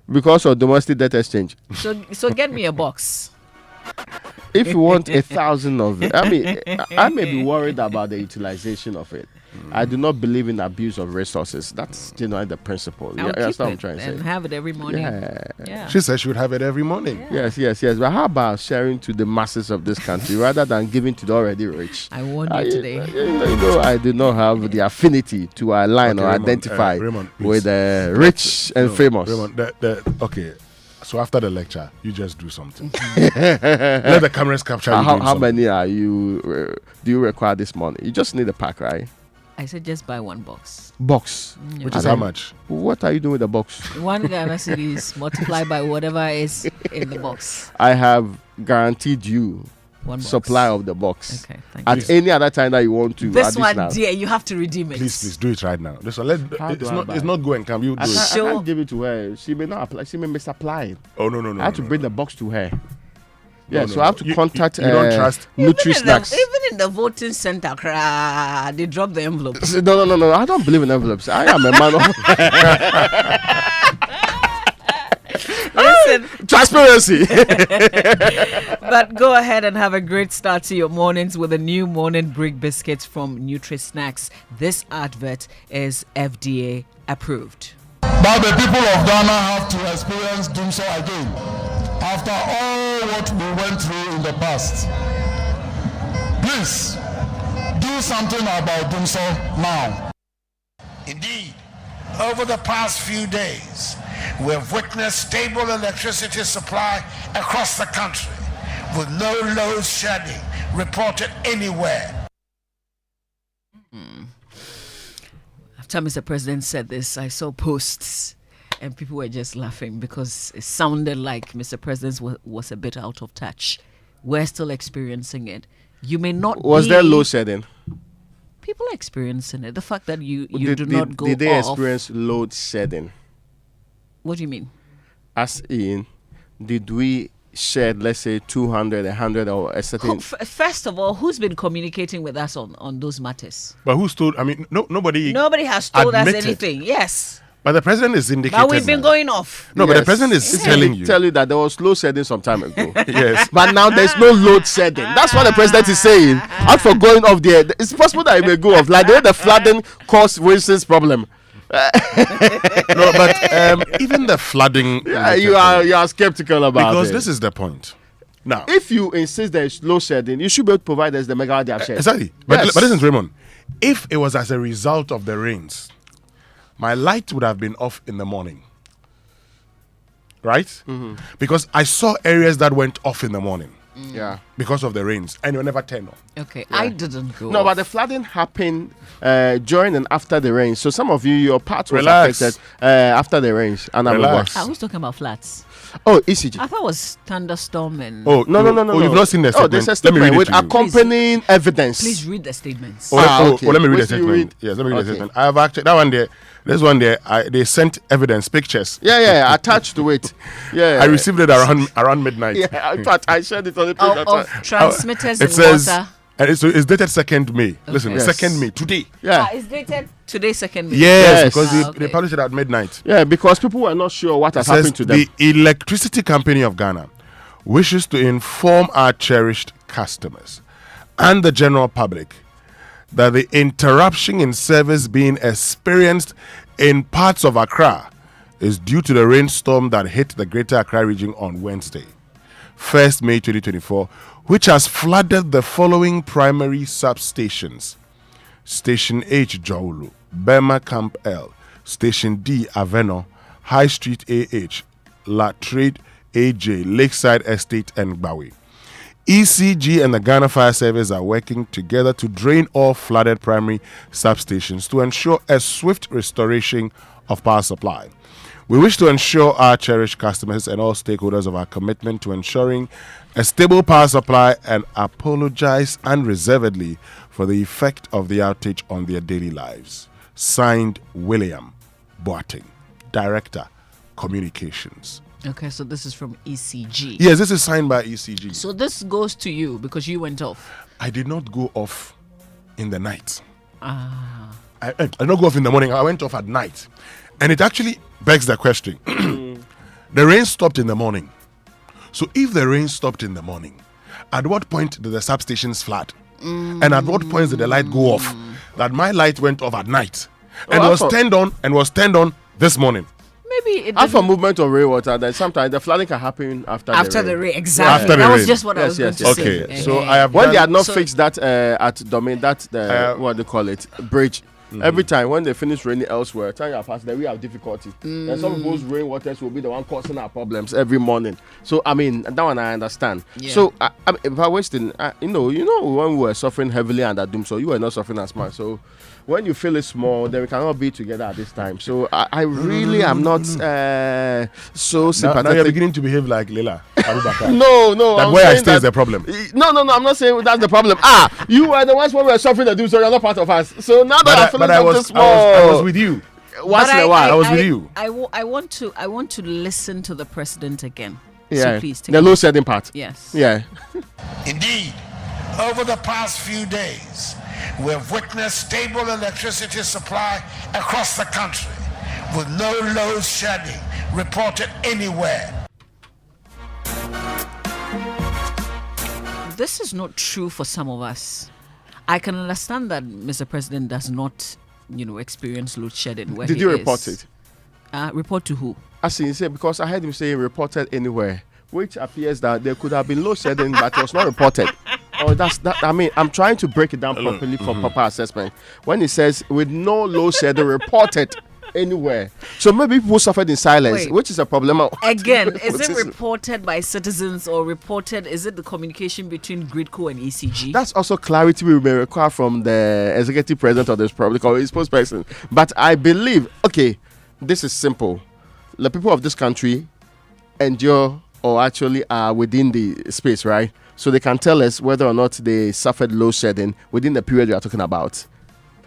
because of domestic debt exchange. So get me a box. If you want 1,000 of it, I mean, I may be worried about the utilization of it. I do not believe in abuse of resources. That's generally the principle. I'll That's keep what I'm it trying to and say. have it every morning. Yeah. She said she would have it every morning. Yes. But how about sharing to the masses of this country rather than giving to the already rich? I warned you today. You know, I do not have the affinity to align or Raymond, identify Raymond, with the rich and famous. Raymond, okay. So after the lecture, you just do something. Let the cameras capture you. How many are you? Do you require this morning? You just need a pack, right? I said just buy 1 box. Box, which is how much? What are you doing with the box? 1 Ghana cedis multiplied by whatever is in the box. I have guaranteed you 1 box. Supply of the box. Okay, thank At you. any other time that you want to. This one, dear, you have to redeem it. Please do it right now. This one, it's not going. Can you do I it? can't give it to her. She may not apply. She may misapply it. Oh no! I have to bring the box to her. Yeah, No, so I have to contact. You don't trust Nutri Snacks. Even in the voting center, they drop the envelopes. No. I don't believe in envelopes. I am a man of. Listen, transparency. But go ahead and have a great start to your mornings with the new morning brick biscuits from Nutri Snacks. This advert is FDA approved. But the people of Ghana have to experience Dumsor again after all what we went through in the past. Please do something about Dumsor now. Indeed, over the past few days, we have witnessed stable electricity supply across the country with no load shedding reported anywhere. After Mr. President said this, I saw posts and people were just laughing because it sounded like Mr. President was a bit out of touch. We're still experiencing it. You may not Was there load shedding? People are experiencing it. The fact that you do not go off. Did they experience load shedding? What do you mean? As in, did we shed, let's say, 200, 100 or a certain... First of all, who's been communicating with us on those matters? But who's told? I mean, nobody has told us admitted. anything. Yes. But the president is indicating. But we've been going off. No, but the president is telling you. Tell you that there was load shedding some time ago. Yes. But now there's no load shedding. That's what the president is saying. Out for going off there. It's possible that it may go off. Like the way the flooding caused Wilson's problem. No, but even the flooding. Yeah, you are skeptical about because it. this is the point. Now, if you insist there is load shedding, you should be able to provide us the megawatt they have shared. Exactly. Yes. But listen, Raymond. If it was as a result of the rains, my light would have been off in the morning. Right? Mm-hmm. Because I saw areas that went off in the morning. Yeah. Because of the rains. And it will never turn on. Okay, I didn't go. No, but the flooding happened during and after the rain. So some of you, your part was Relax. affected after the rains. And Relax. I was talking about flats. Oh, ECG. I thought it was thunderstorm and. Oh, No. you've not seen the statement. There's a Let me statement read it with to you. accompanying evidence. Please read the statements. Let me read the Which you statement. read? Yes, let me read the Okay. statement. I have actually that one there. This one there, they sent evidence, pictures. Yeah, attached to it. Yeah. I received it around midnight. Yeah, in fact, I shared it on the page. Of transmitters It in says, water. and it's dated 2nd May. Listen, Yes. 2nd May, today. Yeah. It's dated today, 2nd May. Yes, Yes. because they published it at midnight. Yeah, because people were not sure what It has says happened to them. the Electricity Company of Ghana wishes to inform our cherished customers and the general public that the interruption in service being experienced in parts of Accra is due to the rainstorm that hit the Greater Accra region on Wednesday, 1st May 2024, which has flooded the following primary substations: Station H, Jaulu, Burma Camp L, Station D, Aveno, High Street AH, La Trade AJ, Lakeside Estate, and Gbawe. ECG and the Ghana Fire Service are working together to drain all flooded primary substations to ensure a swift restoration of power supply. We wish to ensure our cherished customers and all stakeholders of our commitment to ensuring a stable power supply and apologize unreservedly for the effect of the outage on their daily lives. Signed, William Boateng, Director, Communications. Okay, so this is from ECG. Yes, this is signed by ECG. So this goes to you because you went off. I did not go off in the night. Ah. I did not go off in the morning. I went off at night. And it actually begs the question. The rain stopped in the morning. So if the rain stopped in the morning, at what point did the substations flood? And at what point did the light go off? That my light went off at night. And was turned on this morning. Maybe it After movement of rainwater, then sometimes the flooding can happen after the rain. Exactly. After the that was rain. just what I was going to say. Okay, so I have when done- they had not So- fixed that at domain, what they call it, bridge. Every time when they finish raining elsewhere, time you have passed, then we have difficulty. And some of those rainwaters will be the one causing our problems every morning. So I mean that one I understand. Yeah. So if I wasting, you know when we were suffering heavily under Dumsor, you were not suffering as much. So when you feel it small, then we cannot be together at this time. So I really am not so sympathetic. Now you're beginning to behave like Leila Abubakar. No, That I'm where I saying stay is that- the problem. No, I'm not saying that's the problem. You were the ones when we were suffering the Dumsor, you're not part of us. So now that I'm feeling But I something was small, with you. once But in a while. I was with you. I want to listen to the president again. Yeah, So please take the it. low setting part. Yes. Yeah. Indeed, over the past few days, we have witnessed stable electricity supply across the country with no load shedding reported anywhere. This is not true for some of us. I can understand that Mr. President does not, experience load shedding where Did he you is. report it? Report to who? As he said, because I heard him say reported anywhere, which appears that there could have been low shedding, but it was not reported. Oh, that's that. I mean, I'm trying to break it down properly for proper assessment. When he says with no low shedding reported anywhere, so maybe people suffered in silence, Wait. which is a problem. Again, is it reported by citizens or is it the communication between Gridco and ECG? That's also clarity we may require from the executive president of this public or his spokesperson. But I believe, okay, this is simple. The people of this country endure or actually are within the space, right? So they can tell us whether or not they suffered load shedding within the period we are talking about.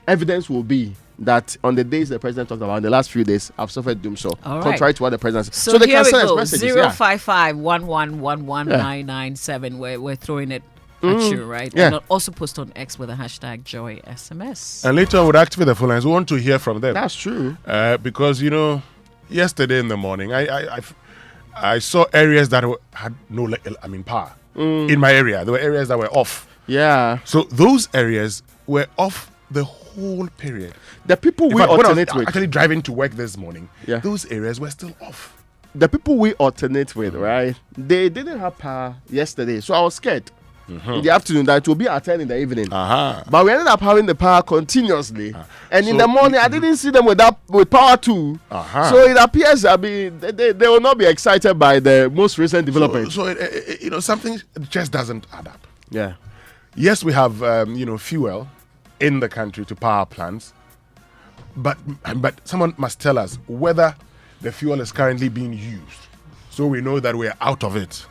Evidence will be that on the days the president talked about, in the last few days, I've suffered Dumsor, All right. contrary to what the president said. So they here can we send us go. messages. 05511119997. We're throwing it at you, right? Yeah. And also post on X with the hashtag #JoySMS. And later on, we'll activate the phone lines. We want to hear from them. That's true. Because, yesterday in the morning, I saw areas that had no power. In my area, there were areas that were off. Yeah. So those areas were off the whole period. The people we when I was alternate with. actually driving to work this morning, Yeah. those areas were still off. The people we alternate with, right? They didn't have power yesterday, so I was scared. in the afternoon, that it will be at 10 in the evening. But we ended up having the power continuously. And in the morning, I didn't see them with power too. So it appears, they will not be excited by the most recent development. So something just doesn't add up. Yeah. Yes, we have, fuel in the country to power plants. But someone must tell us whether the fuel is currently being used, so we know that we're out of it.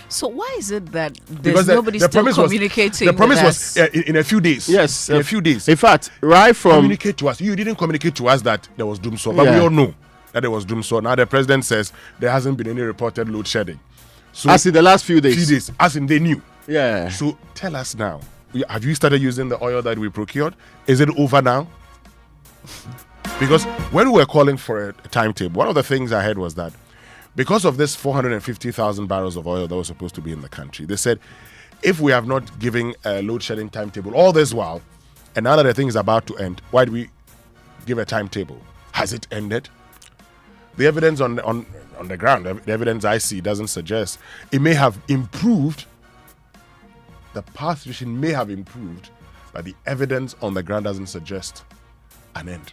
So why is it that there's nobody still communicating? The promise was in a few days. Yes, in a few days. In fact, right from communicate to us. You didn't communicate to us that there was Dumsor, but we all know that there was Dumsor. Now the president says there hasn't been any reported load shedding. So as in the last few days. As in they knew. Yeah. So tell us now. Have you started using the oil that we procured? Is it over now? Because when we were calling for a timetable, one of the things I heard was that because of this 450,000 barrels of oil that was supposed to be in the country, they said if we have not given a load shedding timetable all this while, and now that the thing is about to end, why do we give a timetable? Has it ended? The evidence on the ground, the evidence I see doesn't suggest. It may have improved. The power situation may have improved, but the evidence on the ground doesn't suggest an end.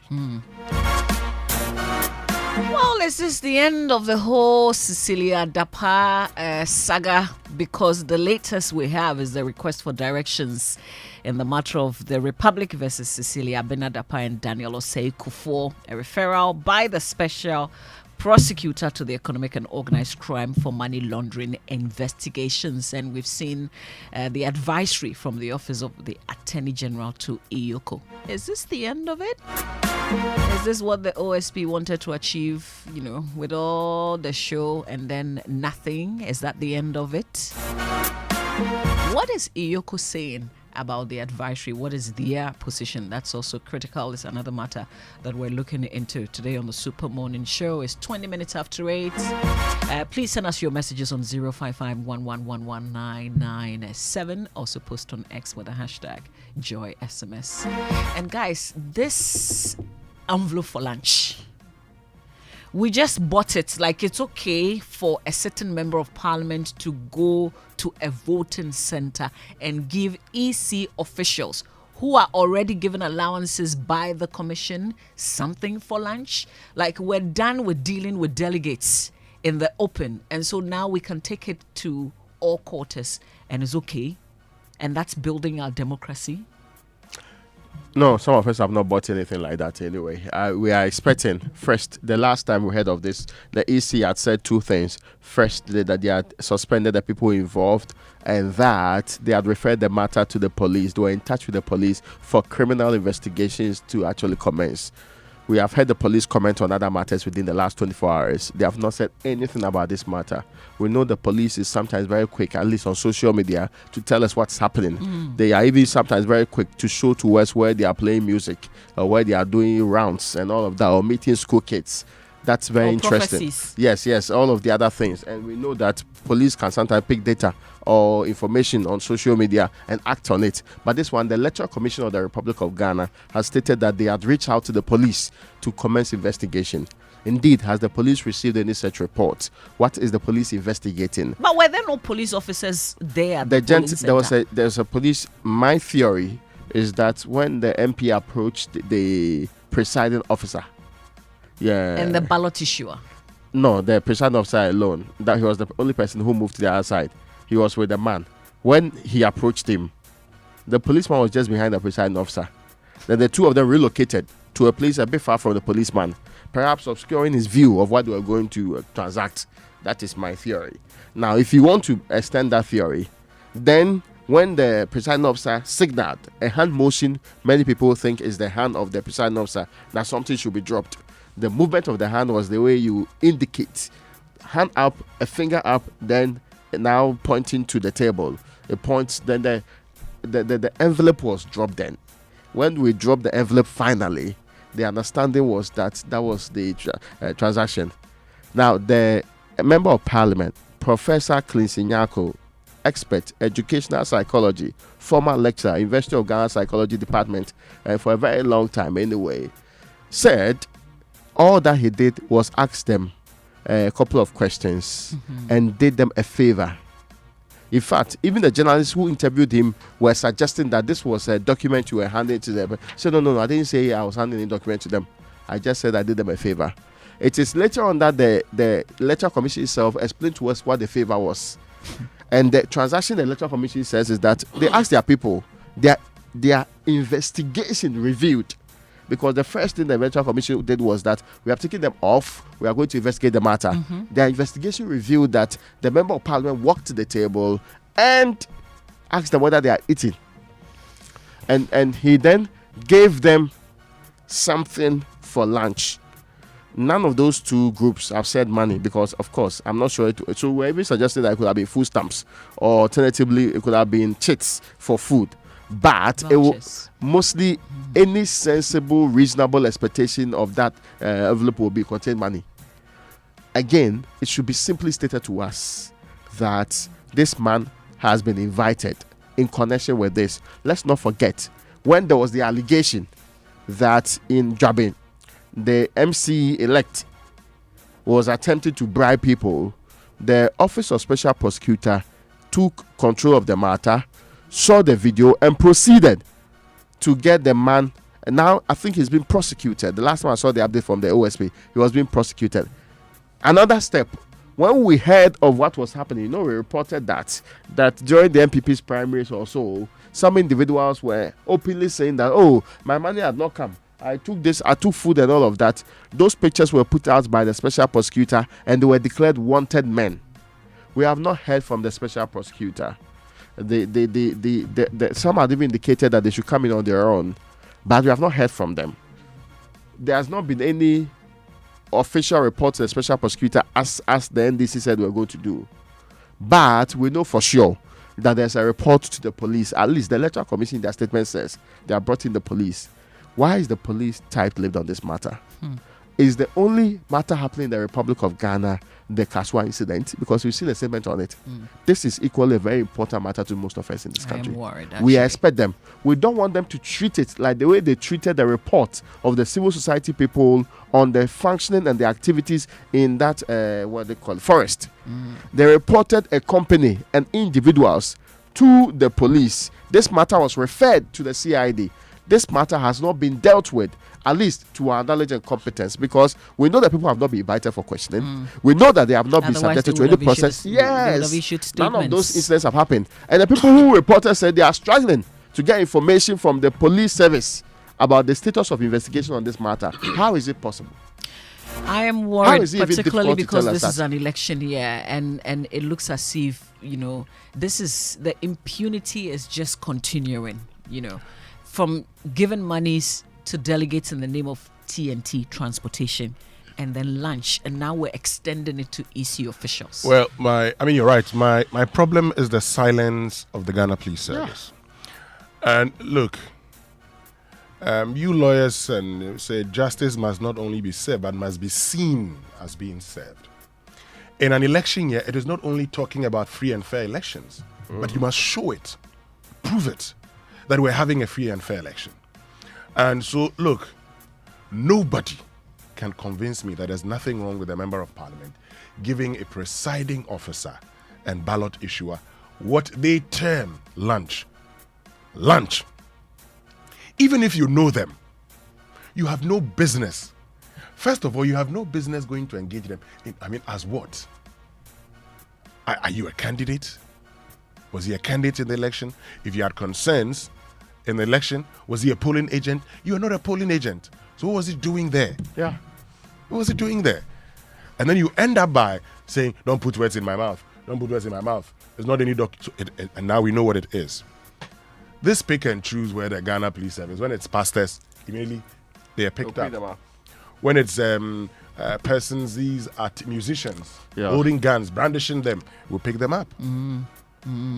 Well, is this the end of the whole Cecilia Dapaa saga? Because the latest we have is the request for directions in the matter of the Republic versus Cecilia Dapaa and Daniel Osei Kufuor, a referral by the special prosecutor to the Economic and Organized Crime for Money Laundering investigations. And we've seen the advisory from the Office of the Attorney General to EOCO. Is this the end of it? Is this what the OSP wanted to achieve, with all the show and then nothing? Is that the end of it? What is EOCO saying about the advisory? What is their position? That's also critical. It's another matter that we're looking into today on the Super Morning Show. It's 20 minutes after 8. Please send us your messages on 055-111-11997. Also post on X with the hashtag JoySMS. And guys, this envelope for lunch, we just bought it. Like, it's okay for a certain member of parliament to go to a voting center and give EC officials who are already given allowances by the commission something for lunch. Like, we're done with dealing with delegates in the open, and so now we can take it to all quarters, and it's okay. And that's building our democracy. No, some of us have not bought anything like that anyway. We are expecting, first, the last time we heard of this, the EC had said two things. First, that they had suspended the people involved, and that they had referred the matter to the police. They were in touch with the police for criminal investigations to actually commence. We have heard the police comment on other matters within the last 24 hours. They have not said anything about this matter. We know the police is sometimes very quick, at least on social media, to tell us what's happening. They are even sometimes very quick to show to us where they are playing music, or where they are doing rounds and all of that, or meeting school kids. That's very interesting. Prophecies. Yes, all of the other things. And we know that police can sometimes pick data or information on social media and act on it. But this one, the Electoral Commission of the Republic of Ghana has stated that they had reached out to the police to commence investigation. Indeed, has the police received any such report? What is the police investigating? But were there no police officers there at the polling center? There's a police. My theory is that when the MP approached the presiding officer, and the ballot issuer. No, the presiding officer alone. That he was the only person who moved to the other side. He was with the man. When he approached him, the policeman was just behind the presiding officer. Then the two of them relocated to a place a bit far from the policeman, perhaps obscuring his view of what they were going to transact. That is my theory. Now, if you want to extend that theory, then when the presiding officer signaled a hand motion, many people think is the hand of the presiding officer, that something should be dropped. The movement of the hand was the way you indicate. Hand up, a finger up, then now pointing to the table. It points, then the envelope was dropped then. When we dropped the envelope finally, the understanding was that was the transaction. Now, the member of parliament, Professor Clinsinyako, expert, educational psychology, former lecturer, University of Ghana Psychology Department, for a very long time anyway, said all that he did was ask them a couple of questions and did them a favor. In fact, even the journalists who interviewed him were suggesting that this was a document you were handing to them. So no, I didn't say I was handing a document to them. I just said I did them a favor. It is later on that the electoral commission itself explained to us what the favor was. And the transaction the electoral commission says is that they asked their people, their investigation revealed, because the first thing the electoral commission did was that we have taken them off, we are going to investigate the matter. Their investigation revealed that the member of parliament walked to the table and asked them whether they are eating. And he then gave them something for lunch. None of those two groups have said money because, of course, I'm not sure. So we're even suggesting that it could have been food stamps, or alternatively, it could have been chits for food. But it will mostly any sensible, reasonable expectation of that envelope will be contain money. Again, it should be simply stated to us that this man has been invited in connection with this. Let's not forget when there was the allegation that in Jabin, the MC-elect was attempting to bribe people, the Office of Special Prosecutor took control of the matter, saw the video, and proceeded to get the man. And now I think he's been prosecuted. The last time I saw the update from the OSP, he was being prosecuted. Another step, when we heard of what was happening, we reported that during the MPP's primaries or so, some individuals were openly saying that, oh, my money had not come. I took food and all of that. Those pictures were put out by the special prosecutor and they were declared wanted men. We have not heard from the special prosecutor. Some have even indicated that they should come in on their own, but we have not heard from them. There has not been any official report to the special prosecutor as the NDC said we were going to do. But we know for sure that there's a report to the police. At least the electoral commission in their statement says they have brought in the police. Why is the police tight-lipped on this matter? Is the only matter happening in the Republic of Ghana the Kasoa incident? Because we've seen a statement on it. This is equally a very important matter to most of us in this country. I am worried, we expect them. We don't want them to treat it like the way they treated the report of the civil society people on the functioning and the activities in that, what they call forest. They reported a company and individuals to the police. This matter was referred to the CID. This matter has not been dealt with, at least to our knowledge and competence, because we know that people have not been invited for questioning. We know that they have not been subjected to any process. Yes, none of those incidents have happened. And the people who reported said they are struggling to get information from the police service about the status of investigation on this matter. How is it possible? I am worried, particularly because this is an election year, and it looks as if, this is the impunity is just continuing, from giving monies to delegates in the name of TNT transportation, and then lunch, and now we're extending it to EC officials. Well, you're right. My problem is the silence of the Ghana Police Service. And look, you lawyers and say justice must not only be served, but must be seen as being served. In an election year, it is not only talking about free and fair elections, but you must show it, prove it, that we're having a free and fair election. And so, look, nobody can convince me that there's nothing wrong with a member of parliament giving a presiding officer and ballot issuer what they term lunch. Lunch. Even if you know them, you have no business. First of all, you have no business going to engage them as what? Are you a candidate? Was he a candidate in the election? If you had concerns in the election, was he a polling agent? You are not a polling agent. So what was he doing there? Yeah. What was he doing there? And then you end up by saying, don't put words in my mouth. Don't put words in my mouth. There's not any and now we know what it is. This pick and choose where the Ghana Police Service, when it's pastors, immediately they are picked up. When it's persons, these are musicians, holding guns, brandishing them, we'll pick them up.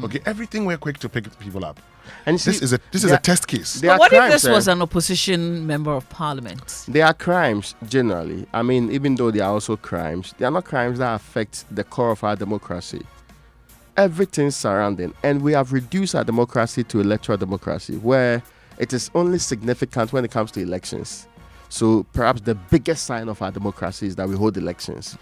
Okay, everything we're quick to pick people up. And see, this is a test case. But what if this was an opposition member of parliament? There are crimes generally. Even though they are also crimes, they are not crimes that affect the core of our democracy. Everything surrounding, and we have reduced our democracy to electoral democracy, where it is only significant when it comes to elections. So perhaps the biggest sign of our democracy is that we hold elections.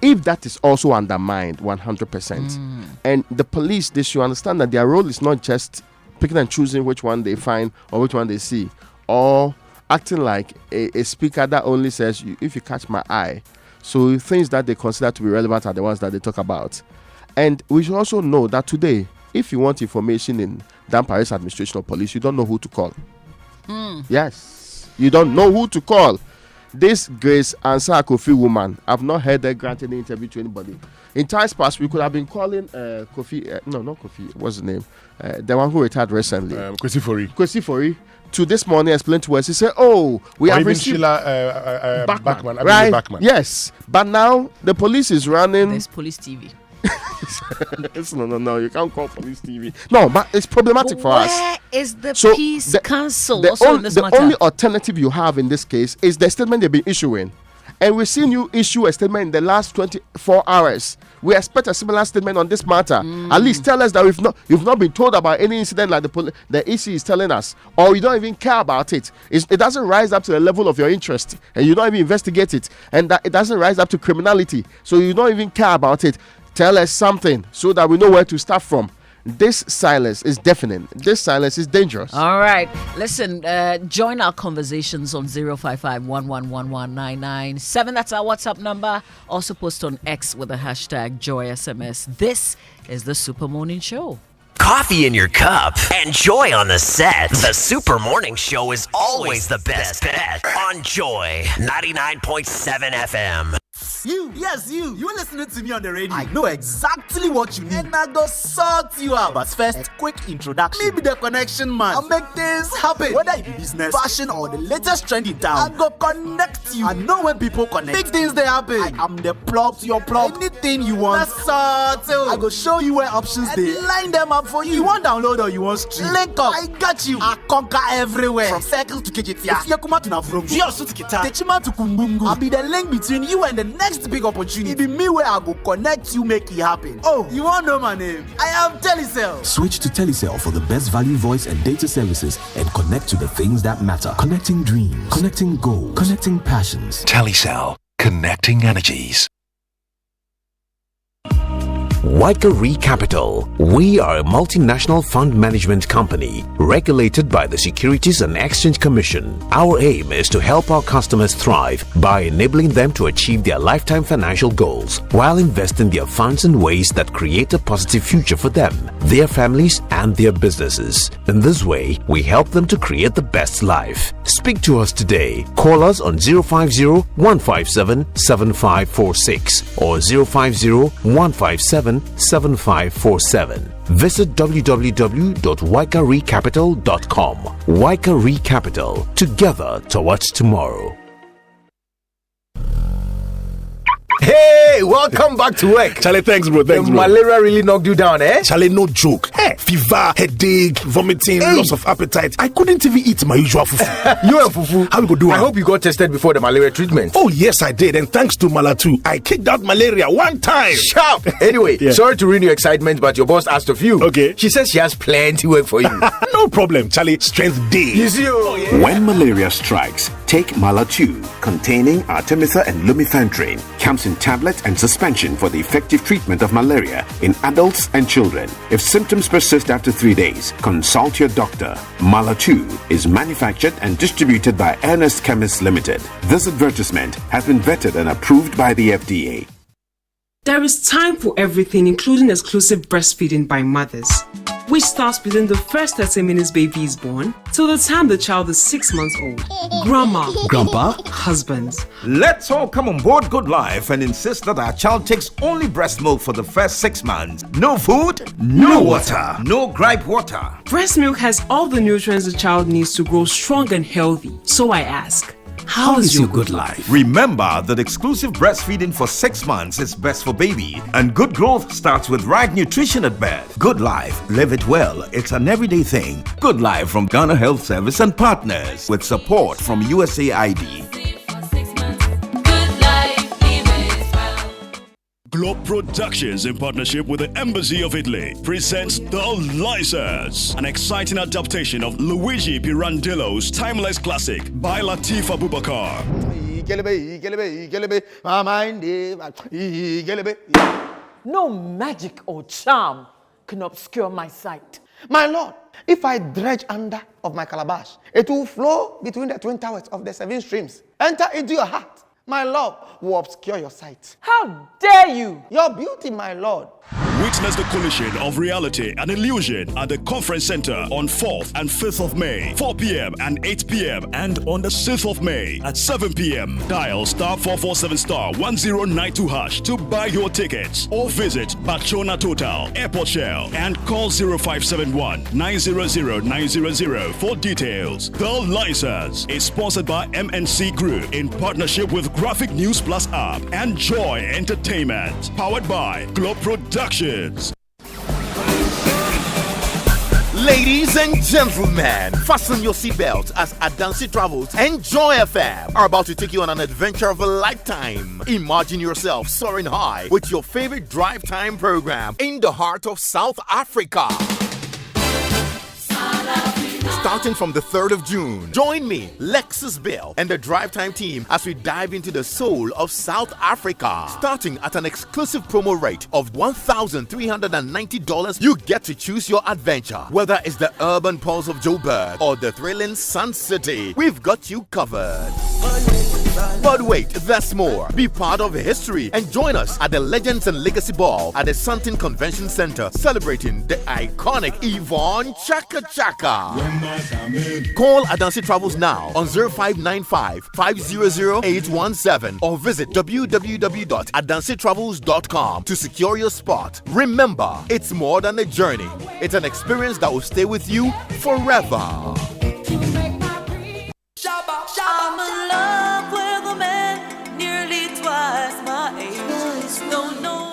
If that is also undermined 100%, and the police, they should understand that their role is not just picking and choosing which one they find or which one they see, or acting like a speaker that only says, if you catch my eye. So things that they consider to be relevant are the ones that they talk about. And we should also know that today, if you want information in Dan Paris administration or police, you don't know who to call. Yes, you don't know who to call. This Grace Ansah Kofi woman, I've not heard her grant any interview to anybody. In times past, we could have been calling Kofi, no, not Kofi, what's the name? The one who retired recently. Kwesi Fori. To this morning, explain to us, he said, we have received Sheila Bachman. Right? Bachman. Yes, but now the police is running. There's police TV. No, you can't call police TV. No, but it's problematic for us. Where is the So peace council? The only alternative you have in this case is the statement they've been issuing. And we've seen you issue a statement in the last 24 hours. We expect a similar statement on this matter. At least tell us that you've not been told about any incident like the EC is telling us, or you don't even care about it. It doesn't rise up to the level of your interest, and you don't even investigate it, and that it doesn't rise up to criminality, so you don't even care about it. Tell us something so that we know where to start from. This silence is deafening. This silence is dangerous. All right. Listen, join our conversations on 055-1111-997. That's our WhatsApp number. Also post on X with the hashtag JoySMS. This is the Super Morning Show. Coffee in your cup and joy on the set. The Super Morning Show is always the best bet on Joy 99.7 FM. You were listening to me on the radio. I know exactly what you need, and I go sort you out. But first, a quick introduction. Me be the connection man. I'll make things happen. Whether it be business, fashion, or the latest trend in town, I go connect you. I know when people connect, big things they happen. I am the plug to your plug. Anything you want, that's I go show you where options they line them up for you. You want download or you want stream? Link up. I got you. I conquer everywhere. From Circle to KJT. If you come out to Navrum, Jiosu to Kita, Techima to Kumbungu. I'll be the link between you and the next big opportunity. It be me where I go connect you, make it happen. Oh, you want to know my name? I am Telecel. Switch to Telecel for the best value voice and data services and connect to the things that matter. Connecting dreams, connecting goals, connecting passions. Telecel, connecting energies. Waikari Capital. We are a multinational fund management company regulated by the Securities and Exchange Commission. Our aim is to help our customers thrive by enabling them to achieve their lifetime financial goals while investing their funds in ways that create a positive future for them, their families, and their businesses. In this way, we help them to create the best life. Speak to us today. Call us on 050-157-7546 or 050-157-7547. Visit www.waikaricapital.com. Waikari Capital. Together towards tomorrow. Hey, welcome back to work. Charlie, thanks, bro. Thanks, bro. Malaria really knocked you down, eh? Charlie, no joke. Hey, fever, headache, vomiting, loss of appetite. I couldn't even eat my usual fufu. You and fufu? How we go do it? I hope you got tested before the malaria treatment. Oh, yes, I did. And thanks to Malatu, I kicked out malaria one time. Sharp. Anyway, sorry to ruin your excitement, but your boss asked of you. Okay. She says she has plenty work for you. No problem, Charlie. Strength day. You see, When malaria strikes, take Malatu, containing Artemether and Lumefantrine. Comes in tablet and suspension for the effective treatment of malaria in adults and children. If symptoms persist after 3 days, consult your doctor. Malatu is manufactured and distributed by Ernest Chemists Limited. This advertisement has been vetted and approved by the FDA. There is time for everything, including exclusive breastfeeding by mothers, which starts within the first 30 minutes baby is born till the time the child is 6 months old. Grandma, Grandpa, husbands. Let's all come on board Good Life and insist that our child takes only breast milk for the first 6 months. No food, no water, no gripe water. Breast milk has all the nutrients the child needs to grow strong and healthy. So I ask, how is your good life? Remember that exclusive breastfeeding for 6 months is best for baby, and good growth starts with right nutrition at birth. Good Life, live it well. It's an everyday thing. Good Life from Ghana Health Service and partners with support from USAID. Globe Productions, in partnership with the Embassy of Italy, presents The License, an exciting adaptation of Luigi Pirandello's timeless classic by Latif Abubakar. my mind No magic or charm can obscure my sight. My lord, if I dredge under of my calabash, it will flow between the twin towers of the seven streams, enter into your heart. My lord, will obscure your sight. How dare you? Your beauty, my lord. Witness the collision of reality and illusion at the conference center on 4th and 5th of May, 4 p.m. and 8 p.m. and on the 6th of May at 7 p.m. Dial *447*1092# to buy your tickets or visit Bachona Total, Airport Shell and call 0571 900 900 for details. The License is sponsored by MNC Group in partnership with Graphic News Plus app and Joy Entertainment, powered by Globe Productions. Ladies and gentlemen, fasten your seatbelts as Asante Travels and Joy FM are about to take you on an adventure of a lifetime. Imagine yourself soaring high with your favorite drive time program in the heart of South Africa. Starting from the 3rd of June, join me, Lexus Bill, and the Drive Time team as we dive into the soul of South Africa. Starting at an exclusive promo rate of $1,390, you get to choose your adventure. Whether it's the urban pulse of Joburg or the thrilling Sun City, we've got you covered. But wait, there's more. Be part of history and join us at the Legends and Legacy Ball at the Santin Convention Center, celebrating the iconic Yvonne Chaka Chaka. Call Asante Travels now on 0595 500 817 or visit www.adansetravels.com to secure your spot. Remember, it's more than a journey. It's an experience that will stay with you forever. I'm in love with a man nearly twice my age. Don't know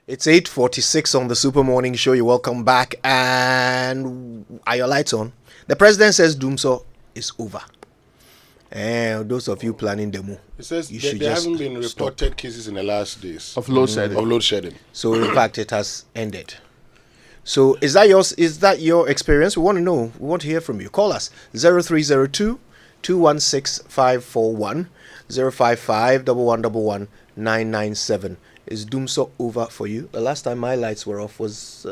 It's 8:46 on the Super Morning Show. You're welcome back. And are your lights on? The president says Dumsor is over. And those of you planning the move, it says there haven't been reported cases in the last days of load shedding. So in fact, it has ended. So is that yours? Is that your experience? We want to know. We want to hear from you. Call us 0302 216 541 055 1111 997. Is Dumsor over for you? The last time my lights were off was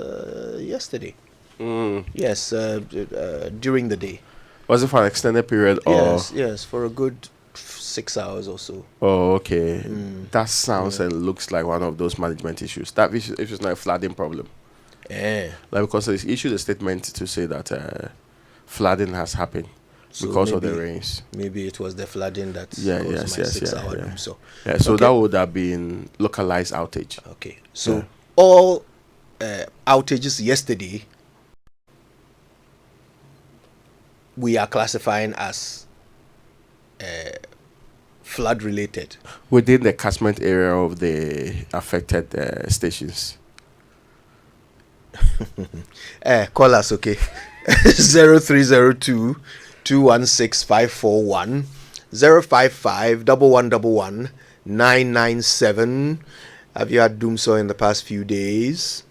yesterday. Yes, during the day. Was it for an extended period? Or? Yes, for a good 6 hours or so. Oh, okay. That sounds and looks like one of those management issues. That issue is not a flooding problem. Yeah. Like because they issued a statement to say that flooding has happened because of the rains. Maybe it was the flooding that caused my 6 hour Dumsor. Yeah, so that would have been localized outage. Okay. So all outages yesterday we are classifying as flood related within the catchment area of the affected stations. Call us, okay? 0302 216 541 055 1111 997. Have you had Dumsor in the past few days?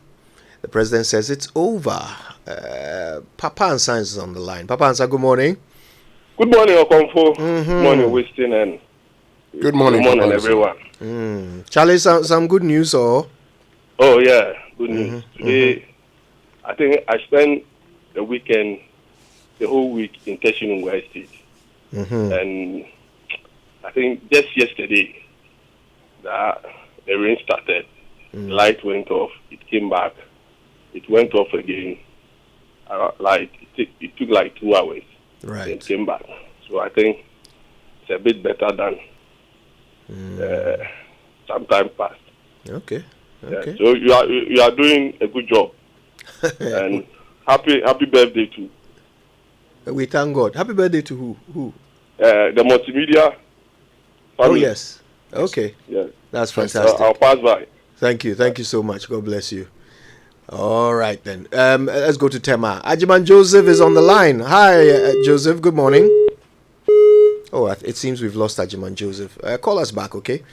The president says it's over. Papa Ansa is on the line. Papa Ansa, good morning. Good morning, Okonfo. Good morning, Winston, and good morning, everyone. Charlie, some good news, or? Oh yeah, good news. Today, I think I spent the whole week in Teshinungwa Estate, and I think just yesterday that the rain started, the light went off, it came back, it went off again. It took like 2 hours. Right. It came back. So I think it's a bit better than some time past. Okay. Yeah, so you are doing a good job. And happy birthday to. We thank God. Happy birthday to who? The multimedia family. Oh yes. Okay. Yeah. That's fantastic. I'll pass by. Thank you so much. God bless you. All right then. Let's go to Tema. Ajiman Joseph is on the line. Hi, Joseph. Good morning. Oh, it seems we've lost Ajiman Joseph. Call us back, okay?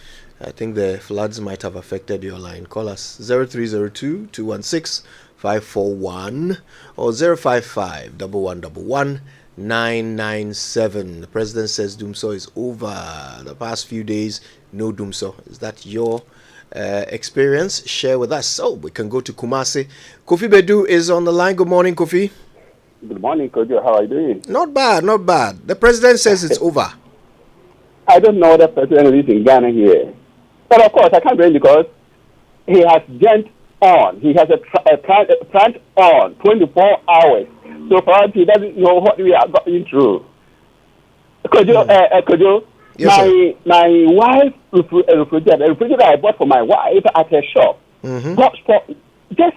I think the floods might have affected your line. Call us 0302 216 541 or 055 1111 997. The president says Dumsor is over. The past few days, no Dumsor. Is that your experience? Share with us. So we can go to Kumasi. Kofi Bedu is on the line. Good morning, Kofi. Good morning, Kojo. How are you doing? Not bad. The president says it's over. I don't know the president lives in Ghana here. But of course, I can't blame because he has gent on. He has a plant on 24 hours. So perhaps he doesn't know what we are going through. Kojo, yes, my wife refrigerator I bought for my wife at her shop got just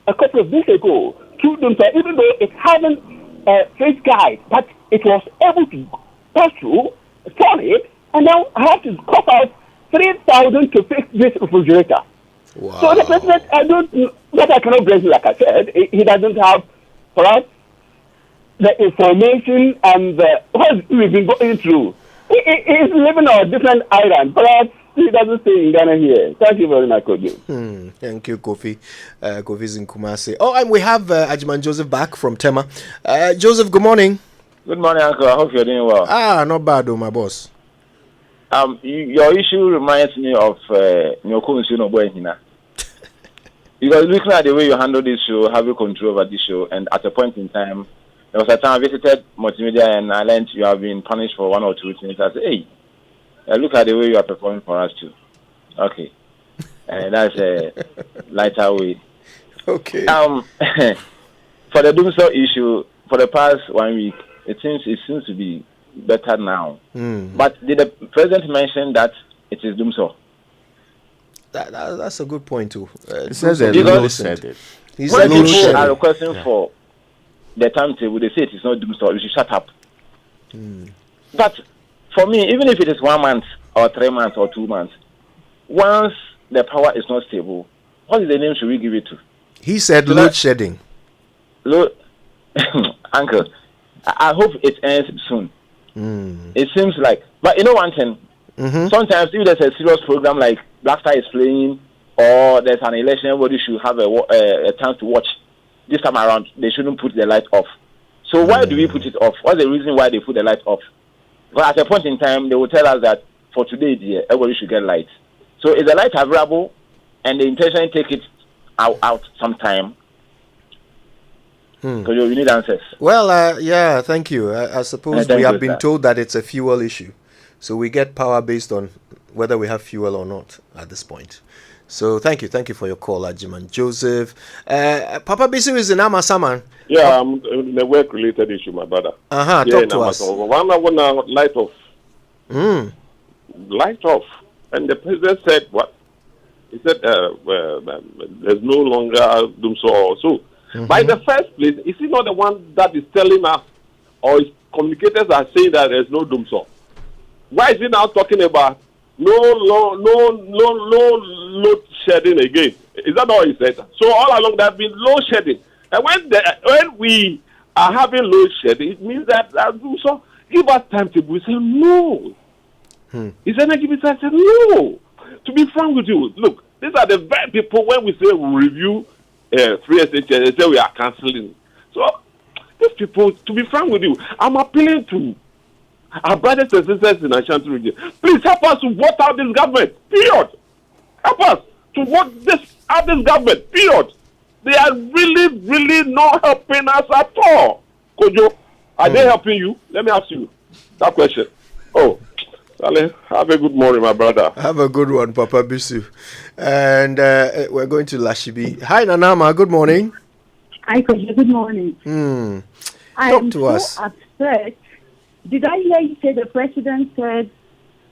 a couple of days ago. Even though it hasn't fridge guide, but it was able to pass through, turn it, and now I have to cough out 3,000 to fix this refrigerator. Wow. So the president, I cannot blame him, like I said. He doesn't have, perhaps, the information and what we've been going through. He's living on a different island, perhaps he doesn't stay in Ghana here. Thank you very much, Kofi. Thank you, Kofi. Kofi's in Kumasi. Oh, and we have Ajiman Joseph back from Tema. Joseph, good morning. Good morning, Uncle. I hope you're doing well. Not bad, my boss. Your issue reminds me of Nyokunsu Noboehina. Because looking at the way you handle this show, have you control over this show, and at a point in time, there was a time I visited Multimedia and I learned you have been punished for one or two things. I said, hey, look at the way you are performing for us too. Okay. That's a lighter way. Okay. For the Dumsor issue, for the past 1 week, it seems to be better now. But did the president mention that it is Dumsor? That's a good point too. He says that no said it. He said people are requesting for the timetable. They say it is not Dumsor. You should shut up. But for me, even if it is 1 month or 3 months or 2 months, once the power is not stable, what is the name should we give it to? He said load shedding. Load, Uncle, I hope it ends soon. It seems like, but you know one thing. Sometimes if there's a serious program like Black Star is playing, or there's an election, everybody should have a chance to watch. This time around, they shouldn't put the light off. So why do we put it off? What's the reason why they put the light off? But at a point in time, they will tell us that for today, dear, everybody should get light. So is the light available, and they intentionally take it out sometime? Because you need answers. Well, yeah, thank you. I suppose we have been told that it's a fuel issue. So we get power based on whether we have fuel or not at this point. So thank you for your call, Ajiman Joseph. Papa Bisu is in Amasaman. Yeah, I'm in a work-related issue, my brother. Talk to us. One hour now, light off. Light off. And the president said what? He said there's no longer Dumsor. So, by the first place, is he not the one that is telling us, or his communicators are saying that there's no Dumsor? Why is he now talking about no load shedding again? Is that all he said? So all along there has been load shedding, and when we are having load shedding, it means that Dumsor give us timetable. We say no. His energy minister said no. To be frank with you, look, these are the very people when we say we review free SHS, they say we are cancelling. So these people, to be frank with you, I'm appealing to our brothers and sisters in Ashanti region. Please help us to vote out this government. Period. Help us to vote out this government. Period. They are really, really not helping us at all. Kojo, are they helping you? Let me ask you that question. Oh, have a good morning, my brother. Have a good one, Papa Bisu. And we're going to Lashibi. Hi, Nanama. Good morning. Hi, Kojo. Good morning. Talk to us. Upset. Did I hear you say the president said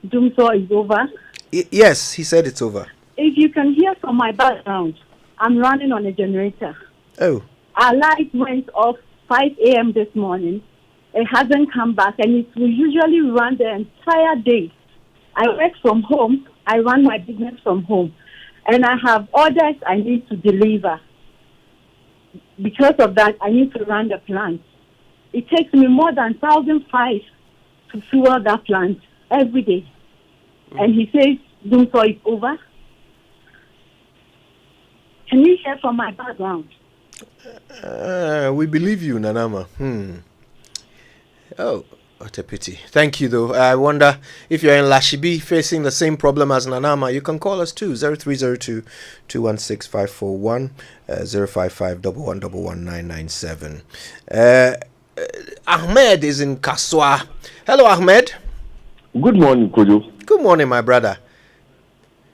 Dumsor is over? Yes, he said it's over. If you can hear from my background, I'm running on a generator. Oh. Our light went off 5 a.m. this morning. It hasn't come back, and it will usually run the entire day. I work from home. I run my business from home. And I have orders I need to deliver. Because of that, I need to run the plant. It takes me more than 1,500 to fuel that plant every day. And he says, Dumsor is over. Can you hear from my background? We believe you, Nanama. Oh, what a pity. Thank you, though. I wonder if you're in Lashibi facing the same problem as Nanama, you can call us too. 0302 216 541 055 1111 Ahmed is in Kasoa. Hello, Ahmed. Good morning, Kojo. Good morning, my brother.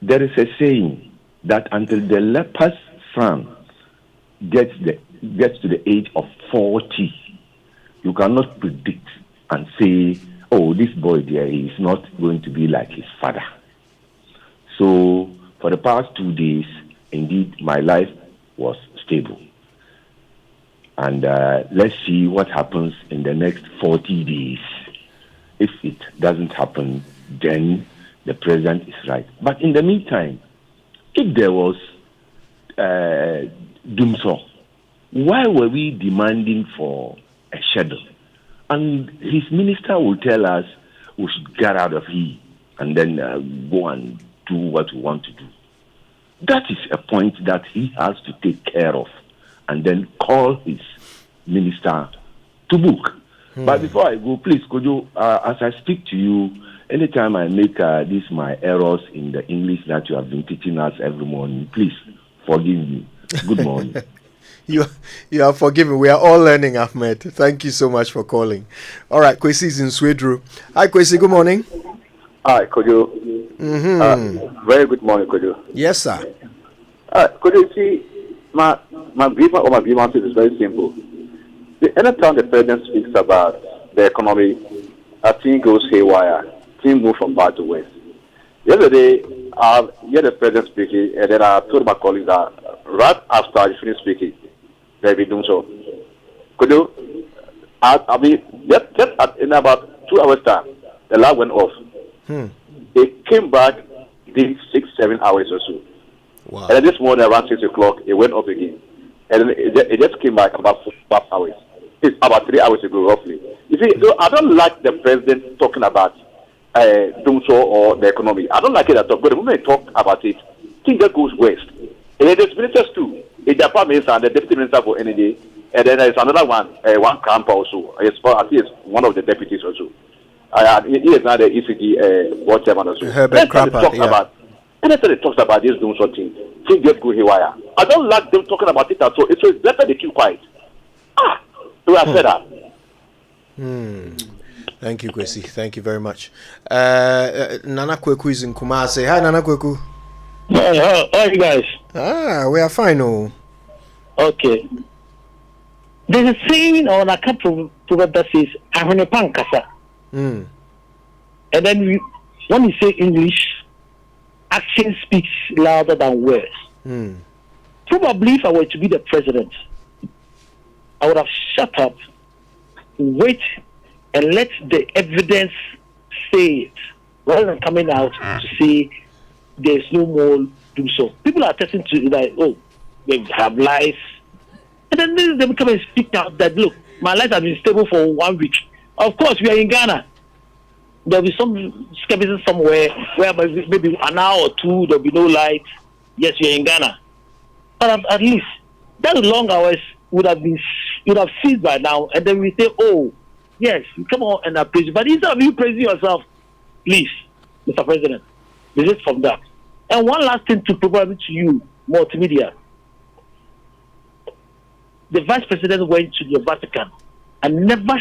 There is a saying that until the leper's son gets to the age of 40, you cannot predict and say, oh, this boy there is not going to be like his father. So for the past 2 days, indeed, my life was stable. And let's see what happens in the next 40 days. If it doesn't happen, then the president is right. But in the meantime, if there was Dumsor, why were we demanding for a schedule? And his minister will tell us we should get out of here and then go and do what we want to do. That is a point that he has to take care of and then call his minister to book. But before I go, please, Kojo, as I speak to you, anytime I make these my errors in the English that you have been teaching us every morning, please forgive me. Good morning. You are forgiven. We are all learning, Ahmed. Thank you so much for calling. All right, Kwesi is in Swedru. Hi, Kwesi. Good morning. Hi, Kojo. Very good morning, Kojo. Yes, sir. Kojo, see, my view is very simple. Anytime the president speaks about the economy, a thing goes haywire. Things move from bad to worse. Yesterday, I heard the president speaking, and then I told my colleagues that right after I finished speaking, they will do so. Could you? I mean, just in about 2 hours' time, the light went off. It came back, did 6-7 hours or so. Wow. And then this morning around 6 o'clock, it went up again. And then it just came back about 4 hours. It's about 3 hours ago, roughly. You see, so I don't like the president talking about Dumsor or the economy. I don't like it at all. But the moment he talk about it, things that goes west. And there's ministers too. The Dapaa minister and the deputy minister for energy. And then there's another one camp also. I think it's one of the deputies also. He is now the ECG board chairman also. Herbert Crapper, yeah. Anytime they talk about this Dumsor thing, things just go haywire. I don't like them talking about it at all. It's better they keep quiet. We have said that. Thank you, Kwesi. Thank you very much. Nana Kweku is in Kumasi. Hi, Nana Kweku. How are you guys? We are fine. Oh. Okay. There's a saying on a couple proverb that says, "I'm a pankasa." And then when you say English, action speaks louder than words. Probably if I were to be the president, I would have shut up, wait, and let the evidence say it, rather than coming out to say there's no more Dumsor. People are testing to like, oh, they have lies. And then they come and speak out that, look, my life has been stable for 1 week. Of course, we are in Ghana. There'll be some skepticism somewhere where maybe an hour or two there'll be no light. Yes, we are in Ghana. But at least that long hours would have ceased by now, and then we say, oh, yes, come on and praise you. But instead of you praising yourself, please, Mr. President, resist from that. And one last thing to probably to you, multimedia. The Vice President went to the Vatican and never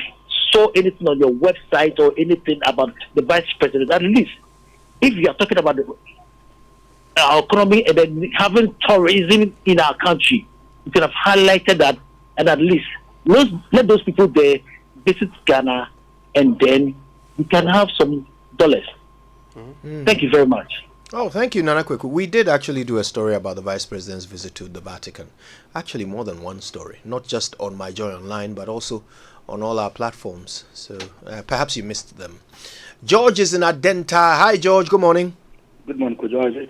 saw anything on your website or anything about the Vice President. At least, if you are talking about our economy and then having tourism in our country, you could have highlighted that, and at least let those people there visit Ghana, and then we can have some dollars. Thank you very much. Oh, thank you, Nana Kweku. We did actually do a story about the Vice President's visit to the Vatican. Actually, more than one story. Not just on My Joy Online, but also on all our platforms. So perhaps you missed them. George is in Adenta. Hi, George. Good morning. Good morning, George.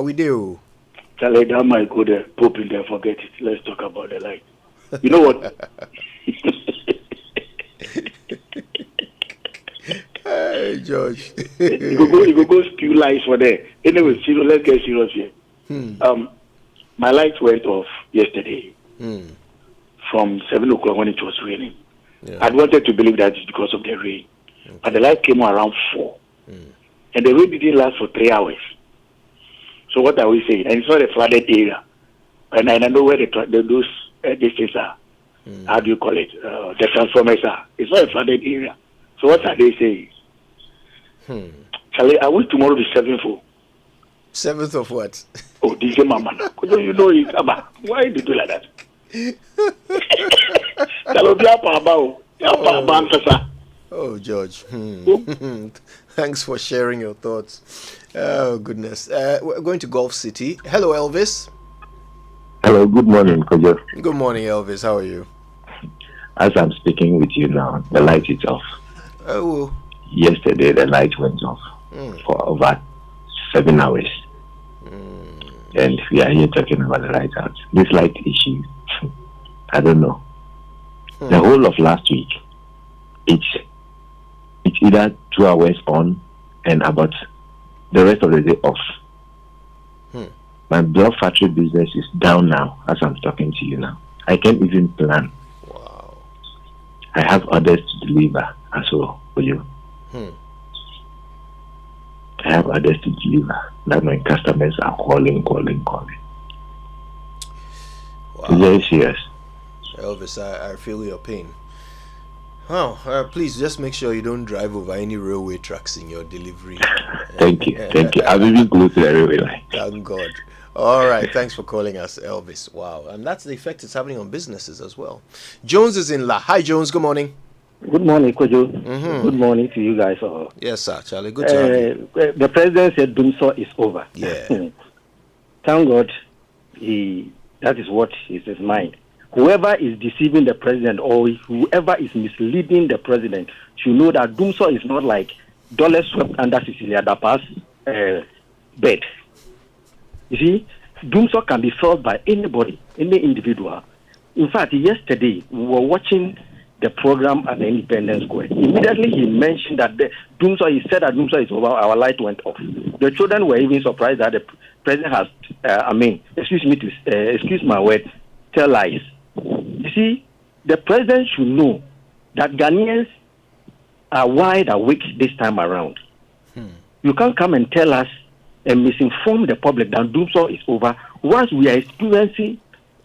We do. Charlie, that might go there. Pope in there, forget it. Let's talk about the light. You know what? Hey, George. you go spew lies for there. Anyway, let's get serious here. My lights went off yesterday from 7 o'clock when it was raining. Yeah. I wanted to believe that it's because of the rain. Okay. But the light came around 4. And the rain didn't last for 3 hours. So what are we saying? And it's not a flooded area. And I know where those things are. How do you call it? The transformers are. It's not a flooded area. So what are they saying? Charlie, I wish tomorrow be 7th. 7th of what? Oh, DJ Mama. You know it. Why do you do like that? Oh, George. Thanks for sharing your thoughts. Oh, goodness. We're going to Gulf City. Hello, Elvis. Hello, good morning, Kojo. Good morning, Elvis. How are you? As I'm speaking with you now, the light is off. Oh. Yesterday, the light went off for over 7 hours. And we are here talking about the light out. This light issue, I don't know. The whole of last week, it's either 2 hours on and about the rest of the day off. My block factory business is down now as I'm talking to you now. I can't even plan. Wow. I have orders to deliver as well for you. I have orders to deliver. That my customers are calling. Wow. It's very serious. Elvis, I feel your pain. Oh, please just make sure you don't drive over any railway tracks in your delivery. Thank you. I'll be close to the railway line. Thank God. All right, thanks for calling us, Elvis. Wow, and that's the effect it's having on businesses as well. Jones is in La. Hi, Jones. Good morning. Good morning, Kojo. Good morning to you guys all. Yes, sir, Charlie. Good to have you. The president said Dumsor is over. Yeah. Thank God, that is what is his mind. Whoever is deceiving the president or whoever is misleading the president should know that Dumsor is not like dollars swept under Cecilia Dapaa's bed. You see, Dumsor can be felt by anybody, any individual. In fact, yesterday we were watching the program at the Independence Square. Immediately he mentioned that he said that Dumsor is over, our light went off. The children were even surprised that the president has, excuse my word, tell lies. You see, the president should know that Ghanaians are wide awake this time around. You can't come and tell us and misinform the public that Dumsor is over. Once we are experiencing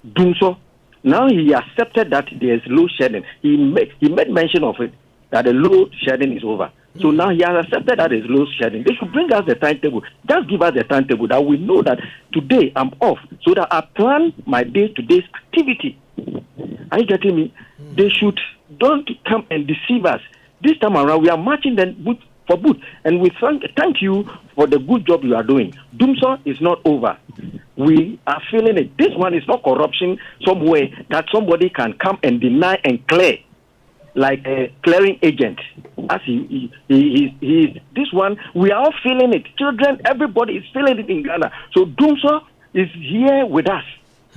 Dumsor, now he accepted that there is load shedding. He made mention of it, that the load shedding is over. So now he has accepted that there is load shedding. They should bring us the timetable. Just give us the timetable that we know that today I'm off, so that I plan my day-to-day activity. Are you getting me? They should don't come and deceive us. This time around, we are marching them boot for boot. And we thank you for the good job you are doing. Dumsor is not over. We are feeling it. This one is not corruption somewhere that somebody can come and deny and clear, like a clearing agent. As he is. This one, we are all feeling it. Children, everybody is feeling it in Ghana. So Dumsor is here with us.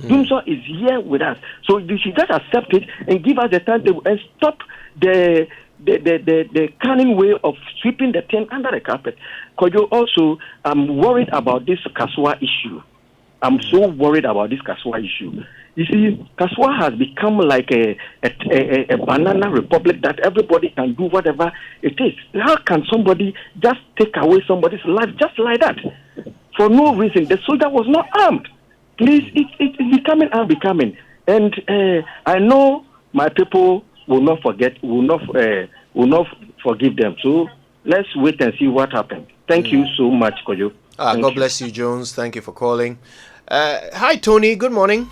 Dumsor is here with us. So you should just accept it and give us the timetable and stop the cunning way of sweeping the thing under the carpet. Kojo, also, I'm worried about this Kasoa issue. I'm so worried about this Kasoa issue. You see, Kasoa has become like a banana republic that everybody can do whatever it is. How can somebody just take away somebody's life just like that? For no reason. The soldier was not armed. Please, it's becoming. And I know my people will not forget, will not forgive them. So let's wait and see what happens. Thank you so much, Kojo. God bless you, Jones. Thank you for calling. Hi, Tony. Good morning.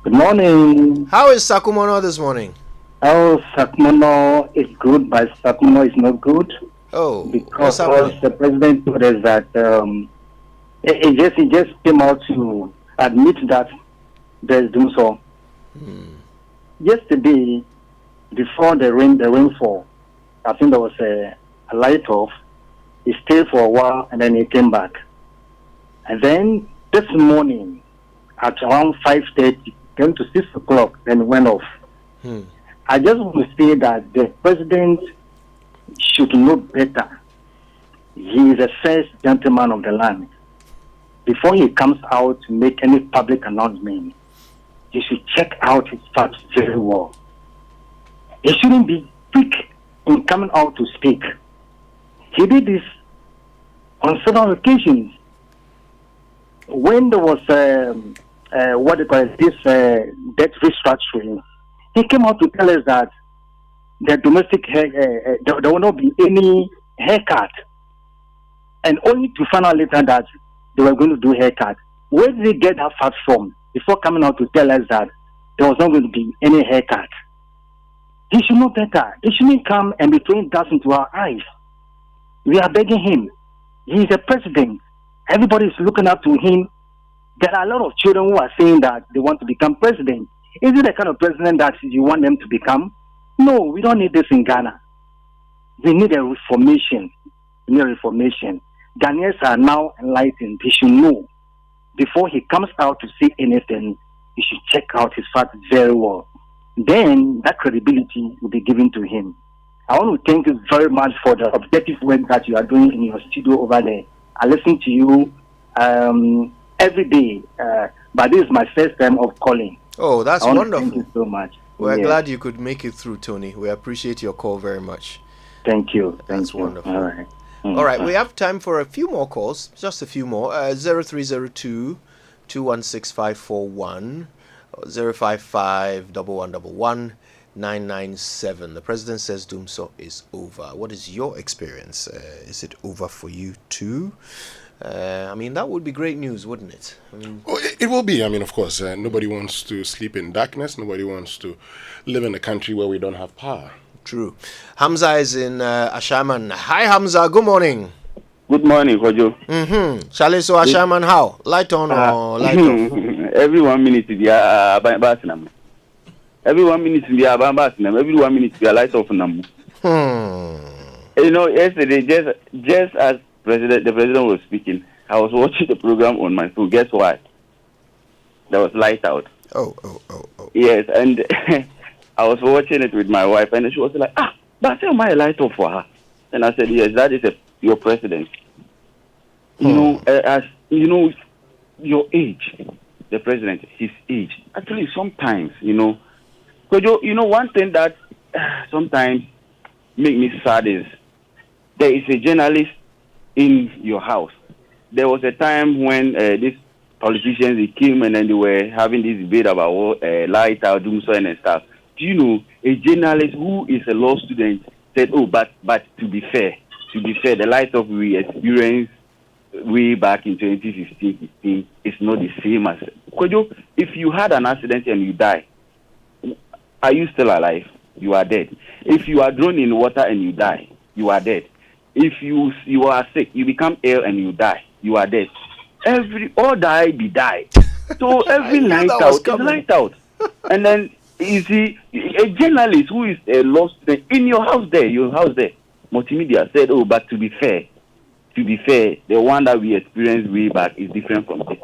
Good morning. How is Sakumono this morning? Oh, Sakumono is good, but Sakumono is not good. Oh, because the president told us that he just came out to admit that there's Dumsor. Yesterday, before the rainfall, I think there was a light off. He stayed for a while and then he came back. And then this morning, at around 5:30, came to 6 o'clock, then went off. I just want to say that the president should know better. He is the first gentleman of the land. Before he comes out to make any public announcement, he should check out his facts very well. He shouldn't be quick in coming out to speak. He did this on several occasions. When there was debt restructuring, he came out to tell us that the domestic there will not be any haircut, and only to find out later that they were going to do haircut. Where did they get that fact from before coming out to tell us that there was not going to be any haircut? He should know better. He shouldn't come and be throwing dust into our eyes. We are begging him. He is a president. Everybody is looking up to him. There are a lot of children who are saying that they want to become president. Is it the kind of president that you want them to become? No, we don't need this in Ghana. We need a reformation. We need a reformation. Ghanaians are now enlightened. He should know. Before he comes out to say anything, he should check out his facts very well. Then that credibility will be given to him. I want to thank you very much for the objective work that you are doing in your studio over there. I listen to you every day, but this is my first time of calling. Oh, that's wonderful. Thank you so much. We're glad you could make it through, Tony. We appreciate your call very much. Thank you. That's wonderful. All right. All right, we have time for a few more calls, just a few more. 0302 216541, 055 1111 997. The president says Dumsor is over. What is your experience? Is it over for you too? I mean, that would be great news, wouldn't it? I mean, it will be. I mean, of course, nobody wants to sleep in darkness. Nobody wants to live in a country where we don't have power. True. Hamza is in Ashaman. Hi, Hamza. Good morning. Good morning, Kojo. Shall so Ashaman, how? Light on or light off? Every 1 minute, we are Basinam. Every 1 minute, we are Basinam. Every 1 minute, we are light off. You know, yesterday, just as the president was speaking, I was watching the program on my phone. Guess why? there was light out. Oh. Yes, and I was watching it with my wife, and she was like, but I my light off for her. And I said, yes, that is your president. You know, as you know, your age, the president, his age. Actually, sometimes, because you know, one thing that sometimes make me sad is there is a journalist in your house. There was a time when these politicians, they came and then they were having this debate about light out, Dumsor and stuff. Do you know, a journalist who is a law student said, but to be fair, the light of we experienced way back in 2015 is not the same as... If you had an accident and you die, are you still alive? You are dead. If you are thrown in water and you die, you are dead. If you are sick, you become ill and you die, you are dead. All die be died. So every night out is light out. And then you see a journalist who is a law student in your house there, multimedia said, but to be fair, the one that we experienced way back is different from this.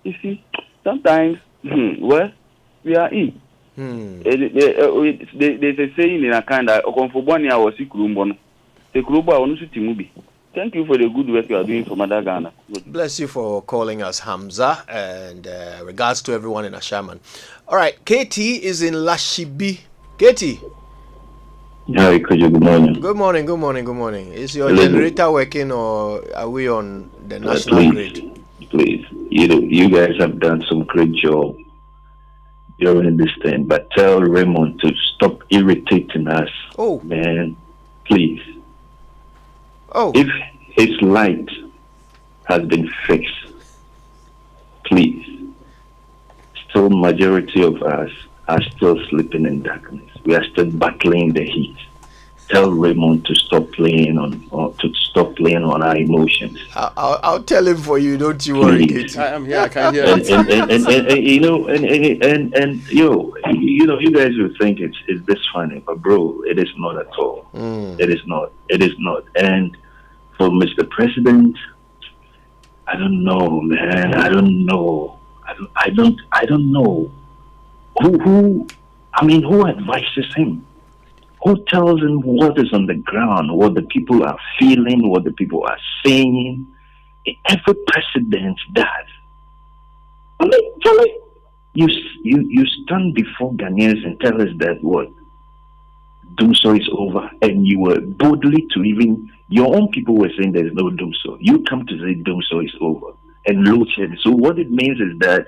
You see, sometimes, we are in. There's a saying in a kind of thank you for the good work you are doing for Mother Ghana. Bless you for calling us, Hamza, and regards to everyone in Ashaman. All right, Katie is in Lashibi. Katie. Hi, good morning. Good morning. Is your generator working, or are we on the national grid? Please, you guys have done some great job during this thing, but tell Raymond to stop irritating us. Oh, man, please. Oh, if his light has been fixed, please. Still, majority of us are still sleeping in darkness. We are still battling the heat. Tell Raymond to stop playing on our emotions. I'll tell him for you. Don't you worry, Katie. I'm here. I can hear. And you guys will think it's this funny, but bro, it is not at all. It is not. And for Mr. President, I don't know, man. I don't know. Who advises him? Who tells him what is on the ground, what the people are feeling, what the people are saying? Every president does. You stand before Ghanaians and tell us that what? Dumsor is over, and you were boldly to even, your own people were saying there is no Dumsor. You come to say Dumsor is over and load shedding. So what it means is that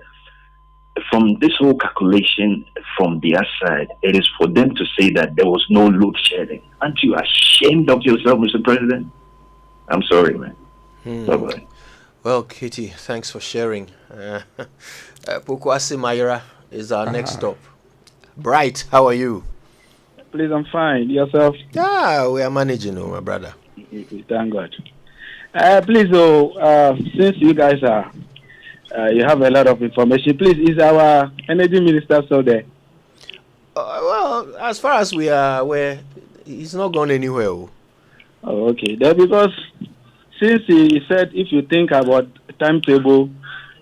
from this whole calculation from their side, it is for them to say that there was no load shedding. Aren't you ashamed of yourself, Mr. President? I'm sorry, man. Bye-bye. Well, Kitty, thanks for sharing. Pokwasi Mayra is our next stop. Bright, how are you? Please, I'm fine. Yourself? Yeah, we are managing, my brother. Thank God. Please, since you guys are, you have a lot of information, please, is our energy minister still there? Well, as far as we are aware, he's not gone anywhere. Oh, okay. Then because since he said if you think about timetable,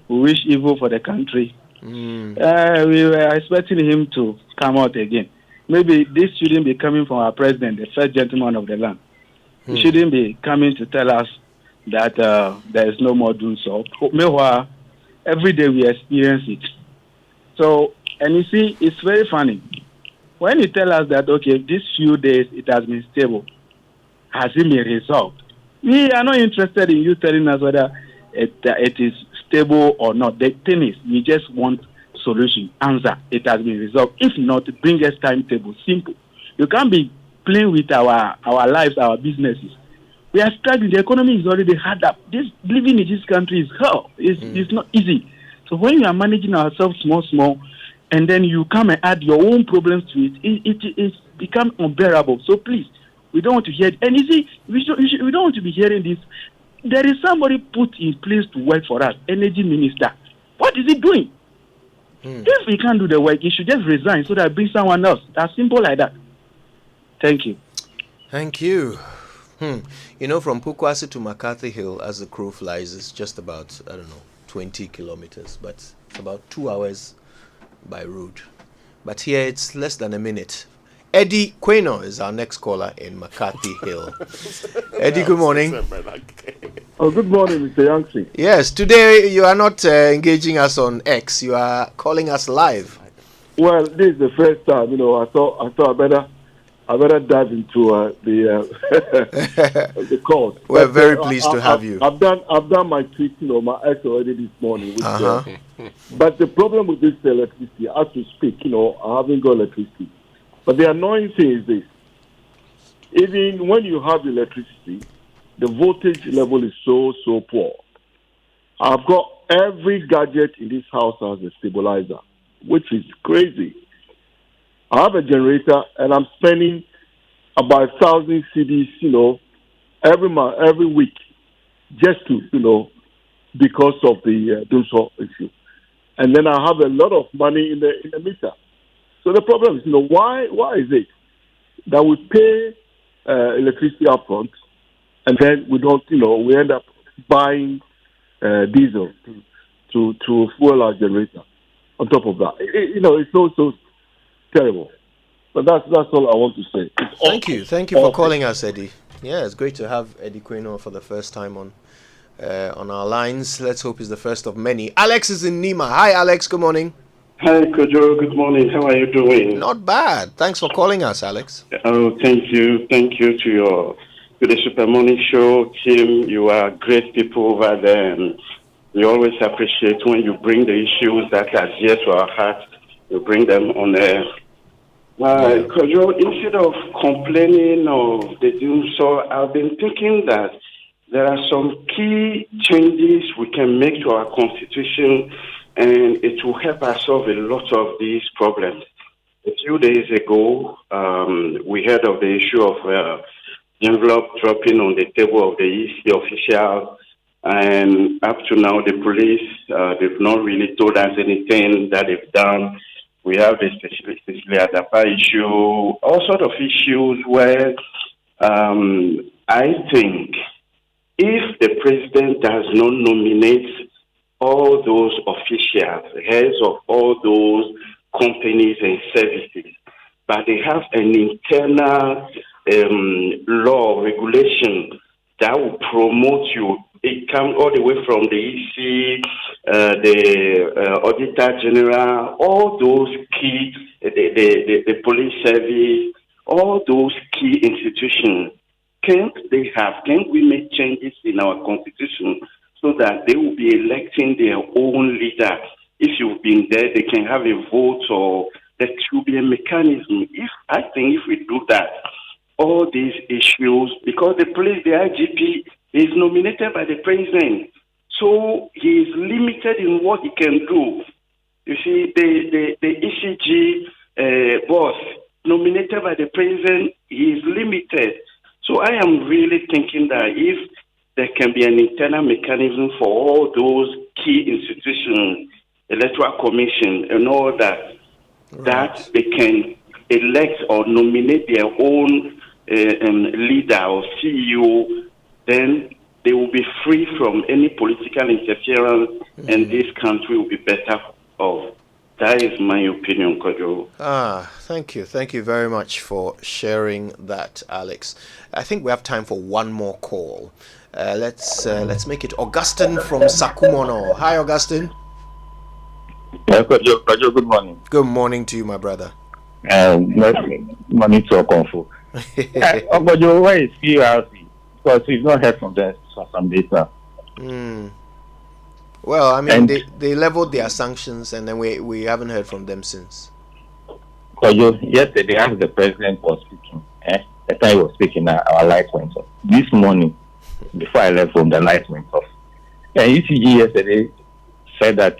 we wish evil for the country, we were expecting him to come out again. Maybe this shouldn't be coming from our president, the first gentleman of the land. He shouldn't be coming to tell us that there is no more Dumsor. Meanwhile, every day we experience it. So, and you see, it's very funny. When you tell us that, okay, these few days it has been stable, has it been resolved? We are not interested in you telling us whether it is stable or not. The thing is, we just want solution, answer. It has been resolved. If not, bring us timetable. Simple. You can't be playing with our lives, our businesses. We are struggling. The economy is already hard up. Living in this country is hell. It's not easy. So when you are managing ourselves small, and then you come and add your own problems to it becomes unbearable. So please, we don't want to hear it. And you see, we don't want to be hearing this. There is somebody put in place to work for us, energy minister. What is he doing? If he can't do the work, he should just resign so that bring someone else. That's simple like that. Thank you. Thank you. From Pokwasi to McCarthy Hill, as the crow flies, is just about, 20 kilometers. But about 2 hours by road. But here it's less than a minute. Eddie Queno is our next caller in McCarthy Hill. Eddie, good morning. Oh, good morning, Mr. Yancey. Yes, today you are not engaging us on X. You are calling us live. Well, this is the first time, I thought I better dive into the cause. We're very pleased to have you. I've done my tweet, my X already this morning. But the problem with this electricity, as we speak, I haven't got electricity. But the annoying thing is this: even when you have electricity, the voltage level is so poor. I've got every gadget in this house has a stabilizer, which is crazy. I have a generator, and I'm spending about 1,000 CDs, every month, every week, just to, because of the Dumsor issue. And then I have a lot of money in the meter. So the problem is, why is it that we pay electricity upfront, and then we don't, we end up buying diesel to fuel our generator on top of that? It's so terrible. But that's all I want to say. Thank you for calling us, Eddie. Yeah, it's great to have Eddie Queno for the first time on our lines. Let's hope he's the first of many. Alex is in Nima. Hi, Alex. Good morning. Hi, Kojo. Good morning. How are you doing? Not bad. Thanks for calling us, Alex. Oh, thank you. Thank you to the Super Morning Show team. You are great people over there. And we always appreciate when you bring the issues that are dear to our heart. You bring them on air. Kojo, instead of complaining of the Dumsor, I've been thinking that there are some key changes we can make to our constitution, and it will help us solve a lot of these problems. A few days ago, we heard of the issue of envelope dropping on the table of the EC official, and up to now, the police, they've not really told us anything that they've done. We have the Cecilia Dapaa issue, all sort of issues where I think if the president does not nominate all those officials, heads of all those companies and services, but they have an internal law regulation that will promote you. It comes all the way from the EC, the Auditor General, all those key, the police service, all those key institutions. Can we make changes in our constitution so that they will be electing their own leader? If you've been there, they can have a vote, or there should be a mechanism. I think if we do that, all these issues, because the police, the IGP, is nominated by the president, so he is limited in what he can do. You see, the ECG boss, nominated by the president, he is limited. So I am really thinking that if there can be an internal mechanism for all those key institutions, electoral commission and all that, that they can elect or nominate their own leader or CEO, then they will be free from any political interference, and this country will be better off. That is my opinion, Kojo. Thank you. Thank you very much for sharing that, Alex. I think we have time for one more call. Let's make it Augustine from Sakumono. Hi, Augustine. Kojo, good morning. Good morning to you, my brother. Money to Okonfu. Kojo, where is PRC? Because we've not heard from them for some data. Well, I mean, they leveled their sanctions, and then we haven't heard from them since. Kojo, yesterday, as the president was speaking, the time he was speaking, our lights went off. This morning, before I left home, the lights went off. And ECG yesterday said that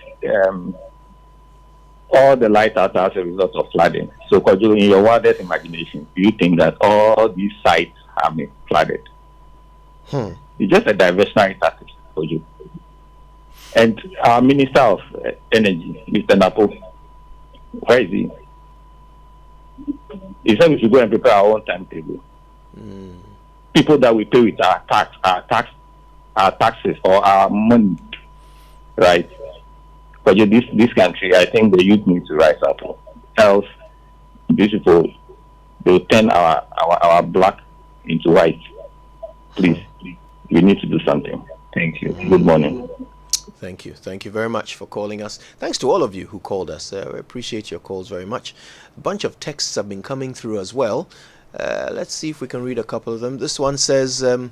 all the lights out as a result of flooding. So, Kojo, in your wildest imagination, do you think that all these sites have been flooded? It's just a diversionary tactic for you. And our Minister of Energy, Mr. Napo, where is he? He said we should go and prepare our own timetable. People that we pay with our taxes or our money, right? But this country, I think the youth need to rise up. Else, these people, they'll turn our black into white. Please, we need to do something. Thank you. Good morning. Thank you. Thank you very much for calling us. Thanks to all of you who called us. We appreciate your calls very much. A bunch of texts have been coming through as well. Let's see if we can read a couple of them. This one says, on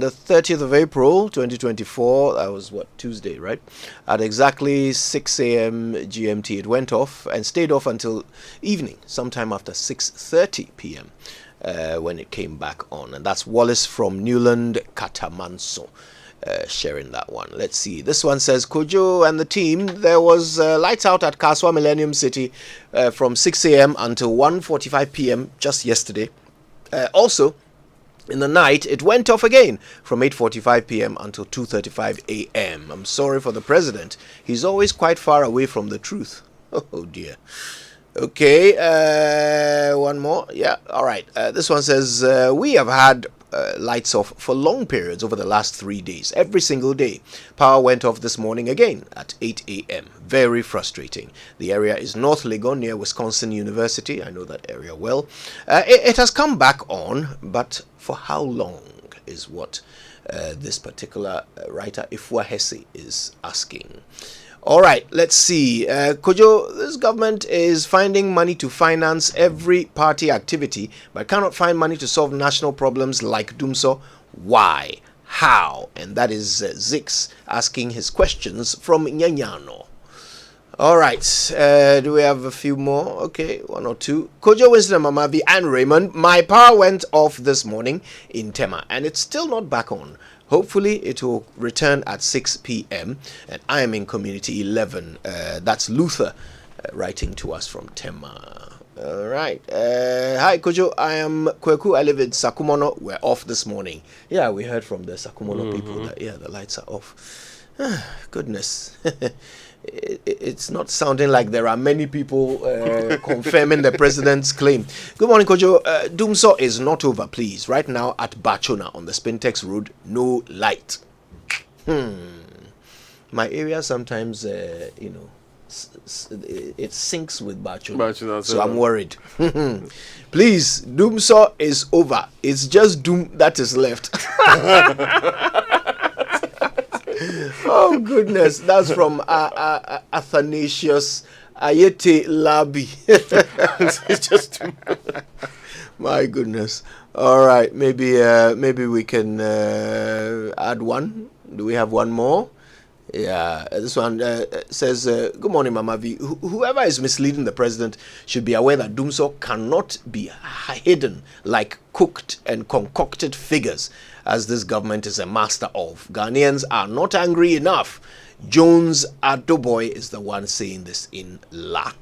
the 30th of April, 2024, that was Tuesday, right? At exactly 6 a.m. GMT, it went off and stayed off until evening, sometime after 6:30 p.m. When it came back on. And that's Wallace from Newland, Katamanso. Sharing that one. Let's see. This one says, Kojo and the team, there was lights out at Kasoa Millennium City from 6 a.m. until 1:45 p.m. just yesterday. Also, in the night, it went off again from 8:45 p.m. until 2:35 a.m. I'm sorry for the president. He's always quite far away from the truth. Oh dear. Okay, one more. Yeah, all right. This one says, we have had lights off for long periods over the last 3 days. Every single day. Power went off this morning again at 8 a.m. Very frustrating. The area is North Legon near Wisconsin University. I know that area well. It has come back on, but for how long is what this particular writer, Ifwa Hesse, is asking. All right, let's see. Kojo, this government is finding money to finance every party activity, but cannot find money to solve national problems like Dumsor. Why? How? And that is Zix asking his questions from Nyanyano. All right, do we have a few more? Okay, one or two. Kojo, Winston, Mamavi, and Raymond, my power went off this morning in Tema, and it's still not back on. Hopefully, it will return at 6 p.m. And I am in Community 11. That's Luther writing to us from Tema. All right. Hi, Kojo. I am Kweku. I live in Sakumono. We're off this morning. Yeah, we heard from the Sakumono people that, the lights are off. Goodness. It's not sounding like there are many people confirming the president's claim. Good morning, Kojo. Dumsor is not over, please. Right now at Bachona on the Spintex Road, no light. My area sometimes, it syncs with Bachona, so I'm worried. Please, Dumsor is over. It's just Doom that is left. Oh goodness, that's from Athanasius Ayete Labi. It's just my goodness. All right, maybe we can add one. Do we have one more? Yeah, this one says, good morning, Mama V. Whoever is misleading the president should be aware that Dumsor cannot be hidden like cooked and concocted figures, as this government is a master of. Ghanaians are not angry enough. Jones Adoboy is the one saying this in La.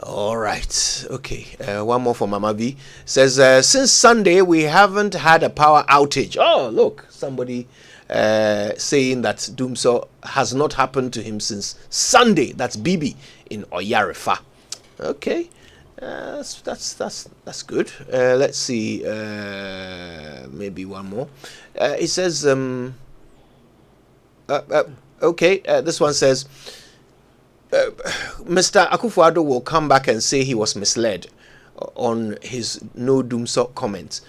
All right. Okay. One more for Mama V. Says, since Sunday, we haven't had a power outage. Oh, look. Somebody saying that Dumsor has not happened to him since Sunday. That's Bibi in Oyarefa. Okay. That's good. Let's see. Maybe one more. It says, okay. This one says, Mr. Akufo-Addo will come back and say he was misled on his no Dumsor comments.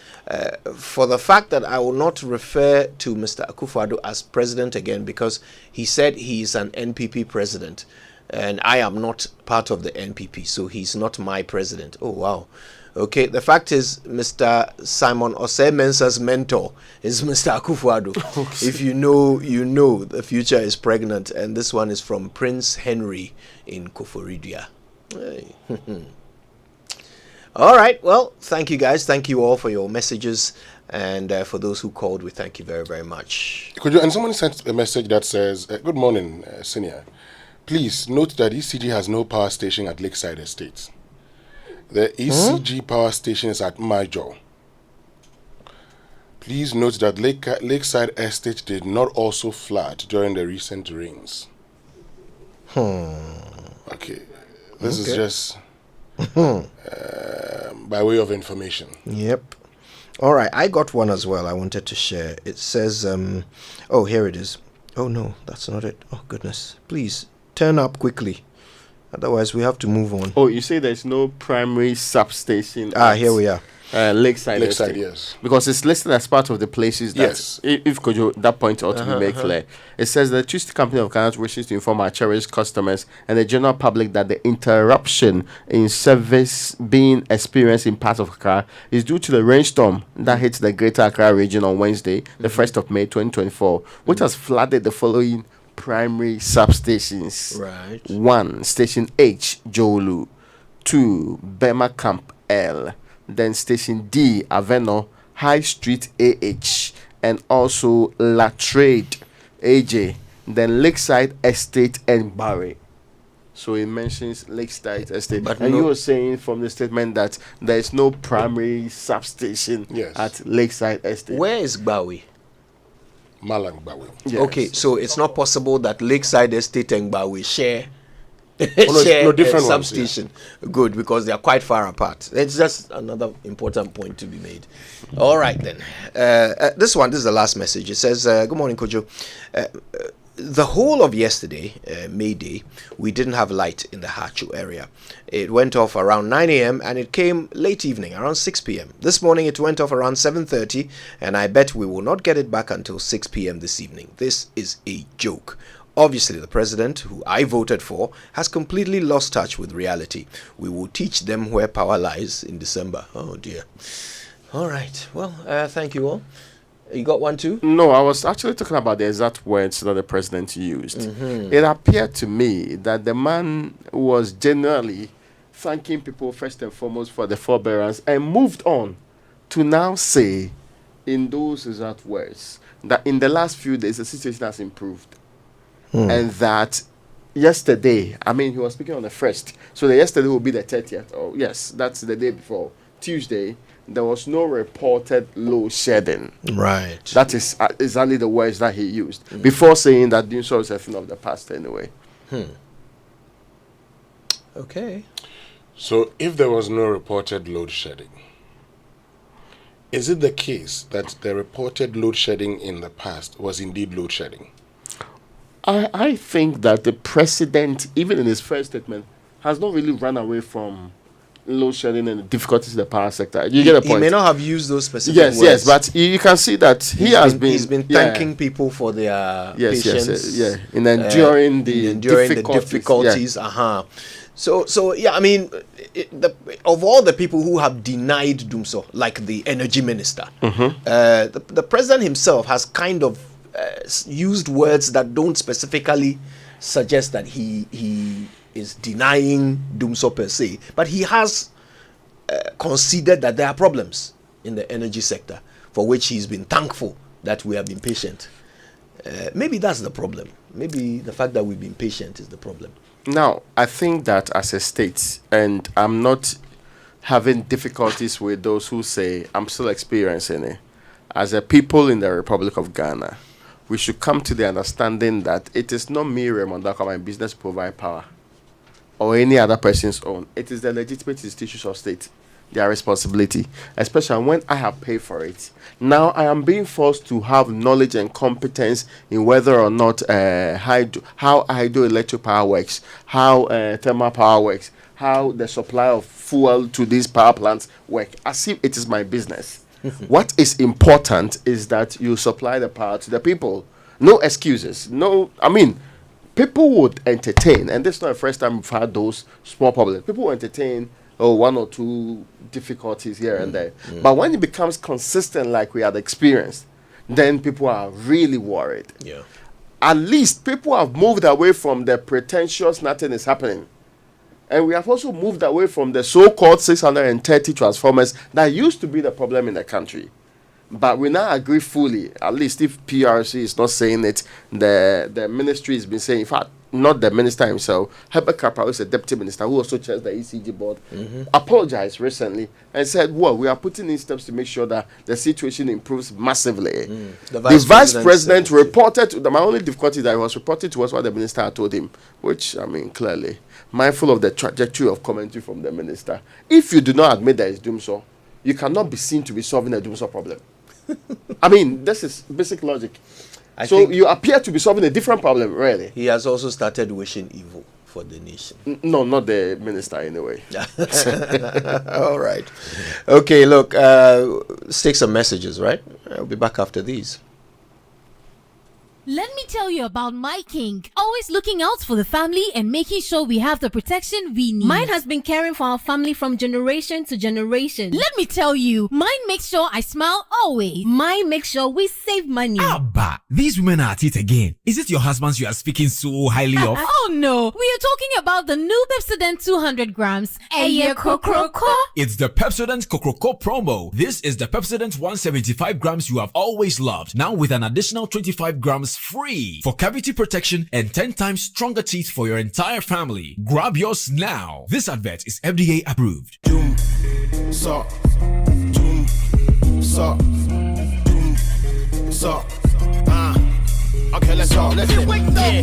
For the fact that I will not refer to Mr. Akufo-Addo as president again, because he said he is an NPP president and I am not part of the NPP, so he's not my president. Oh wow. Okay, the fact is, Mr. Simon Osei Mensah's mentor is Mr. Akufo-Addo. If you know, you know. The future is pregnant. And this one is from Prince Henry in Koforidua. Hey. All right, well, thank you guys. Thank you all for your messages. And for those who called, we thank you very, very much. And someone sent a message that says, good morning, Senior. Please note that ECG has no power station at Lakeside Estates. The ECG power station is at Major. Please note that Lakeside Estate did not also flood during the recent rains. Okay. This is just by way of information. Yep. All right. I got one as well I wanted to share. It says, oh, here it is. Oh no, that's not it. Oh goodness. Please turn up quickly. Otherwise we have to move on. Oh, you say there's no primary substation. Here we are. Lakeside, yes. Because it's listed as part of the places that, Yes. if Kojo, that point ought to be made clear. It says the TUC Company of Ghana wishes to inform our cherished customers and the general public that the interruption in service being experienced in parts of Accra is due to the rainstorm that hit the Greater Accra region on Wednesday, the 1st of May 2024, which has flooded the following primary substations. Right. 1. Station H, Jolu. 2. Bema Camp L. Then Station D, Aveno, High Street AH, and also La Trade AJ. Then Lakeside Estate and Barry. So it mentions Lakeside Estate. But and no- you were saying from the statement that there is no primary substation at Lakeside Estate. Where is Gbawi? Malang Bawi. Yes. Okay, so it's not possible that Lakeside Estate and Gbawi share no, share no, different a ones, substation. Good, because they are quite far apart. It's just another important point to be made. All right then. This is the last message. It says, "Good morning, Kojo. The whole of yesterday, May Day, we didn't have light in the Hachu area. It went off around 9 a.m. and it came late evening, around 6 p.m. This morning it went off around 7:30, and I bet we will not get it back until 6 p.m. this evening. This is a joke." Obviously, the president, who I voted for, has completely lost touch with reality. We will teach them where power lies in December. Oh dear. All right. Well, thank you all. You got one too? No, I was actually talking about the exact words that the president used. It appeared to me that the man was generally thanking people first and foremost for the forbearance and moved on to now say in those exact words that in the last few days the situation has improved. And that yesterday, I mean, he was speaking on the 1st, so the yesterday will be the 30th. Oh, yes, that's the day before. Tuesday, there was no reported load shedding. Right. That is exactly the words that he used before saying that Dumsor is a thing of the past anyway. Okay. So, if there was no reported load shedding, is it the case that the reported load shedding in the past was indeed load shedding? I think that the president, even in his first statement, has not really run away from load shedding and the difficulties in the power sector. You get the point? He may not have used those specific yes, words. Yes, but you can see that he's been thanking people for their patience. in enduring the difficulties. So yeah, I mean, of all the people who have denied Dumsor, like the energy minister, the president himself has kind of used words that don't specifically suggest that he is denying Dumsor per se, but he has considered that there are problems in the energy sector for which he's been thankful that we have been patient. Maybe that's the problem. Maybe the fact that we've been patient is the problem. Now, I think that as a state, and I'm not having difficulties with those who say I'm still experiencing it, as a people in the Republic of Ghana, we should come to the understanding that it is not me, Raymond Dakwa, my business provide power, or any other person's own. It is the legitimate institutions of state, their responsibility, especially when I have paid for it. Now I am being forced to have knowledge and competence in whether or not how hydroelectric power works, how thermal power works, how the supply of fuel to these power plants work, as if it is my business. What is important is that you supply the power to the people. No excuses. No, I mean, people would entertain, and this is not the first time we've had those small problems. People will entertain one or two difficulties here and there. But when it becomes consistent like we had experienced, then people are really worried. Yeah. At least people have moved away from the pretentious nothing is happening. And we have also moved away from the so-called 630 transformers that used to be the problem in the country. But we now agree fully, at least if PRC is not saying it, the ministry has been saying, in fact, not the minister himself, Herbert Kappa, who is a deputy minister, who also chairs the ECG board, apologized recently and said, well, we are putting in steps to make sure that the situation improves massively. The vice president reported, my only difficulty is that he was reporting to us what the minister had told him, which, I mean, clearly, mindful of the trajectory of commentary from the minister. If you do not admit that it's Dumsor, you cannot be seen to be solving a Dumsor problem. I mean, this is basic logic. So you appear to be solving a different problem, really. He has also started wishing evil for the nation. No, not the minister, anyway. All right. Okay, look, let's take some messages, right? I'll be back after these. Let me tell you about my king. Always looking out for the family and making sure we have the protection we need. Mine has been caring for our family from generation to generation. Let me tell you, mine makes sure I smile always. Mine makes sure we save money. Abba, these women are at it again. Is it your husbands you are speaking so highly of? Oh no, we are talking about the new Pepsodent 200 grams. It's the Pepsodent Kokroko promo. This is the Pepsodent 175 grams you have always loved. Now with an additional 25 grams free for cavity protection and 10 times stronger teeth for your entire family. Grab yours now. This advert is FDA approved. Okay, let's go. Yeah.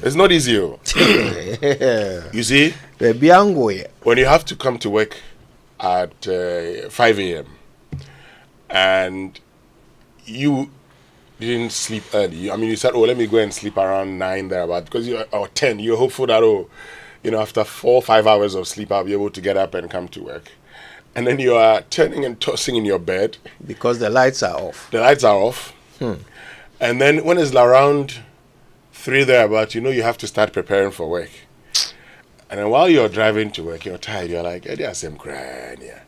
It's not easy. You see, when you have to come to work at 5 a.m. and you didn't sleep early. I mean, you said, "Oh, let me go and sleep around 9 thereabout," because or 10. You're hopeful that after 4 or 5 hours of sleep, I'll be able to get up and come to work. And then you are turning and tossing in your bed because the lights are off. The lights are off. And then when it's around 3 thereabout, you have to start preparing for work. And then while you're driving to work, you're tired. You're like, there's some crying here.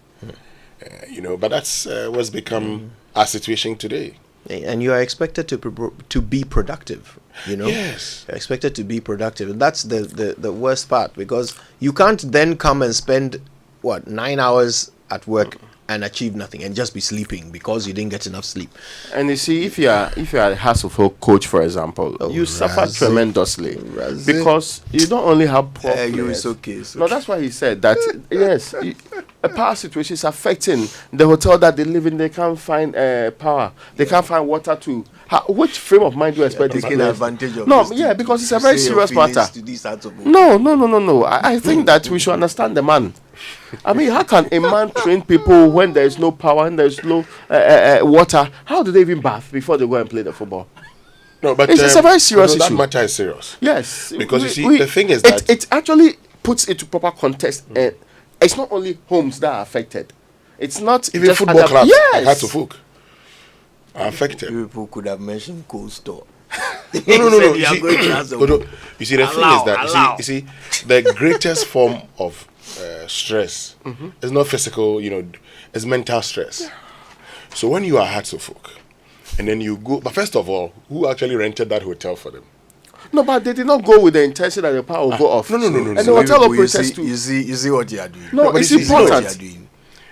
But that's what's become our situation today. And you are expected to be productive, Yes. You're expected to be productive. And that's the worst part, because you can't then come and spend, 9 hours at work and achieve nothing and just be sleeping because you didn't get enough sleep. And you see, if you are a Hasselhoff coach, for example, you suffer tremendously because you don't only have poor players. It's okay. No, that's why he said that. Yes, a power situation is affecting the hotel that they live in. They can't find power. They can't find water to. Which frame of mind do you expect? Taking advantage of No, this yeah, to- because it's to a very say your serious feelings matter. to these sorts of No. I think that we should understand the man. I mean, how can a man train people when there is no power and there is no water? How do they even bath before they go and play the football? No, but it's a very serious that issue. matter is serious. Yes, Because the thing is that it actually puts it to proper context. It's not only homes that are affected. It's not even just football clubs Yes, like Hatofuk are affected. People could have mentioned cold store. No. You are going to have some- You see, the thing is that you see, the greatest form of stress is not physical. It's mental stress. So when you are Hatofuk, and then you go, but first of all, who actually rented that hotel for them? No, but they did not go with the intention that the power will go off. No. And the hotel operators too. You see what you are doing. No, it's You see what important. you are doing.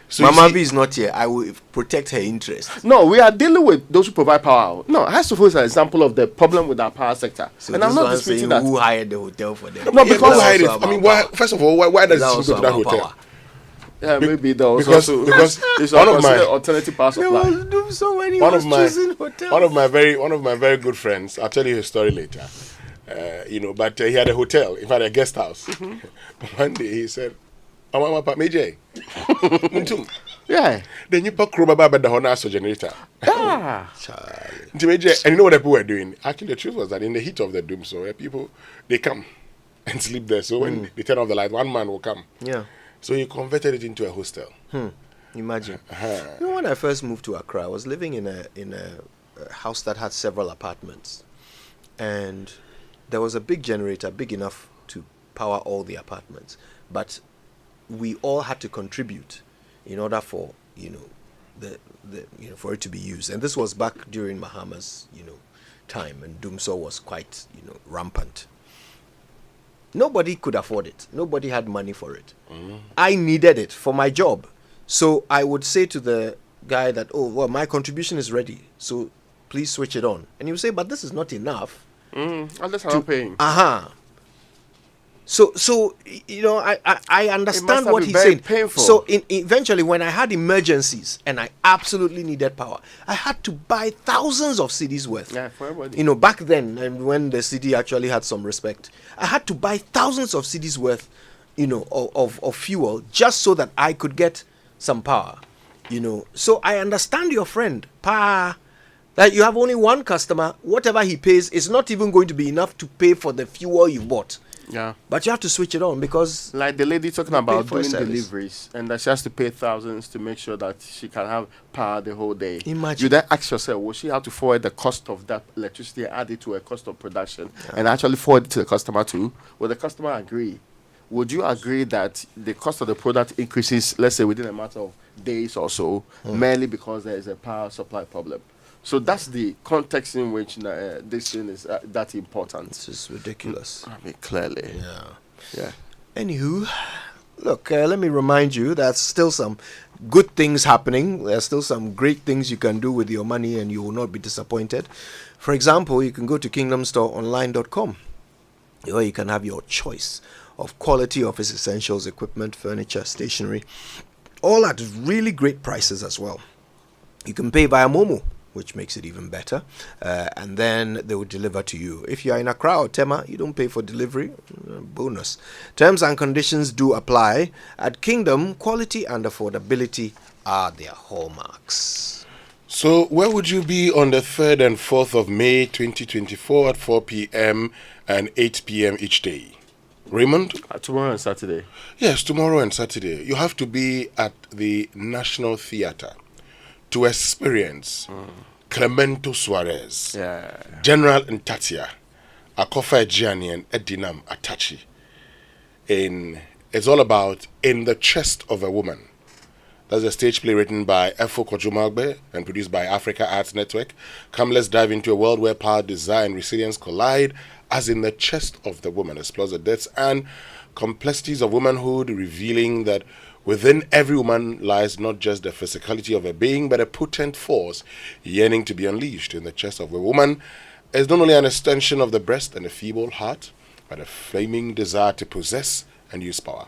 So Mama B is not here. I will protect her interest. No, we are dealing with those who provide power. No, Hasselhoff is an example of the problem with our power sector. So and this I'm not one disputing saying that. who hired the hotel for them. No, because who hired it? I mean, why? First of all, why does That it also go to that about hotel? power. Yeah, maybe there was Because it's one of my alternative power supply. So when he one was of my choosing hotel. one of my very good friends. I'll tell you his story later. But he had a hotel, in fact, a guest house. One day he said, "I'm a Major." Yeah. Then you put Krobaba by the Honor generator. Ah. And you know what the people were doing? Actually, the truth was that in the heat of the Dumsor, people they come and sleep there. So when they turn off the light, one man will come. Yeah. So he converted it into a hostel. Imagine. You know, when I first moved to Accra, I was living in a house that had several apartments, and there was a big generator, big enough to power all the apartments. But we all had to contribute in order for for it to be used. And this was back during Mahama's time, and Dumsor was quite rampant. Nobody could afford it. Nobody had money for it. I needed it for my job. So I would say to the guy that, oh, well, my contribution is ready, so please switch it on. And he would say, but this is not enough. Unless I'm not paying. So I understand what he's saying. Painful. So eventually, when I had emergencies and I absolutely needed power, I had to buy thousands of CDs worth. Yeah, for everybody. Back then, and when the CD actually had some respect, I had to buy thousands of CDs worth, of fuel just so that I could get some power. So I understand your friend, that you have only one customer. Whatever he pays is not even going to be enough to pay for the fuel you bought. Yeah. But you have to switch it on because... Like the lady talking about for a doing service. deliveries and that she has to pay thousands to make sure that she can have power the whole day. Imagine. You then ask yourself, will she have to forward the cost of that electricity and add it to a cost of production and actually forward it to the customer too? Will the customer agree? Would you agree that the cost of the product increases, let's say, within a matter of days or so, merely because there is a power supply problem? So that's the context in which this thing is that important. This is ridiculous. I mean, clearly. Yeah. Anywho, look, let me remind you there's still some good things happening. There's still some great things you can do with your money and you will not be disappointed. For example, you can go to kingdomstoreonline.com where you can have your choice of quality office essentials, equipment, furniture, stationery, all at really great prices as well. You can pay via Momo, which makes it even better, and then they will deliver to you. If you are in Accra or Tema, you don't pay for delivery. Bonus. Terms and conditions do apply. At Kingdom, quality and affordability are their hallmarks. So where would you be on the 3rd and 4th of May 2024 at 4 p.m. and 8 p.m. each day? Raymond? Tomorrow and Saturday. Yes, tomorrow and Saturday. You have to be at the National Theatre to experience Clemento Suarez, General Ntatia, Akofa Ejiani, and Edinam Atachi. It's all about In the Chest of a Woman. That's a stage play written by Efo Kojumagbe and produced by Africa Arts Network. Come, let's dive into a world where power, desire, and resilience collide, as In the Chest of the Woman explores the depths and complexities of womanhood, revealing that within every woman lies not just the physicality of a being, but a potent force yearning to be unleashed. In the chest of a woman is not only an extension of the breast and a feeble heart, but a flaming desire to possess and use power.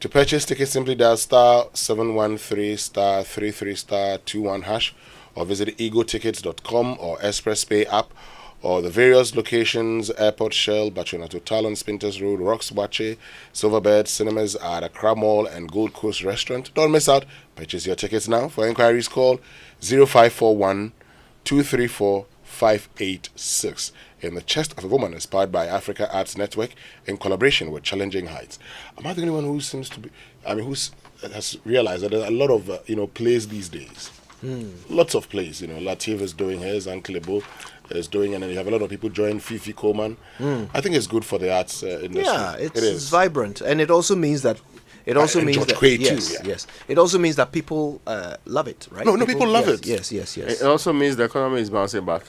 To purchase tickets, simply dial star 713 star 33 star 21 hash or visit egotickets.com or Express Pay app or the various locations: Airport Shell, Bachonato Talon, Spinters Road, Rocks Wache, Silverbird Cinemas at Accra Mall and Gold Coast Restaurant. Don't miss out. Purchase your tickets now. For inquiries, call 0541 234 586. In the Chest of a Woman is powered by Africa Arts Network in collaboration with Challenging Heights. Am I the only one who seems to be, has realized that there's a lot of, plays these days? Lots of plays, Latif is doing his, Uncle Ebo is doing, and then you have a lot of people join Fifi Coleman. I think it's good for the arts industry. Yeah, it's vibrant, and it also means that George Quay too, yes. It also means that people love it, right? No, people love it. Yes. It also means the economy is bouncing back.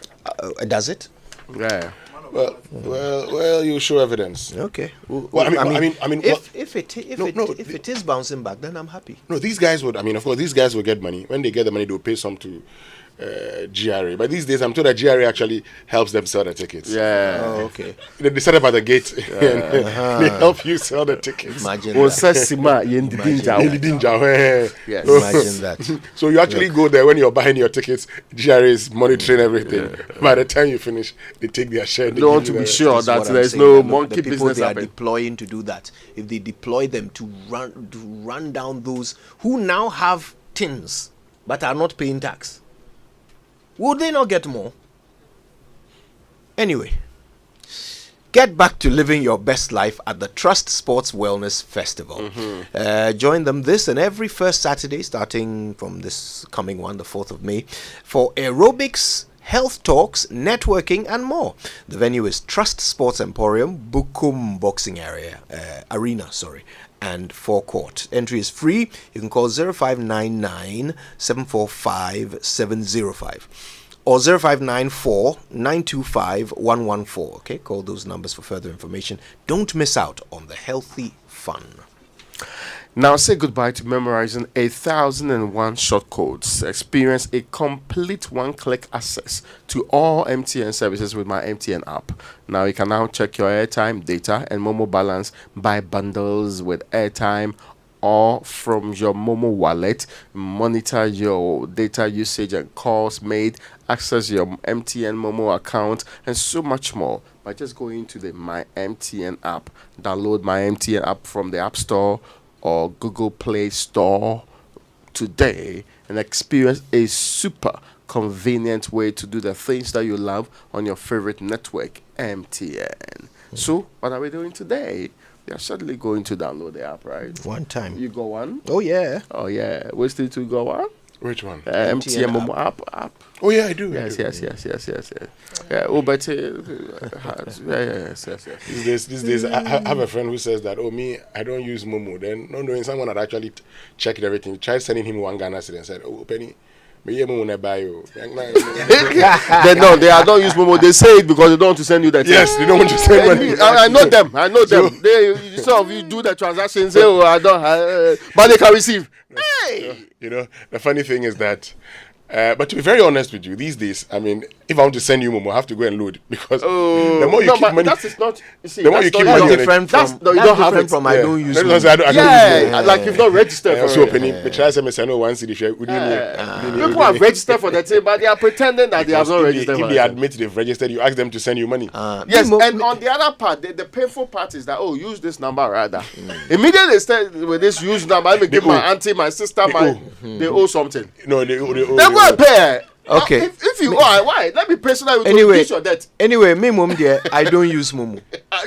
Does it? Yeah. Well, you show evidence. Okay. If it is bouncing back, then I'm happy. No, these guys would. Of course, these guys will get money. When they get the money, they'll pay some to GRA. But these days, I'm told that GRA actually helps them sell the tickets. Yeah. Oh, okay. They set up at the gate and they help you sell the tickets. Imagine Yes. Imagine that. So you actually go there when you're buying your tickets. GRA is monitoring everything. By the time you finish, they take their share. They want to be sure that there's no monkey the business they are happening. deploying to do that. If they deploy them to run down those who now have tins but are not paying tax, would they not get more? Anyway, get back to living your best life at the Trust Sports Wellness Festival. Join them this and every first Saturday, starting from this coming one, the 4th of May, for aerobics, health talks, networking, and more. The venue is Trust Sports Emporium, Bukum Boxing Arena, and forecourt. Entry is free. You can call 0599 745 705 or 0594 925 114. Okay, call those numbers for further information. Don't miss out on the healthy fun. Now say goodbye to memorizing 1,001 short codes. Experience a complete one-click access to all MTN services with my MTN app. Now you can now check your airtime, data, and Momo balance, buy bundles with airtime or from your Momo wallet, monitor your data usage and calls made, access your MTN Momo account, and so much more by just going to the My MTN app. Download My MTN app from the App Store or Google Play Store today and experience a super convenient way to do the things that you love on your favorite network, MTN. So, what are we doing today? We are certainly going to download the app, right? One time. You go one? Oh, yeah. Oh, yeah. We still to go one? Which one? MTN Momo app. Oh, yeah, I do. Yes. Yeah, oh, but yes. These days, I have a friend who says that, I don't use Momo. Then, not knowing someone had actually checked everything, tried sending him one Ghana cedi and said, Penny, they don't use Momo. They say it because they don't want to send you that. Yes, they don't want to send money. I know them. They some of you do the transactions. Say, I don't, but they can receive. Hey, the funny thing is that. But to be very honest with you, these days, if I want to send you Momo, I have to go and load because the more you keep money, the more you keep money. Different from you don't have it from I don't use Momo. Like you've not registered. So Penny, try to know one city. People have registered for that thing, but they are pretending that they have not registered. If they admit they've registered, you ask them to send you money. Yes, and on the other part, the painful part is that use this number rather. Immediately they start with this use number. I give my auntie, my sister, they owe something. No, they go and pay. Okay. If you why? Let me personally reduce your debt. Anyway, me mom dear, I don't use Momo.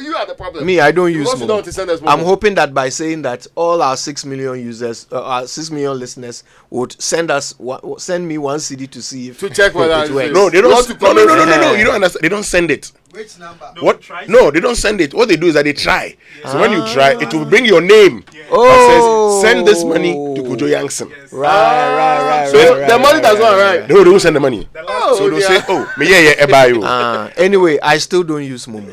You are the problem. Me, I don't use Momo. You don't send us Momo. I'm hoping that by saying that all our 6 million users, our 6 million listeners would send me one CD to see if to check whether it works. No, they don't. No. You don't understand. They don't send it. Which number? No, they don't send it. What they do is that they try. So when you try, it will bring your name. Oh. That says, send this money to Kojo Yankson. Right. So the money does not arrive. No, they won't send the money. So they'll say, anyway, I still don't use Momo.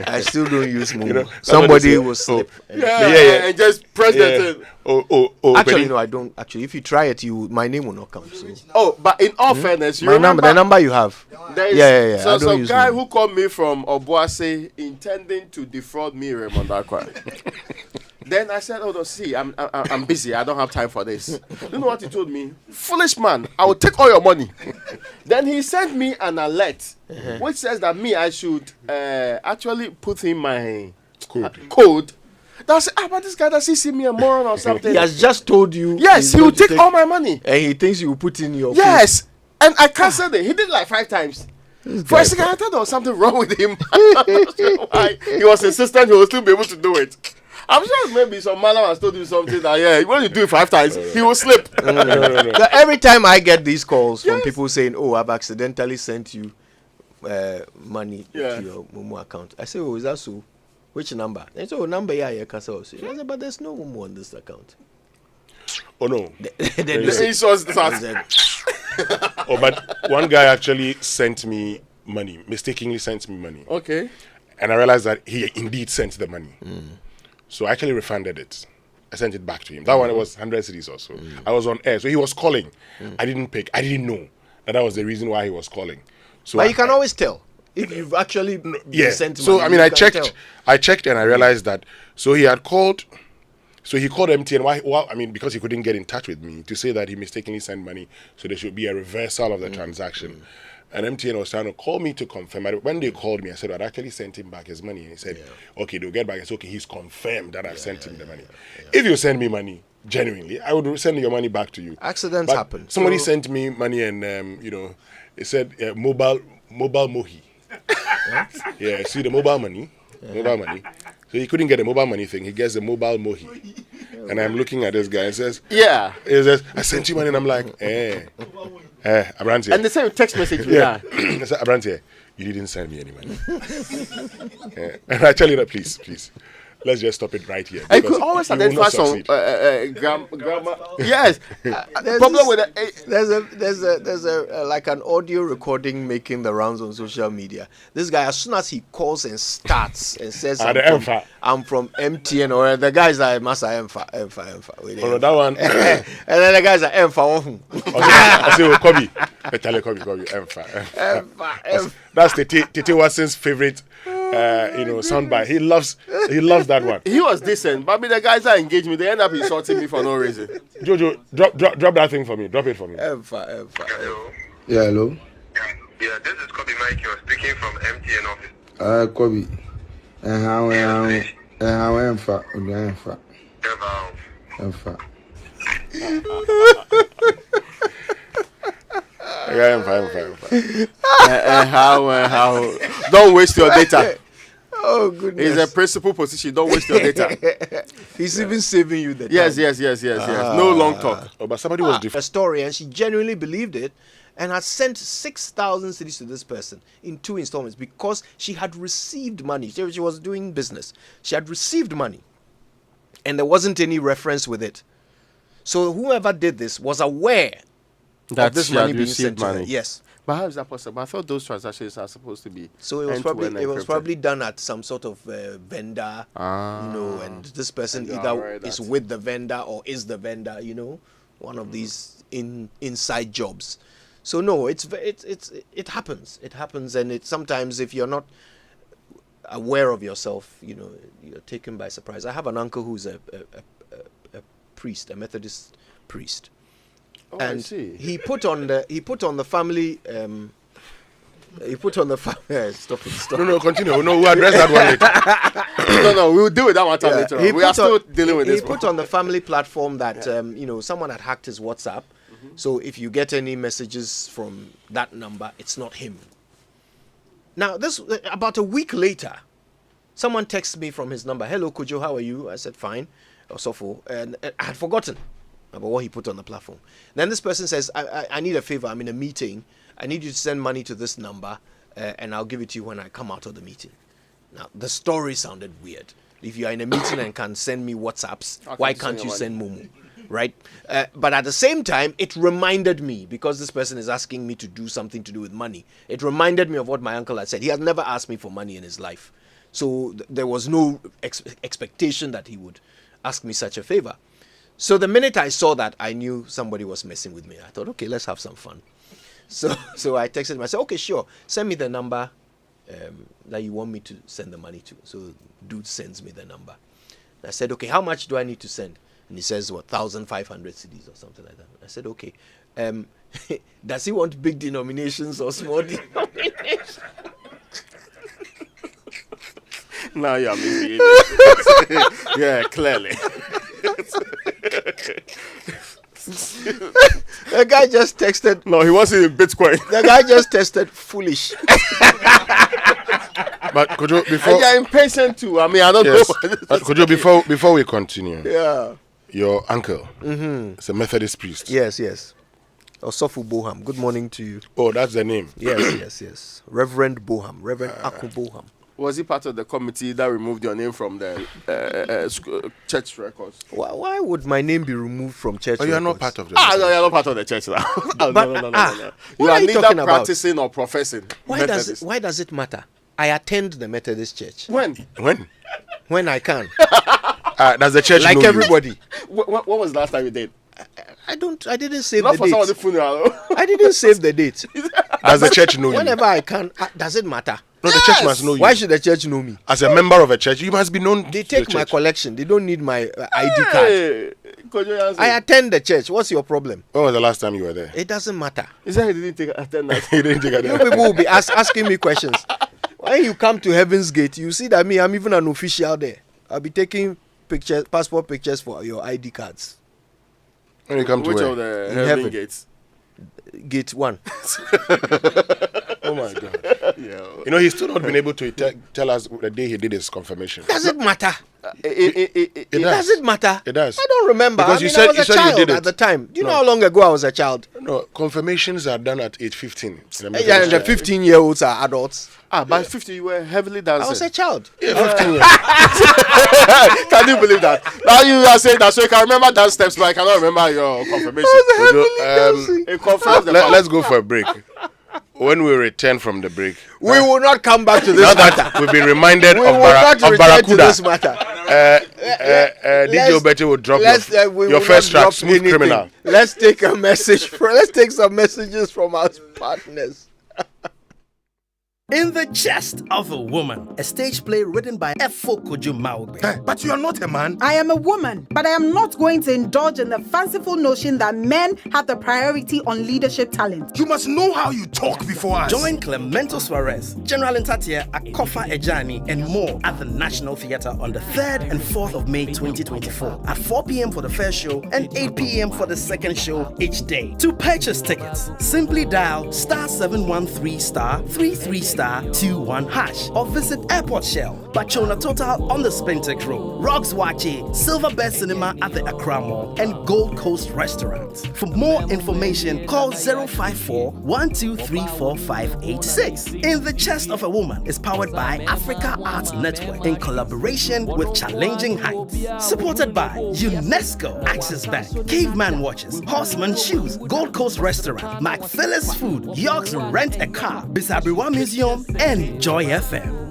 I still don't use Momo. Somebody will slip. And just press that thing. Actually, no, I don't. Actually, if you try it, my name will not come. So. But in all fairness, you remember the number you have. Yeah. So some guy who called me from Obuasi intending to defraud me, Raymond Akwa. Then I said, "Oh no, see, I'm busy. I don't have time for this." You know what he told me? "Foolish man, I will take all your money." Then he sent me an alert, which says that I should actually put in my code. That's but this guy does he see me a moron or something? He has just told you. Yes, he will take all my money, and he thinks you will put in your. Yes, and I canceled it. He did it like 5 times. For a second, I thought there was something wrong with him. Why? He was insistent he will still be able to do it. I'm sure maybe some man has told you something that when you do it 5 times, he will slip. No. Every time I get these calls from people saying, "Oh, I've accidentally sent you money to your Momo account," I say, "Oh, is that so? Which number?" They say, "Oh, number Kasoa." I say, "But there's no Momo on this account." Oh no. Oh, but one guy actually sent me money, mistakenly sent me money. Okay. And I realized that he indeed sent the money. So I actually refunded it. I sent it back to him. That one was 100 cedis or so. I was on air, so he was calling. I didn't pick. I didn't know that was the reason why he was calling. So but you can always tell if you've actually sent money. So I mean, I checked and I realized that. So he had called. So he called MTN. Why? I mean, because he couldn't get in touch with me to say that he mistakenly sent money. So there should be a reversal of the transaction. And MTN was trying to call me to confirm. When they called me, I said I'd actually sent him back his money. And he said, "Okay, they'll get back." It's okay. He's confirmed that I've sent him the money. If you send me money genuinely, I would send your money back to you. Accidents happen. Somebody sent me money, and it said mobile mohi. Yeah, see the mobile money. So he couldn't get a mobile money thing. He gets a mobile mohi. And I'm looking at this guy and says, "Yeah." He says, "I sent you money," and I'm like, Asante. And the same text message. I said, "Asante, you didn't send me any money." And I tell you that, please. Let's just stop it right here. I could always identify some grammar. Yes, problem with it. There's a like an audio recording making the rounds on social media. This guy, as soon as he calls and starts and says, "I'm from MTN," or the guys are Masa Emfa. Oh, that one. And then the guys are Emfa. I say, Kobe, Emfa. That's Tete Watson's favorite. Soundbite. He loves that one. He was decent, but the guys that engage me, they end up insulting me for no reason. Jojo, drop that thing for me. Drop it for me. Hello. Yeah, hello. Yeah, this is Kobe Mike. You're speaking from MTN office. Kobe. How Don't waste your data. Oh goodness! It's a principal position. Don't waste your data. He's even saving you the time. Yes. No long talk. Oh, but somebody was a story, and she genuinely believed it, and had sent 6,000 cedis to this person in 2 installments because she had received money. She was doing business. She had received money, and there wasn't any reference with it. So whoever did this was aware that this money being sent to her. Yes. But how is that possible? I thought those transactions are supposed to be. So it was probably done at some sort of vendor, and this person either is with the vendor or is the vendor, one of these inside jobs. So no, it happens. It happens, and sometimes if you're not aware of yourself, you're taken by surprise. I have an uncle who's a priest, a Methodist priest. Oh, and I see. he put on the family. Stop it. No, continue. No, we'll address that one later. No, we'll deal with that one time later. We are still dealing with this. He put on the family platform that someone had hacked his WhatsApp. So if you get any messages from that number, it's not him. Now, this about a week later, someone texted me from his number. "Hello, Kojo, how are you?" I said, "Fine." And I had forgotten about what he put on the platform. Then this person says, I need a favor. I'm in a meeting. I need you to send money to this number, and I'll give it to you when I come out of the meeting. Now, the story sounded weird. If you are in a meeting and can send me WhatsApps, why can't you send Momo? Right? But at the same time, it reminded me, because this person is asking me to do something to do with money, it reminded me of what my uncle had said. He had never asked me for money in his life. So there was no expectation that he would ask me such a favor. So the minute I saw that, I knew somebody was messing with me. I thought, okay, let's have some fun. So I texted him. I said, okay, sure. Send me the number that you want me to send the money to. So dude sends me the number. I said, okay, how much do I need to send? And he says, what, 1,500 cedis or something like that. I said, okay. Does he want big denominations or small denominations? Now you're misbehaving. Yeah, clearly. The guy just texted. No, he wasn't in Bitcoin. The guy just texted foolish. But could you before? You're impatient too. I mean, I don't Yes. know. Could you before we continue? Yeah. Your uncle is a Methodist priest. Yes. Osofu Boham. Good morning to you. Oh, that's the name. Yes. Reverend Boham. Reverend Aku Boham. Was he part of the committee that removed your name from the church records? Why would my name be removed from church records? You are not part of the no, you're not part of the church now. No. You are neither practicing or professing. Why does it matter? I attend the Methodist church. When I can. Does the church like know everybody? You? When was the last time you did? I didn't save not the for date. someone's funeral. I didn't save the date. Does the church know you? Whenever I can, does it matter? No, the church must know you. Why should the church know me? As a member of a church, you must be known. They take my collection. They don't need my ID card. I attend the church. What's your problem? When was the last time you were there? It doesn't matter. Is that he didn't take attendance? He didn't take attendance. You people will be asking me questions. When you come to Heaven's Gate, you see that I'm even an official there. I'll be taking pictures, passport pictures for your ID cards. When you come to which where? of the In heaven heaven. gates? Gate 1. Oh my God. Yeah. You know, he's still not been able to tell us the day he did his confirmation. Does it matter? It does. Does it matter? It does. I don't remember. Because I you mean, said- I was you a said you child did it. at the time. Do you know No. how long ago I was a child? No, confirmations are done at age 15. Yeah, and the 15-year-olds are adults. By 50 you were heavily dancing. I was a child. Yeah, 15 years. Can you believe that? Now you are saying that, so you can remember dance steps, but I cannot remember your confirmation. It confirms the fact. Let's go for a break. When we return from the break, We will not come back to this now matter. that we've been reminded We of, will not of return to Barracuda, this matter. DJ Obete will drop we your will first not track, drop Smooth anything. Criminal. Let's take a message. Let's take some messages from our partners. In the Chest of a Woman, a stage play written by Efo Kojo Maugbe. But you are not a man. I am a woman, but I am not going to indulge in the fanciful notion that men have the priority on leadership talent. You must know how you talk before us. Join Clemento Suarez, General Ntatia, Akofa Ejani, and more at the National Theatre on the 3rd and 4th of May 2024 at 4 p.m. for the first show and 8 p.m. for the second show each day. To purchase tickets, simply dial *713*33*21# or visit Airport Shell, Bachona Total on the Spintex Road, Rocks Wache, Silverbird Cinema at the Accra Mall, and Gold Coast Restaurant. For more information, call 054-1234586. In the Chest of a Woman is powered by Africa Arts Network in collaboration with Challenging Heights. Supported by UNESCO, Access Bank, Caveman Watches, Horseman Shoes, Gold Coast Restaurant, McPhillis Food, York's Rent a Car, Bisabriwa Museum, and Joy FM.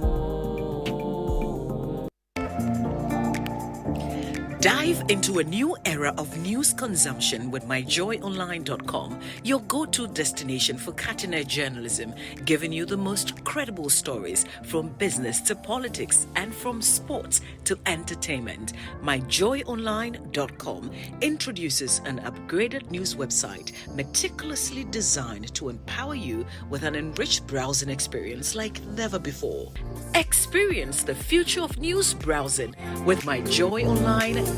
Dive into a new era of news consumption with myjoyonline.com, your go-to destination for cutting-edge journalism, giving you the most credible stories from business to politics and from sports to entertainment. Myjoyonline.com introduces an upgraded news website meticulously designed to empower you with an enriched browsing experience like never before. Experience the future of news browsing with myjoyonline.com.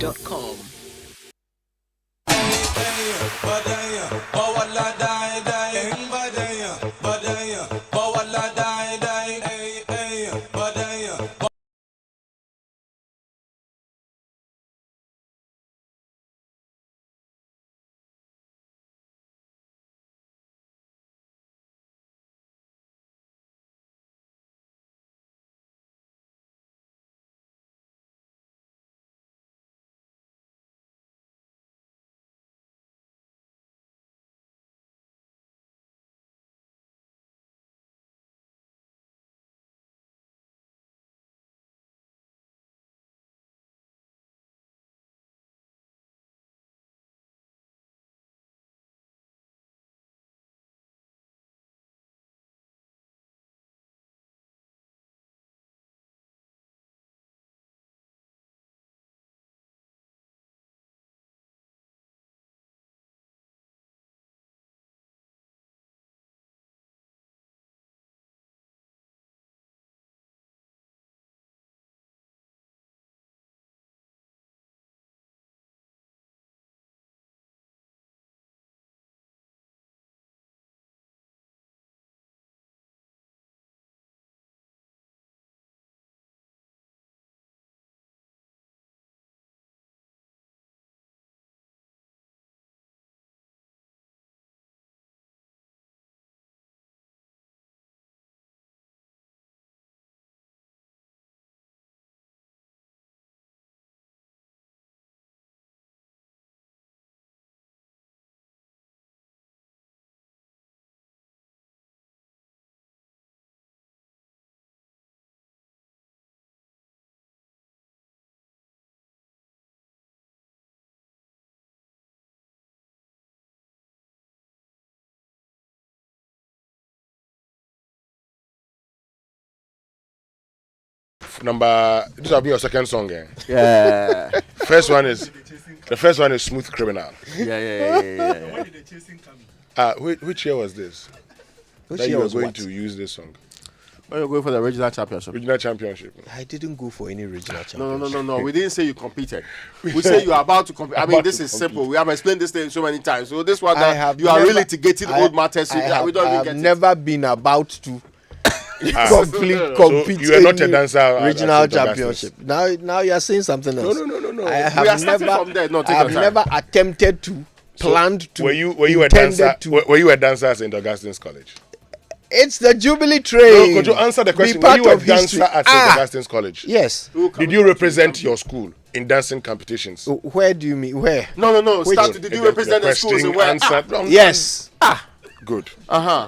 This will be your second song, eh? Yeah. The first one is Smooth Criminal. Yeah. When did the chasing come in? Which year was this? Which that year you were was going what? to use this song? When you're going for the regional championship. I didn't go for any regional championship. No. We didn't say you competed. We say you are about to compete. I mean, this is simple. We have explained this thing so many times. So this one, you are really litigating old matters. I have never been about to compete So you are not a dancer at regional St. championship. Now you are saying something else. No. I We are starting from there. No, take your time. never attempted to, planned to. Were you a dancer? Were you a dancer at St. Augustine's College? It's the Jubilee Train. No, could you answer the question? Be Were part you a of dancer history. at St. Augustine's College? Yes. Did you represent your school in dancing competitions? Where do you mean? Where? No. Which- Did you represent the schools? question And where? answered. Yes. Good. Uh-huh.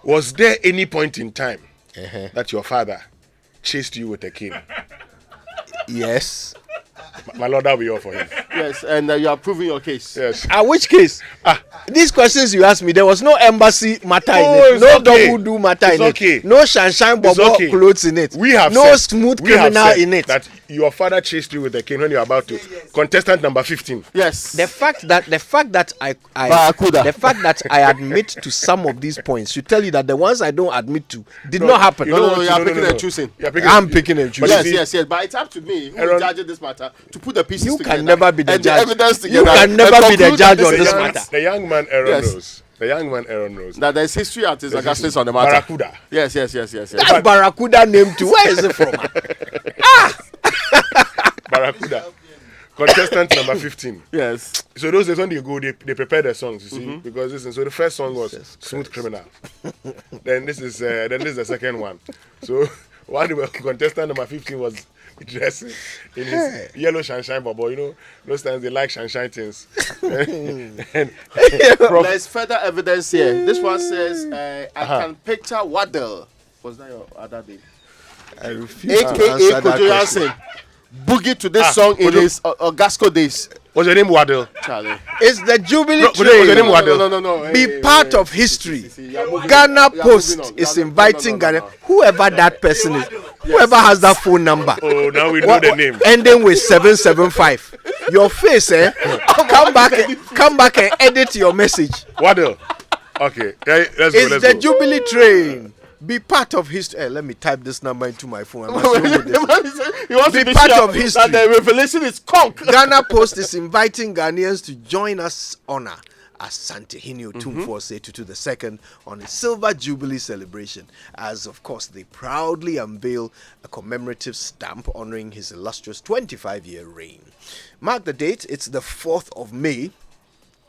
Was there any point in time that your father chased you with a cane? Yes. My lord, that'll be all for him. Yes, and you are proving your case. Yes. Which case? These questions you asked me, there was no embassy matter in Oh, it. No it's okay. double do matter It's in okay. it. No shine bobo okay. clothes in it. We have no said, smooth we have criminal said in it. that your father chased you with a cane when you were about to. Contestant number 15. Yes. The fact that I admit to some of these points should tell you that the ones I don't admit to did not happen. No, you are picking and choosing. I'm picking and choosing. Yes. But it's up to me, who is judging this matter, to put the pieces together. You can never be the and judge. The evidence You together. can never be the judge on this matter. The young man Aaron knows. The young man Aaron knows. That there's history at his Augustus on the matter. Barracuda. Yes. That Barracuda name too. Where is it from? Barracuda. Contestant number 15. Yes. So those days when they go, they prepare the songs, you see, because listen. So the first song was Smooth Criminal. Then this is the second one. So while the contestant number 15 was dressing in his yellow sunshine bubble, you know, those times they like sunshine things. There's further evidence here. This one says, I can picture Waddle. Was that your other name? I refuse to AKA answer that Kojo question. Jansen. Boogie to this song in his Augasco days. What's your name, Waddle? Charlie. It's the Jubilee No, Train. what's your name, Waddle? No. Be part of history. Ghana Post is inviting Ghana. Whoever that person is, whoever has that phone number. Oh, now we know the name. Ending with 775. Your face, come back and edit your message. Waddle. Okay, let's It's go. the Jubilee Train. Be part of history. Let me type this number into my phone. He wants Be to be part sure of history. that the revelation is conk. Ghana Post is inviting Ghanaians to join us honor Asante Otumfuo Say Tutu II on a Silver Jubilee celebration, as of course they proudly unveil a commemorative stamp honoring his illustrious 25-year reign. Mark the date, it's the 4th of May.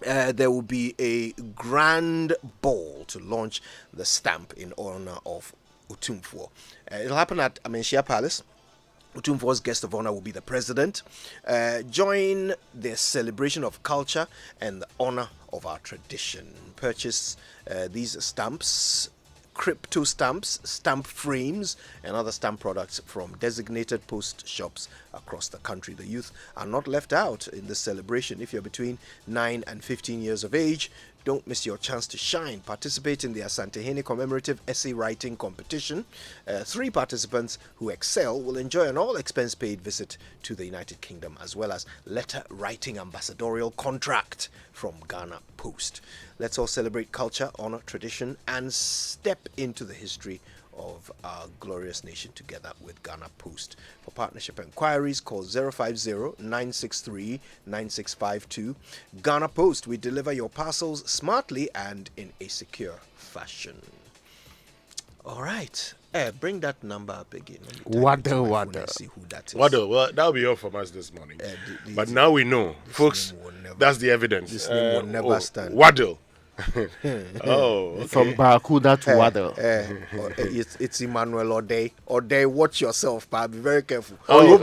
There will be a grand ball to launch the stamp in honor of Otumfuo. It'll happen at Amenshia Palace. Otumfuo's guest of honor will be the president. Join the celebration of culture and the honor of our tradition. Purchase these stamps, crypto stamps, stamp frames, and other stamp products from designated post shops across the country. The youth are not left out in this celebration. If you're between 9 and 15 years of age, don't miss your chance to shine. Participate in the Asante commemorative essay writing competition. 3 participants who excel will enjoy an all-expense paid visit to the United Kingdom, as well as letter writing ambassadorial contract from Ghana Post. Let's all celebrate culture, honor, tradition, and step into the history of our glorious nation together with Ghana Post. For partnership inquiries, call 050-963-9652. Ghana Post, we deliver your parcels smartly and in a secure fashion. All right. Bring that number up again. Waddle. See who that is. Waddle, well, that'll be all from us this morning. But now we know, folks, that's the evidence. This name will never stand. Waddle. Okay. From Barracuda to Waddle. It's Emmanuel Ode. Ode, watch yourself, but be very careful. Oh, Go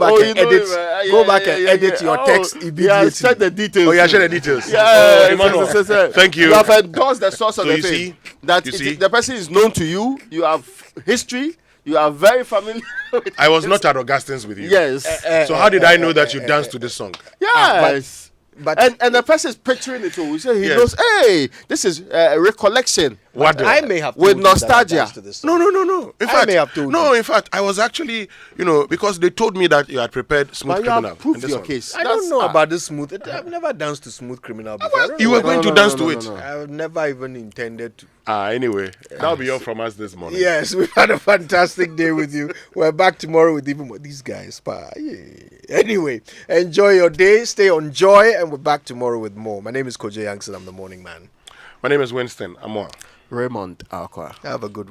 back and edit your text immediately. Yeah, check the details. Oh, yeah, share the details. Yeah, Emmanuel. Thank you. You have endorsed the source of So the you thing. see? That You see? the person is known to you. You have history. You are very familiar with I was not at Augustine's with you. Yes. So how did I know that you danced to this song? Yes. and the person is picturing it all. We say he Yes. knows. Hey, this is a recollection. I may have with told you that I nostalgia. danced to this song. No. In I fact, may have told you. in fact, I was actually, because they told me that you had prepared Smooth But you Criminal. have proved in this your one. case. I don't know about this smooth. I've never danced to Smooth Criminal before. I don't You know were what- going to dance to it. I've never even intended to. Anyway, that'll be all from us this morning. Yes, we've had a fantastic day with you. We're back tomorrow with even more. These guys, Anyway, enjoy your day. Stay on joy, and we're back tomorrow with more. My name is Kojo Youngson. I'm the morning man. My name is Winston Amor. Raymond Akwa. Have a good one.